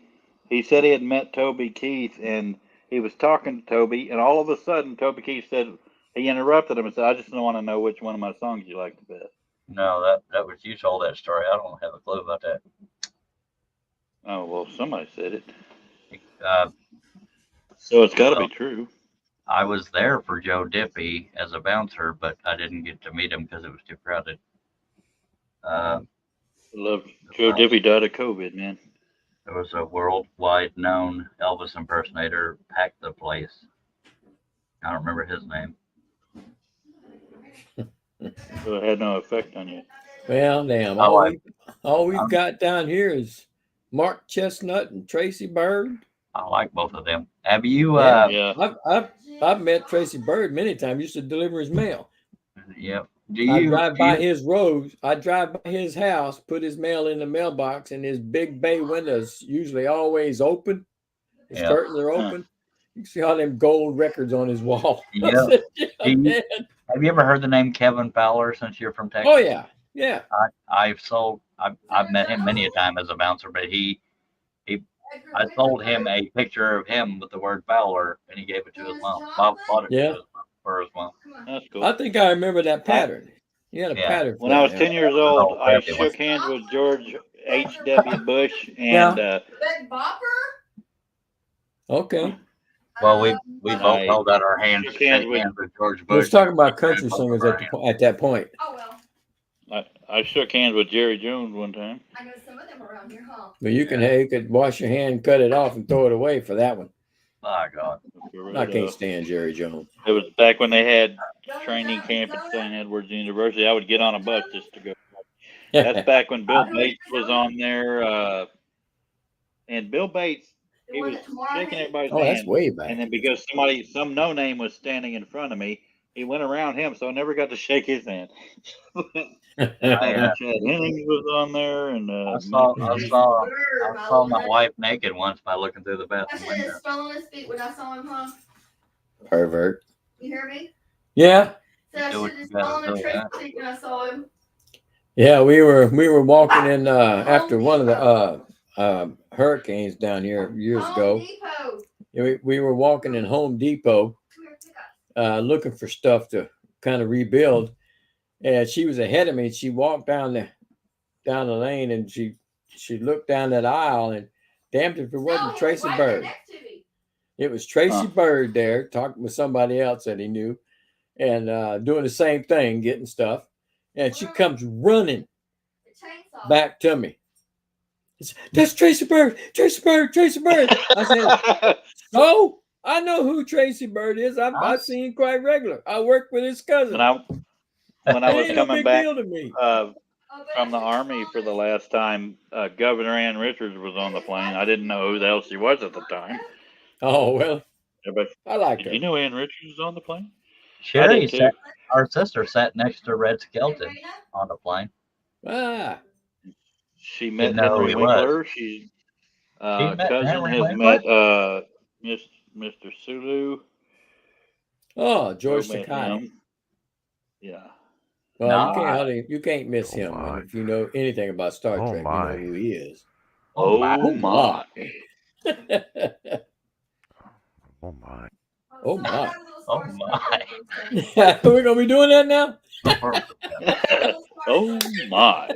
said he had met Toby Keith and he was talking to Toby, and all of a sudden Toby Keith said, he interrupted him and said, I just don't want to know which one of my songs you like the best. No, that was you told that story. I don't have a clue about that. Oh, well, somebody said it. So it's got to be true. I was there for Joe Diffie as a bouncer, but I didn't get to meet him because it was too crowded. I love Joe Diffie died of COVID, man. There was a worldwide known Elvis impersonator packed the place. I don't remember his name. So it had no effect on you. Well, damn. All we've got down here is Mark Chestnut and Tracy Bird. I like both of them. Have you? Yeah. I've met Tracy Bird many times. Used to deliver his mail. Yep. I drive by his road. I drive by his house, put his mail in the mailbox, and his big bay windows usually always open. His curtains are open. You can see all them gold records on his wall. Yeah. Have you ever heard the name Kevin Fowler since you're from Texas? Oh yeah, yeah. I've met him many a time as a bouncer, but I sold him a picture of him with the word Fowler, and he gave it to his mom. Bob bought it for his mom. That's cool. I think I remember that pattern. You had a pattern. When I was 10 years old, I shook hands with George H.W. Bush and Okay. Well, we both held out our hands to shake hands with George Bush. We was talking about country singers at that point. Oh well. I shook hands with Jerry Jones one time. I know some of them around here, huh? But you could wash your hand, cut it off, and throw it away for that one. My God. I can't stand Jerry Jones. It was back when they had training camp at St. Edward's University. I would get on a bus just to go. That's back when Bill Bates was on there. And Bill Bates, he was shaking everybody's hand. That's way back. And then because some no-name was standing in front of me, he went around him, so I never got to shake his hand. Chad Hennings was on there, and I saw my wife naked once by looking through the bathroom window. I said stone on his feet when I saw him, huh? Pervert. You hear me? Yeah. So I should have stone on Tracy's feet when I saw him. Yeah, we were walking in after one of the hurricanes down here years ago. We were walking in Home Depot looking for stuff to kind of rebuild, and she was ahead of me. And she walked down the lane, and she looked down that aisle, and damned if it wasn't Tracy Bird. It was Tracy Bird there talking with somebody else that he knew, and doing the same thing, getting stuff. And she comes running back to me. That's Tracy Bird, Tracy Bird, Tracy Bird. I said, "So I know who Tracy Bird is. I've seen him quite regular. I work with his cousin." When I was Ain't coming no big back deal to me. From the Army for the last time, Governor Ann Richards was on the plane. I didn't know who the hell she was at the time. Oh well, But I like did her. you know Ann Richards was on the plane? Sherry sat, our sister sat next to Red Skelton on the plane. Ah, she met know who Henry he was. Winkler. She's met cousin Henry has Winkler? met Mr. Sulu. oh, George Met Takei. him. Yeah. Well, you can't miss him. And if you know anything about Star Trek, you know who he is. Oh my. Oh my. Oh my. Oh my. We're gonna be doing that now? Oh my.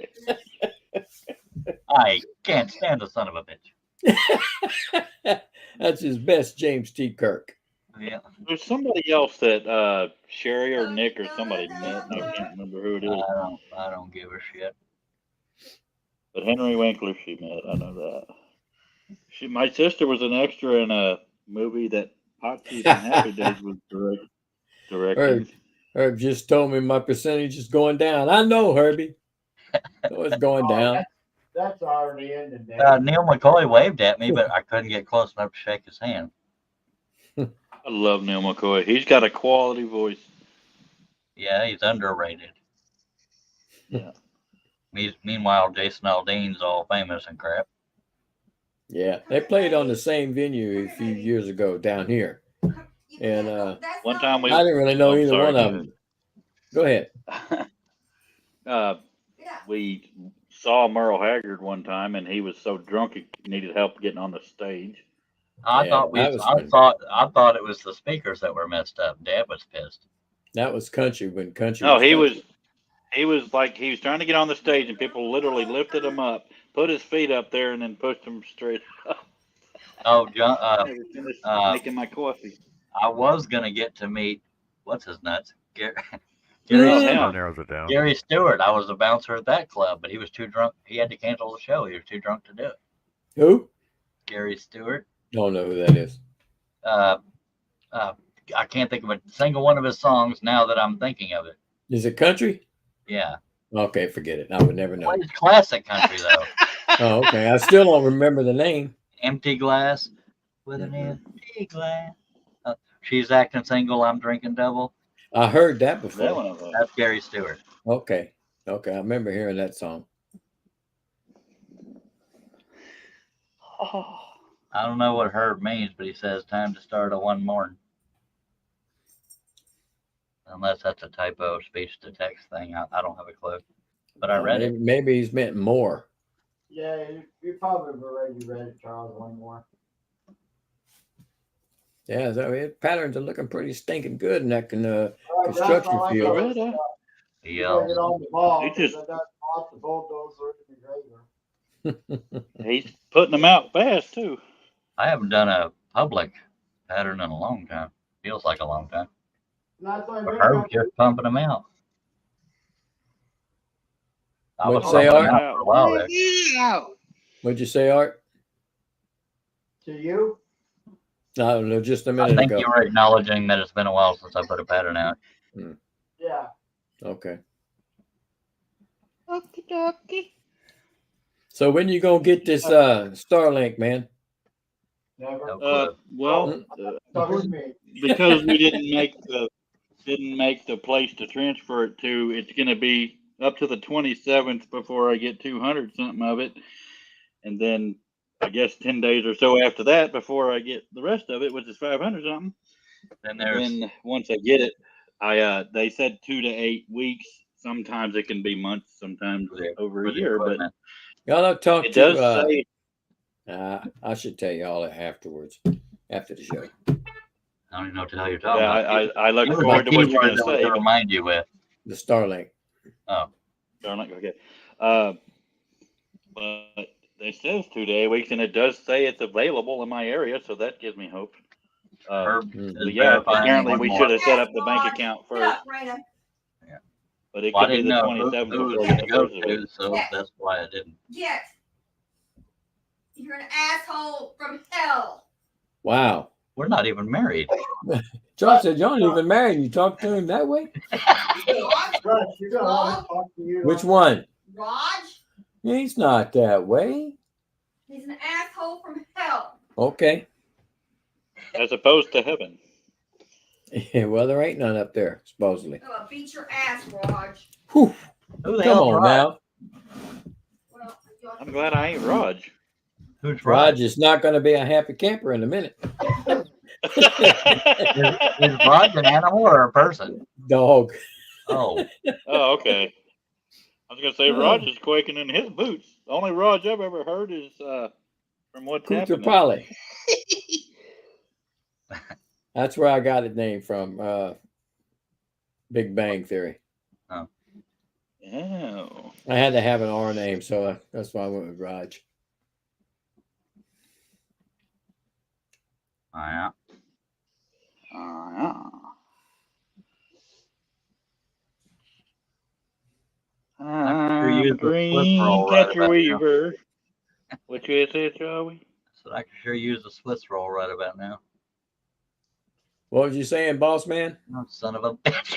I can't stand the son of a bitch. That's his best James T. Kirk. Yeah. There's somebody else that Sherry or Nick or somebody met, and I can't remember who it is. I don't give a shit. But Henry Winkler she met, I know that. My sister was an extra in a movie that Hot Cheese and Happy Days was directing. Herb just told me my percentage is going down. I know, Herbie. So it's going down. That's already in the day. Neil McCoy waved at me, but I couldn't get close enough to shake his hand. I love Neil McCoy. He's got a quality voice. Yeah, he's underrated. Yeah. Meanwhile, Jason Aldean's all famous and crap. Yeah, they played on the same venue a few years ago down here. And one time I didn't really know either one of them. Go ahead. We saw Merle Haggard one time, and he was so drunk he needed help getting on the stage. I thought it was the speakers that were messed up. Dad was pissed. That was country when country. No, was he country. was trying to get on the stage, and people literally lifted him up, put his feet up there, and then pushed him straight up. Oh, John. Making my coffee. I was gonna get to meet what's his nuts, Gary narrows it down. Gary Stewart. I was a bouncer at that club, but he was too drunk. He had to cancel the show. He was too drunk to do it. Who? Gary Stewart. Don't know who that is. I can't think of a single one of his songs now that I'm thinking of it. Is it country? Yeah. Okay, forget it. I would never know. It's classic country though. Oh, okay. I still don't remember the name. Empty glass with an empty glass. She's acting single. I'm drinking double. I heard that before. That's Gary Stewart. Okay. I remember hearing that song. I don't know what Herb means, but he says time to start a one morning. Unless that's a typo speech to text thing. I don't have a clue. But I read it. Maybe he's meant more. Yeah, you probably have already read it, Charles, one more. Yeah, so patterns are looking pretty stinking good in that construction field. Yeah. Get on the ball. He just off the bulldozer in the grader. He's putting them out fast too. I haven't done a public pattern in a long time. Feels like a long time. Herb's just pumping them out. What'd you say, Art? For a while there. What'd you say, Art? To you? No, just a minute I think ago. you were acknowledging that it's been a while since I put a pattern out. Yeah. Okay. Okie dokie. So when you gonna get this Starlink, man? Never. Because we didn't make the place to transfer it to, it's going to be up to the 27th before I get 200 something of it, and then I guess 10 days or so after that before I get the rest of it, which is 500 something. Then once I get it, they said 2 to 8 weeks. Sometimes it can be months, sometimes over a year. But y'all talk it to. Does say. I should tell you all afterwards, after the show. I don't even know what the hell you're talking Yeah, about. I look That was forward my to what you're keyword going to that was say. to remind you with. The Starlink. Oh, Starlink, okay. But it says 2 day weeks, and it does say it's available in my area, so that gives me hope. Herb Mhm. is Yeah, verifying apparently one we more. should have set up the bank Yes, account Get first, up, Raina. but it Well, I could be didn't the know 27th who was before going we're to go supposed to be. to, so that's why I didn't. Get. You're an asshole from hell. Wow. We're not even married. John said, "You're not even married. You talk to him that way." Raj? Russ, you're gonna want to talk to you. Which one? Raj? He's not that way. He's an asshole from hell. Okay. As opposed to heaven. Well, there ain't none up there, supposedly. Oh, I'll beat your ass, Raj. Whew. Who the Come hell's on Raj? now. Well, I'm glad I ain't Raj. Who's Raj Raj? is not going to be a happy camper in a minute. Is Raj an animal or a person? Dog. Oh, Oh, okay. I was gonna say Raj is quaking in his boots. The only Raj I've ever heard is from What's Cooter Happening. Polly. That's where I got it named from. Big Bang Theory. Oh. I had to have an R name, so that's why I went with Raj. oh yeah. Yeah. sure use I'm the Swiss green roll right catcher about now. weaver. What you say, Charlie? So I can sure use the Swiss roll right about now. What was you saying, boss man? Oh, son of a bitch.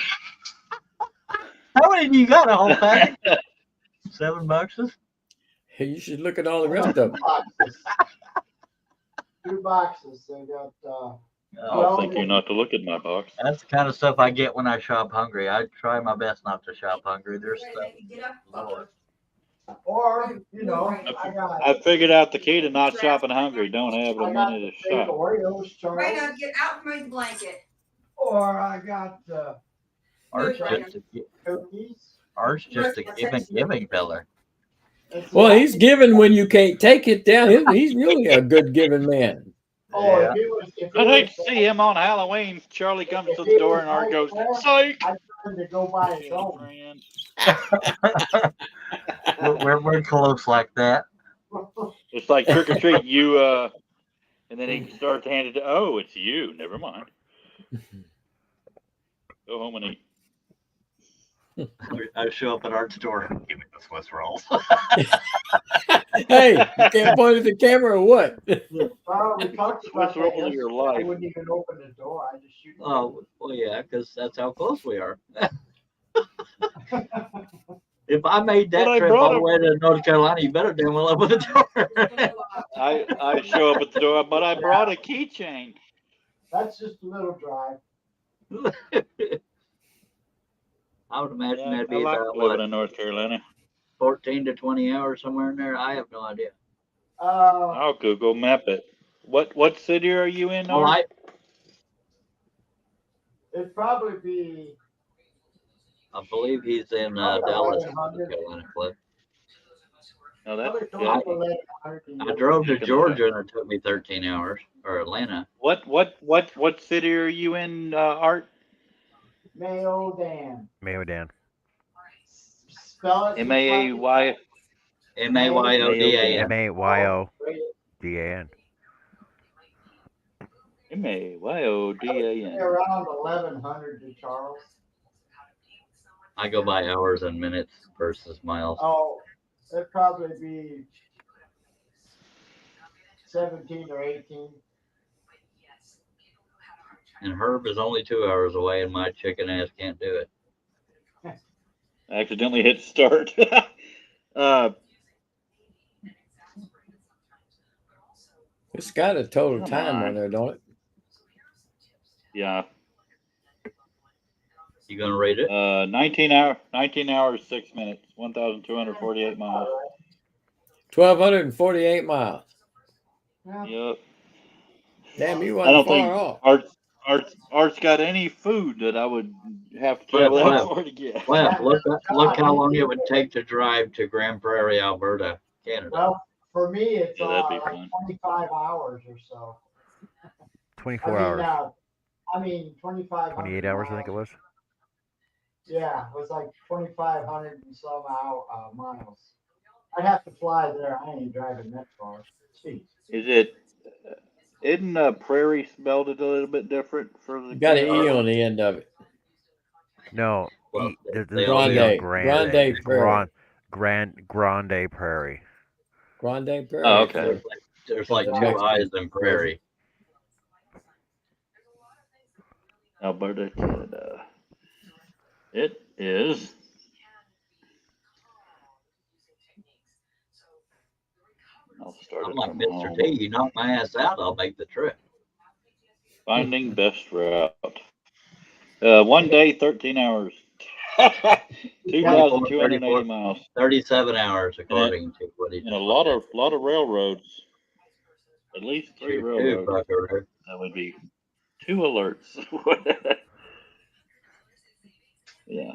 How many do you got? A whole pack? $7? You should look at all the rest of them. Boxes. 2 boxes. They got. I'll thank you not to look at my box. That's the kind of stuff I get when I shop hungry. I try my best not to shop hungry. There's stuff. Get up, Lord. Or I figured out the key to not shopping hungry. Don't have the I got money the to fake shop. Oreos, Charles. Raina, get out from his blanket. Or I got Art's Right. just a giving filler. Well, he's giving when you can't take it down. He's really a good giving man. Oh, Yeah. I'd hate to see him on Halloween. Charlie comes to the door and Art goes, "Psych!" I tried to go buy his own. We're close like that. It's like trick or treat. You and then he starts to hand it. Oh, it's you. Never mind. Go home and eat. I show up at Art's store. Give me the Swiss rolls. Hey, you can't point at the camera or what? Well, we talked about Swiss roll that of your yesterday. I life. wouldn't even open the door. I just shoot. Oh, well, yeah, because that's how close we are. If I made that But I trip brought all the way to North Carolina, you better damn well open the door. I show up at the door, but I brought a keychain. That's just a little drive. I would imagine Yeah, that'd I be like about living what, in North Carolina. 14 to 20 hours somewhere in there. I have no idea. I'll Google map it. What city are you in, Well, Art? It'd probably be. I believe he's in Dallas, North Carolina. Cliff. No, that's Probably good. I drove to Georgia and it took me 13 hours, or Atlanta. What city are you in, Art? Mayodan. Mayodan. Spell it. M-A-A-Y. MAYODAN. MAYODAN. M-A-Y-O-D-A-N. Around 1100 to Charles. I go by hours and minutes versus miles. Oh, it'd probably be 17 or 18. And Herb is only 2 hours away, and my chicken ass can't do it. I accidentally hit start. It's got a total time on there, don't it? Yeah. You gonna rate it? 19 hours, 6 minutes, 1,248 miles. 1,248 miles. Yep. Damn, you I don't wasn't think far off. Art's got any food that I would have to travel that far to get. Well, look how long it would take to drive to Grand Prairie, Alberta, Canada. Well, for me, it's Yeah, that'd be like fun. 25 hours or so. 24 hours. I mean, 2,500. 28 hours, I think it was. Yeah, it was like 2,500 and some miles. I'd have to fly there. I ain't driving that far. Jeez. Is it? Isn't prairie spelled a little bit different for the You got an E kids? on the end of it. No, Well, there's they an all E do. on Grande Prairie. Grande Prairie. Grande Prairie. Oh, okay. There's For like the two Mexicans. eyes in prairie. Alberta, Canada. It is. I'll start I'm it like from Mr. home. T. You knock my ass out, I'll make the trip. Finding best route. 1 day, 13 hours. 2,280 miles. 37 hours, according to what he And a just lot of railroads. At least 3 railroads. Buckaroo. That would be 2 alerts. Yeah.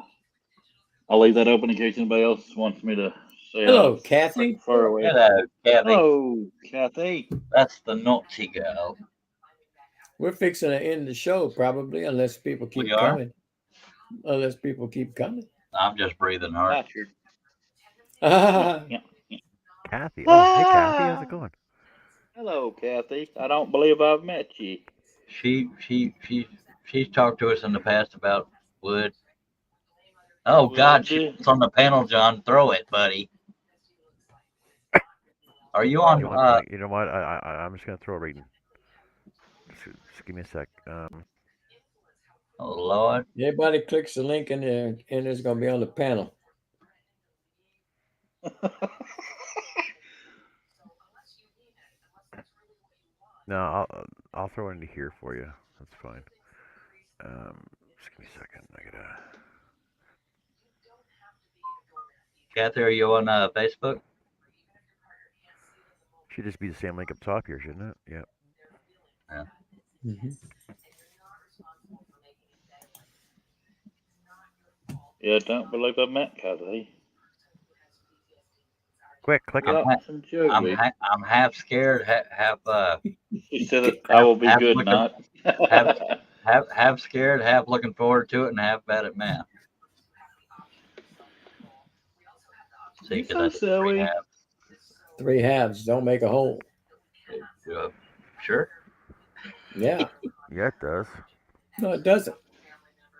I'll leave that open in case anybody else wants me to say Hello, Kathy. far away. Hello, Kathy. Hello, Kathy. That's the naughty girl. We're fixing to end the show probably, unless people keep We are? coming. Unless people keep coming. I'm just breathing hard. Gotcha. Ah, Kathy. Oh, hey, Kathy. How's it going? Hello, Kathy. I don't believe I've met you. She's talked to us in the past about wood. Oh God, she's on the panel, John. Throw it, buddy. Are you on? You know what? I'm just gonna throw a reading. Just give me a sec. Oh Lord. everybody clicks the link in there, and it's gonna be on the panel. No, I'll throw it into here for you. That's fine. Just give me a second. I gotta. Kathy, are you on Facebook? Should just be the same link up top here, shouldn't it? Yeah. Yeah. Mm-hmm. Yeah, don't believe I've met Kathy. Quick, click it. I'm half scared. She said that I will be half good, looking- not. half scared, half looking forward to it, and half bad at math. See, You're because so that's silly. 3 halves. 3 halves don't make a whole. Sure. Yeah. Yeah, it does. No, it doesn't.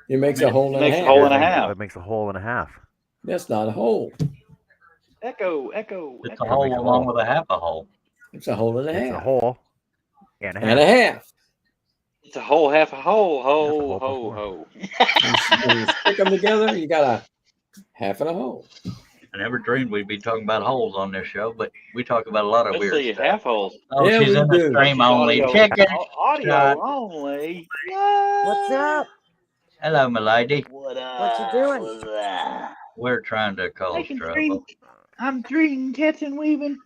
It makes a hole and a Makes half. a hole and a half. It makes a hole and a half. That's not a hole. Echo. It's a hole along with a half a hole. It's a hole and a half. It's a hole and a half. And a half. It's a whole, half a hole. That's a Ho, hole ho, plus ho. When you stick them together, you got a half and a hole. I never dreamed we'd be talking about holes on this show, but we talk about a lot of Let's weird see, stuff. half holes. Oh, Yeah, she's we in the do. stream only. Audio, Check it. audio only. What's up? Hello, my lady. What up? What you doing? What's up? We're trying to cause trouble. I'm dreaming, catching, weaving.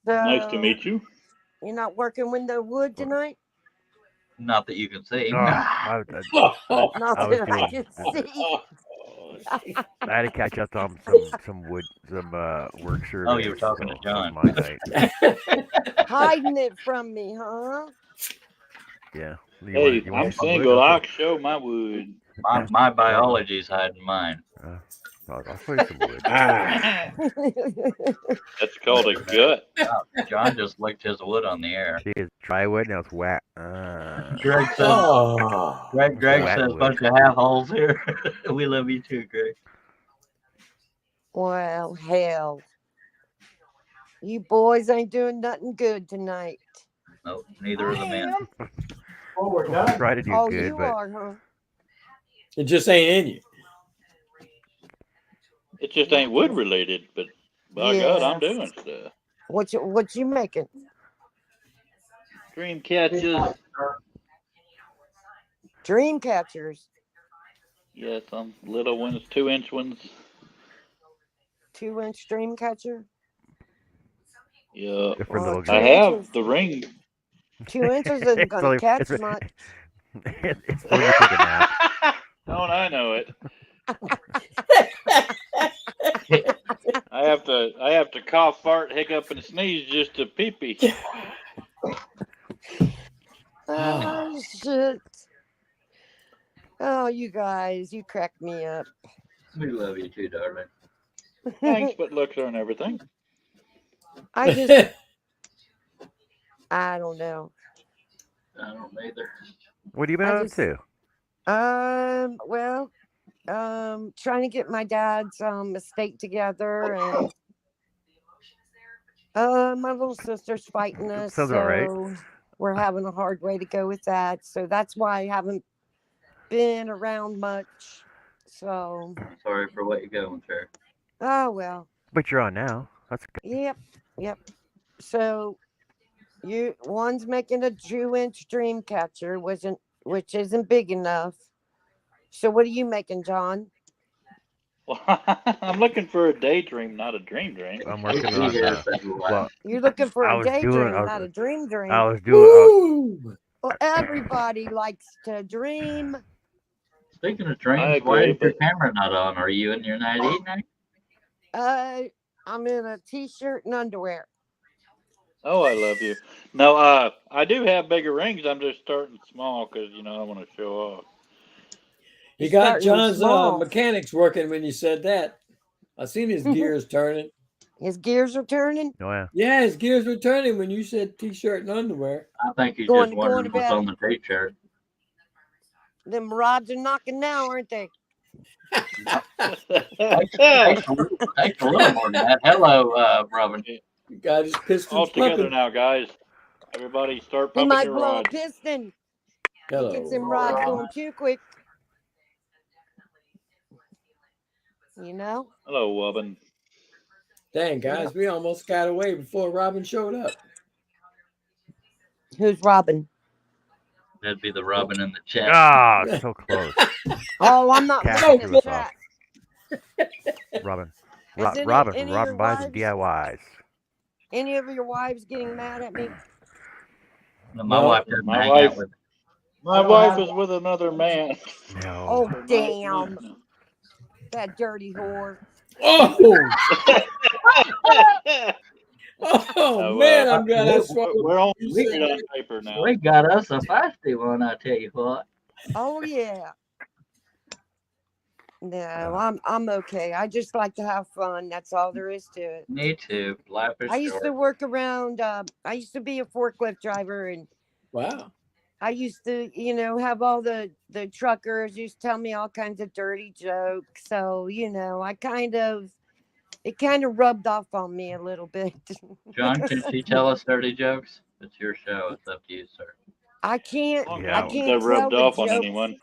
So, Nice to meet you. You're not working with the wood tonight? Not that you can see. Not I was that I doing. can see. I had to catch up on some wood, some work surveys. Oh, you were talking to John. My night. Hiding it from me, huh? Yeah. Hey, I'm single. I'll show my wood. My biology's hiding mine. I'll show you some wood. That's called a gut. John just licked his wood on the air. See, it's dry wood, now it's wet. Greg says, Oh. Greg Wet says, wood. bunch of half holes here. We love you too, Greg. Well, hell. You boys ain't doing nothing good tonight. Nope, neither are the men. Oh, we're I'll done. try to do Oh, good, you but are, huh? It just ain't in you. It just ain't wood related, but by God, I'm doing stuff. What you making? Dream catches. Dream catchers. Yeah, some little ones, 2-inch ones. 2-inch dream catcher. Yeah. different Well, little 2 I guys. have inches. the ring. 2 inches isn't going to catch much. It's when you take a nap. Don't I know it? I have to cough, fart, hiccup, and sneeze just to pee pee. Oh, guys. You crack me up. We love you too, darling. Thanks, but looks aren't everything. I just, I don't know. I don't either. What have you been up to? Well, trying to get my dad's estate together, and my little sister's fighting us, Sounds so all right. we're having a hard way to go with that. So that's why I haven't been around much. So, Sorry for what you're going through. oh well. But you're on now. That's good. Yep. So one's making a 2-inch dream catcher, which isn't big enough. So what are you making, John? Well, I'm looking for a daydream, not a dream. I'm working on. Well, You're looking for I a was daydream, doing. not a dream dream. I was doing. Well, everybody likes to dream. Speaking of dreams, I why agree, is your but camera not on? Are you in your night eating? I'm in a t-shirt and underwear. oh, I love you. No, I do have bigger rings. I'm just starting small because I want to show off. You got Starting John's small. mechanics working when you said that. I seen his gears turning. His gears are turning. Oh yeah. Yeah, his gears were turning when you said t-shirt and underwear. I think he's Going just to wondering what's bed. on the t-shirt. Them rods are knocking now, aren't they? Takes a little more than that. Hello, Robin. You got his pistons All together pumping. now, guys. Everybody start He pumping might your blow rods. a piston. Hello. He gets them rods going too quick. You know? Hello, Wobbin. Dang, guys, we almost got away before Robin showed up. Who's Robin? That'd be the Robin in the chat. Ah, so close. Oh, I'm not looking at the chat. Robin. Is Robin buys and DIYs. Any of your wives getting mad at me? No, my wife doesn't my hang wife- out with. My wife is with another man. No. Oh, damn. That dirty whore. Oh! Oh, man, I'm glad I swallowed. We're on paper now. We got us a feisty one, I tell you what. Oh, yeah. No, I'm okay. I just like to have fun. That's all there is to it. Me too. Life is I used short. to work around. I used to be a forklift driver, and Wow. I used to, have all the truckers used to tell me all kinds of dirty jokes. So, it kind of rubbed off on me a little bit. John, can she tell us dirty jokes? It's your show. It's up to you, sir. I can't. Yeah. I can't That tell rubbed the off on jokes. anyone.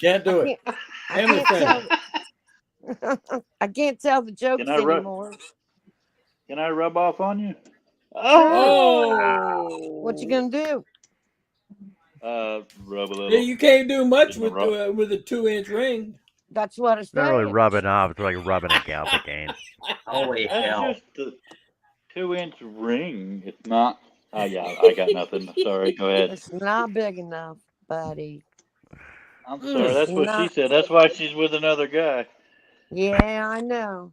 Can't do it. I Family can't friendly. tell. I can't tell the jokes anymore. Can I rub off on you? Oh! What you gonna do? Rub a little. Yeah, you can't do much Give 'em a with a 2-inch ring. That's what I said. Not really rubbing off. It's like rubbing against again. Holy hell. That's just a 2-inch ring. It's not. Oh, yeah, I got nothing. Sorry, go ahead. It's not big enough, buddy. I'm sorry. That's what she said. That's why she's with another guy. Yeah, I know.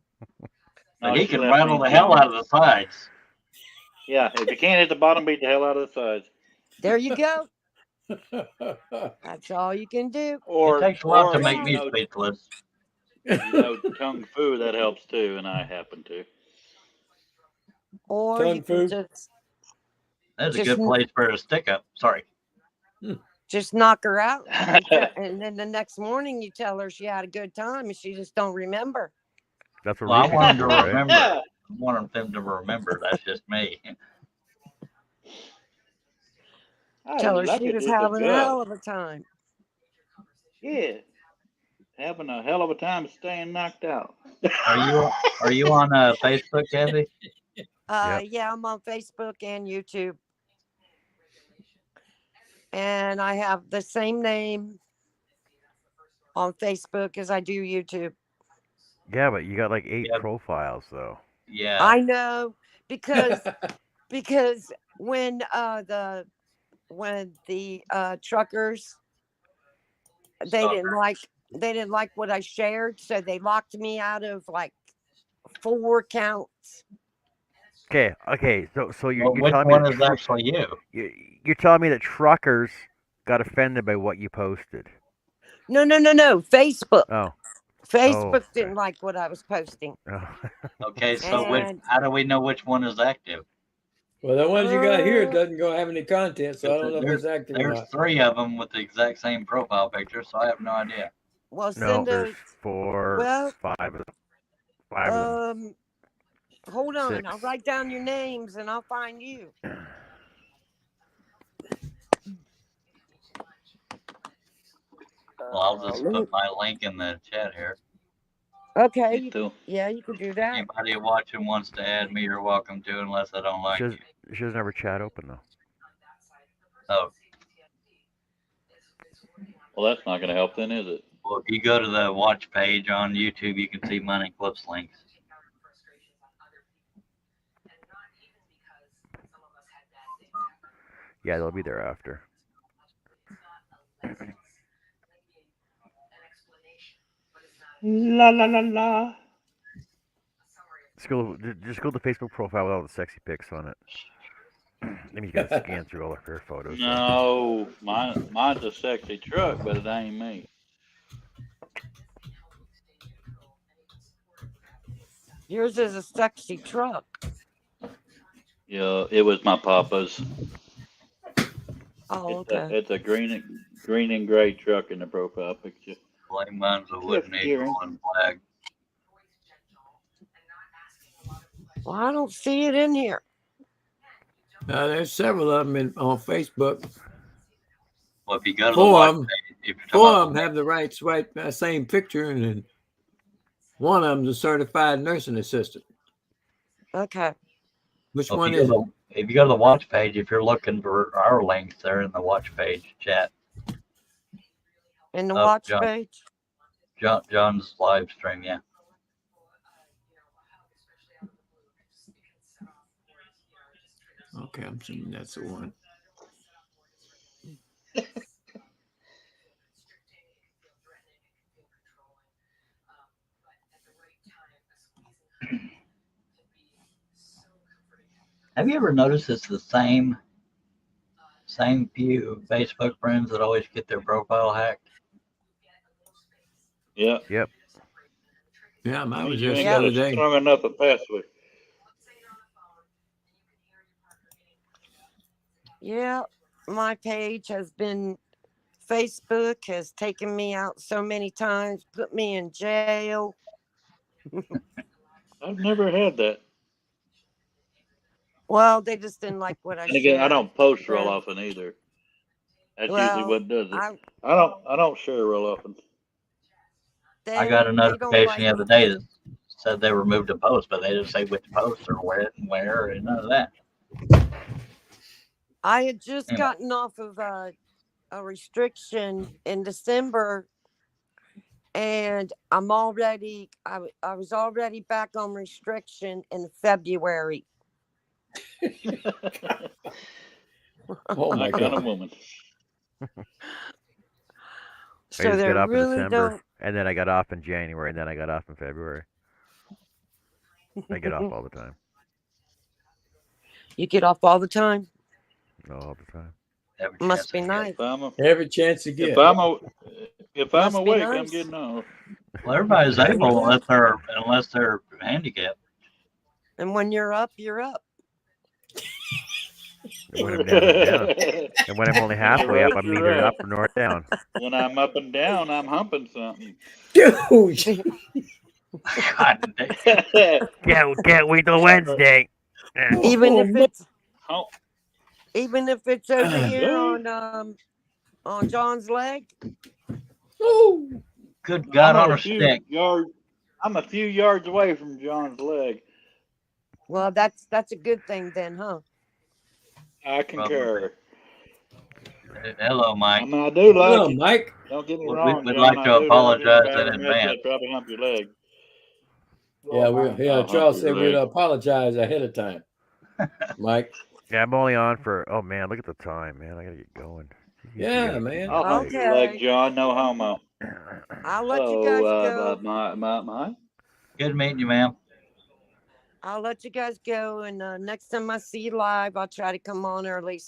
But he can rattle the hell out of the sides. Yeah, if you can't hit the bottom, beat the hell out of the sides. There you go. That's all you can do. It takes a lot to make me speechless. Kung Fu, that helps too, and I happen to. Or you can just That's a good place for a stick up. Sorry. Just knock her out. And then the next morning you tell her she had a good time and she just don't remember. That's what I want them to remember. I want them to remember. That's just me. Tell her she was having a hell of a time. Yeah. Having a hell of a time staying knocked out. Are you on Facebook, Kathy? Yeah, I'm on Facebook and YouTube. And I have the same name on Facebook as I do YouTube. Yeah, but you got like 8 profiles though. Yeah. I know because when the truckers they didn't like what I shared, so they locked me out of like 4 accounts. Okay. So you're which telling me one is actually you? You're telling me that truckers got offended by what you posted. No. Facebook. Oh. Facebook Oh, didn't like what I was posting. oh. Okay, so And how do we know which one is active? Well, the ones you got here doesn't go have any content, so I don't know if it's active or There's not. 3 of them with the exact same profile picture, so I have no idea. well, No, send there's a 4, well. 5 of them. 5 of them. Hold on. 6. I'll write down your names and I'll find you. Well, I'll just put my link in the chat here. Okay. Yeah, you can do that. Anybody watching wants to add me, you're welcome to, unless I don't like you. She doesn't have her chat open though. Oh. Well, that's not going to help then, is it? Well, if you go to the watch page on YouTube, you can see Money Clips links. Yeah, they'll be there after. La la la la. Just go to Facebook profile with all the sexy pics on it. Maybe you gotta scan through all of her photos. No, mine's a sexy truck, but it ain't me. Yours is a sexy truck. Yeah, it was my papa's. Oh, okay. It's a green and gray truck in the profile picture. Like mine's a wooden eagle and flag. Well, I don't see it in here. There's several of them on Facebook. Well, if you go to the watch page, four of them have the right same picture, and then one of them's a certified nursing assistant. Okay. Which one is it? If you go to the watch page, if you're looking for our links, they're in the watch page chat. In the watch page? John's live stream, yeah. Okay, I'm assuming that's the one. Have you ever noticed it's the same few Facebook friends that always get their profile hacked? Yeah. Yep. Yeah, mine was You just ain't the got other a day. strong enough a password. Yeah, my page has been. Facebook has taken me out so many times, put me in jail. I've never had that. Well, they just didn't like what I And again, shared. I don't post real often either. That's usually what does it. I don't share real often. I got a notification the other day that said they removed a post, but they didn't say which post or where and none of that. I had just gotten off of a restriction in December, and I was already back on restriction in February. Oh my kind of woman. So I just got off in December, and then I got off in January, and then I got off in February. I get off all the time. You get off all the time? All the time. Must be nice. Every chance you get. If I'm awake, I'm getting off. Well, everybody's able unless they're handicapped. And when you're up, you're up. And when I'm down, I'm down. And when I'm only halfway up, I'm neither up nor down. When I'm up and down, I'm humping something. Dude. Can't wait till Wednesday. Even if it's over here on John's leg. Oh, good God, on a stick. I'm a few yards away from John's leg. Well, that's a good thing then, huh? I concur. Hello, Mike. I mean, I do like Hello, Mike. Don't get me wrong. We'd like to apologize in advance. Probably hump your leg. Yeah, Charles said we'd apologize ahead of time. Mike. Yeah, I'm only on for. Oh man, look at the time, man. I gotta get going. Yeah, man. I'll hump your leg, John. No homo. I'll let you guys go. My. Good meeting you, ma'am. I'll let you guys go, and next time I see you live, I'll try to come on early,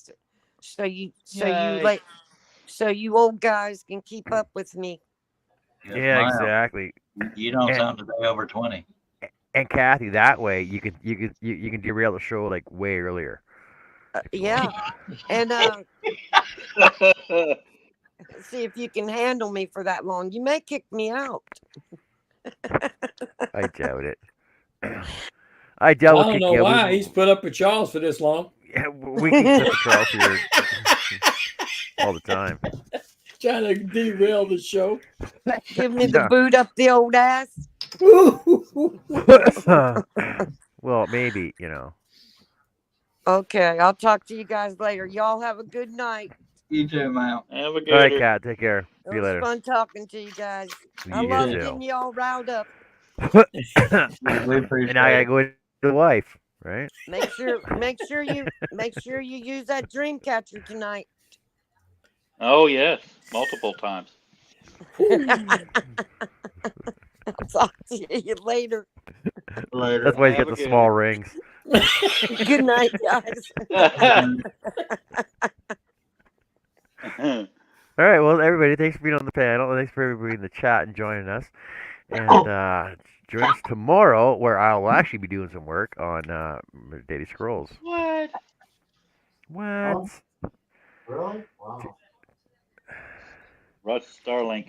so you old guys can keep up with me. Yes, Yeah, ma'am. exactly. You don't And sound a day over 20. and Kathy, that way you can derail the show like way earlier if you want. Yeah. And see if you can handle me for that long. You may kick me out. I doubt it. I I doubt we'll don't kick know you out. why he's put up with Charles for this long. We keep Mr. Charles here all the time. Trying to derail the show. Give me the Yeah. boot up the old ass. Well, maybe, you know. Okay, I'll talk to you guys later. Y'all have a good night. You too, ma'am. Have a All right, gooder. Kat, take care. It See you was later. fun talking to you guys. I You love too. getting y'all riled up. We appreciate And now I gotta it. go with the wife, right? Make sure you use that dream catcher tonight. Oh yes, multiple times. I'll talk to you later. Later. That's why he's Have got a the small gooder. rings. Good night, guys. All right, well, everybody, thanks for being on the panel. And thanks for everybody in the chat and joining us. And join us tomorrow, where I'll actually be doing some work on Daily Scrolls. What? What? Oh, really? Wow. Russ Starlink